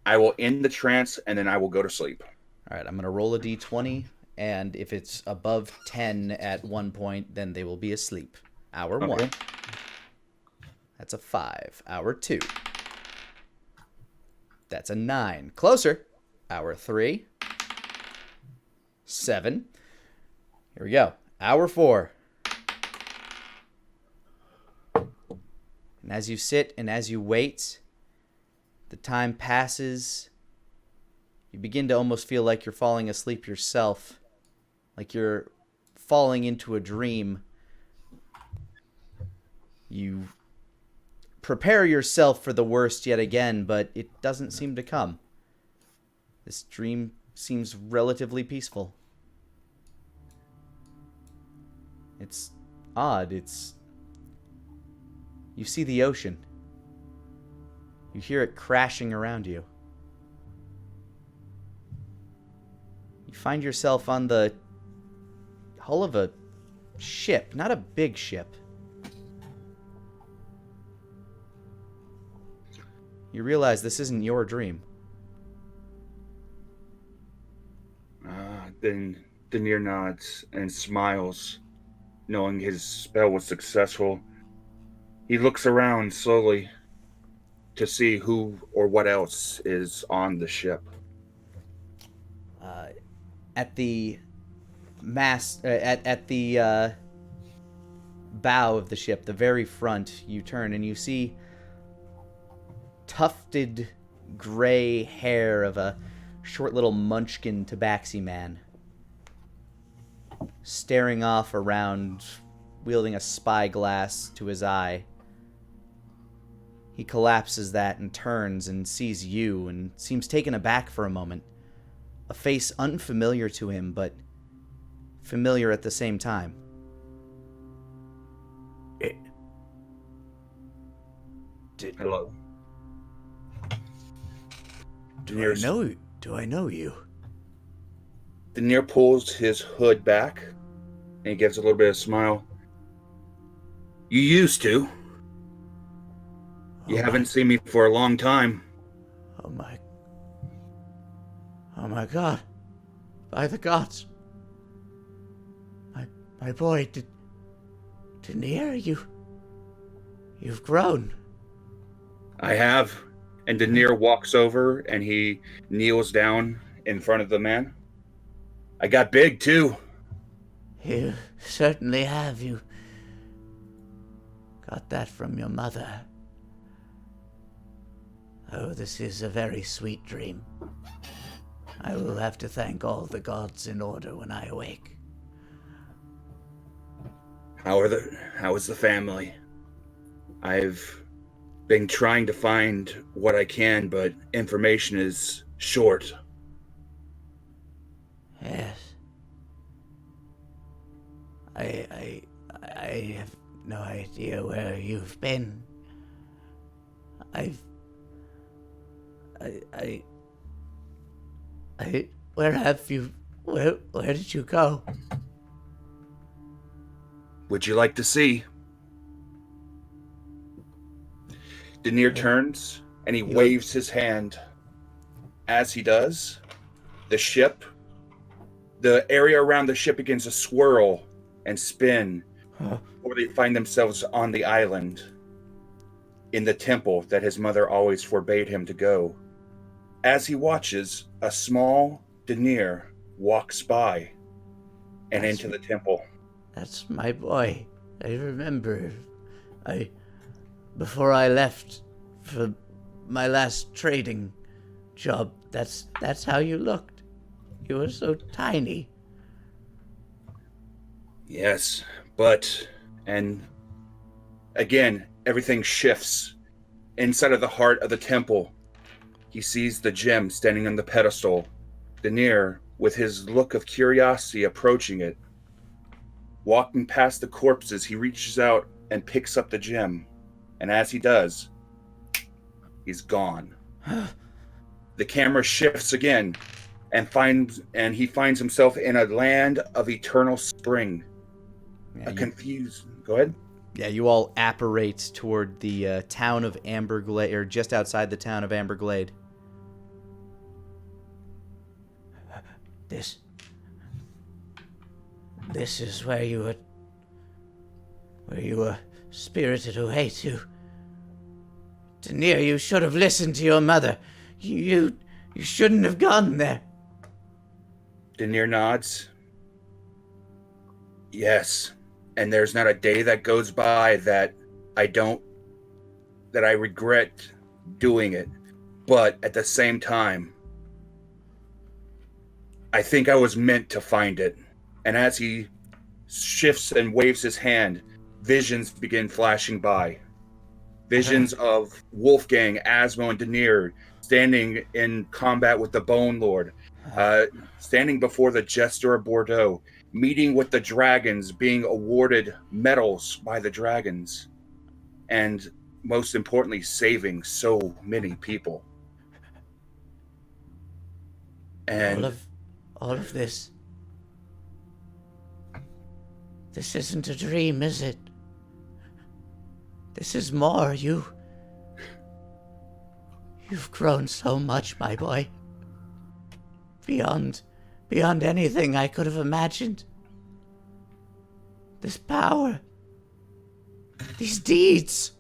I will end the trance and then I will go to sleep. All right, I'm going to roll a d20, and if it's above 10 at one point, then they will be asleep. Hour 1. That's a 5. Hour 2. That's a 9. Closer. Hour 3. 7. Here we go. Hour 4. And as you sit and as you wait, the time passes. You begin to almost feel like you're falling asleep yourself. Like you're falling into a dream. You prepare yourself for the worst yet again, but it doesn't seem to come. This dream seems relatively peaceful. It's odd. You see the ocean. You hear it crashing around you. You find yourself on the hull of a ship, not a big ship. You realize this isn't your dream. Then Denier nods and smiles. knowing his spell was successful, he looks around slowly to see who or what else is on the ship. At the at the bow of the ship, the very front, you turn and you see tufted gray hair of a short little munchkin tabaxi man staring off around, wielding a spyglass to his eye. He collapses that and turns and sees you and seems taken aback for a moment. A face unfamiliar to him, but familiar at the same time. Hello. Do I know you? Daenerys pulls his hood back and he gives a little bit of a smile. You used to. You haven't seen me for a long time. Oh my God. By the gods. My boy, Daenerys, you've grown. I have. And Daenerys walks over and he kneels down in front of the man. I got big too. You certainly have. You got that from your mother. Oh, this is a very sweet dream. I will have to thank all the gods in order when I awake. How is the family? I've been trying to find what I can, but information is short. Yes. I have no idea where you've been. Where have you, where did you go? Would you like to see? Daenerys turns and he waves his hand. As he does, the area around the ship begins to swirl and spin, or they find themselves on the island in the temple that his mother always forbade him to go. As he watches, a small Daenerys walks by and into the temple. That's my boy. I remember. Before I left for my last trading job, that's how you looked. You were so tiny. Yes, and again, everything shifts. Inside of the heart of the temple, he sees the gem standing on the pedestal. Daenerys, with his look of curiosity, approaching it. Walking past the corpses, he reaches out and picks up the gem. And as he does, he's gone. The camera shifts again and he finds himself in a land of eternal spring. Go ahead. Yeah, you all apparate toward the town of Amberglade, or just outside the town of Amberglade. This is where you were spirited away to. Daenerys, you should have listened to your mother. You shouldn't have gone there. Daenerys nods. Yes, and there's not a day that goes by that I regret doing it. But at the same time, I think I was meant to find it. And as he shifts and waves his hand, visions begin flashing by. Visions of Wolfgang, Asmo, and Daenerys standing in combat with the Bone Lord, standing before the Jester of Bordeaux, meeting with the dragons, being awarded medals by the dragons, and most importantly, saving so many people. And all of this. This isn't a dream, is it? This is more. You've grown so much, my boy. Beyond anything I could have imagined. This power. These deeds.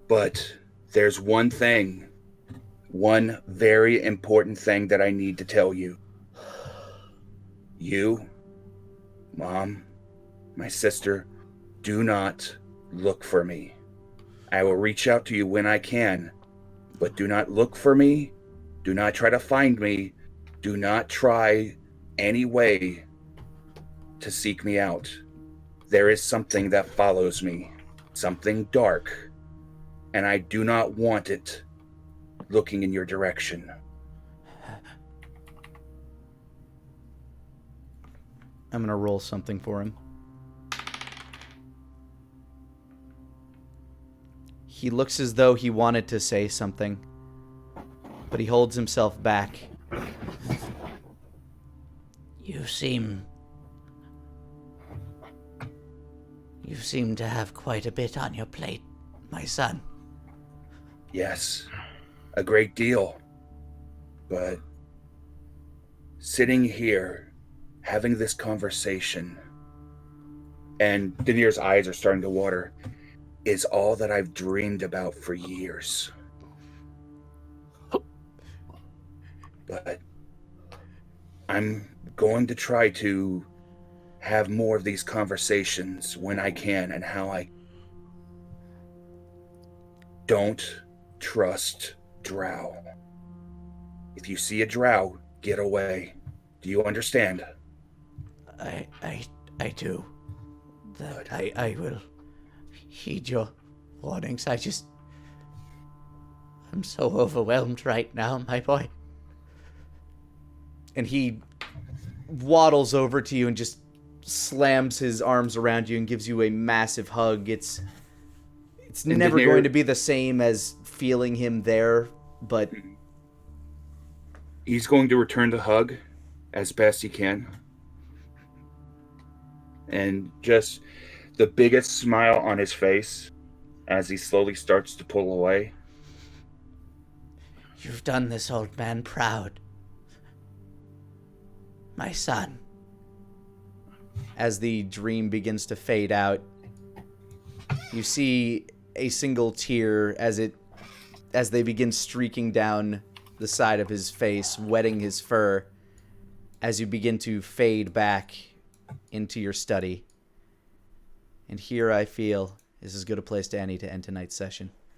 But there's one very important thing that I need to tell you. You, Mom, my sister, do not look for me. I will reach out to you when I can, but do not look for me. Do not try to find me. Do not try any way to seek me out. There is something that follows me, something dark, and I do not want it looking in your direction. I'm gonna roll something for him. He looks as though he wanted to say something, but he holds himself back. You seem to have quite a bit on your plate, my son. Yes, a great deal. But sitting here, having this conversation, and Denir's eyes are starting to water, is all that I've dreamed about for years. But I'm going to try to have more of these conversations when I can and how I don't trust drow. If you see a drow, get away. Do you understand? I do. I will heed your warnings. I'm so overwhelmed right now, my boy. And he waddles over to you and just slams his arms around you and gives you a massive hug. It's never going to be the same as feeling him there, but he's going to return the hug as best he can. And just the biggest smile on his face as he slowly starts to pull away. You've done this old man proud. My son. As the dream begins to fade out, you see a single tear as they begin streaking down the side of his face, wetting his fur, as you begin to fade back into your study. And here I feel is as good a place to any to end tonight's session.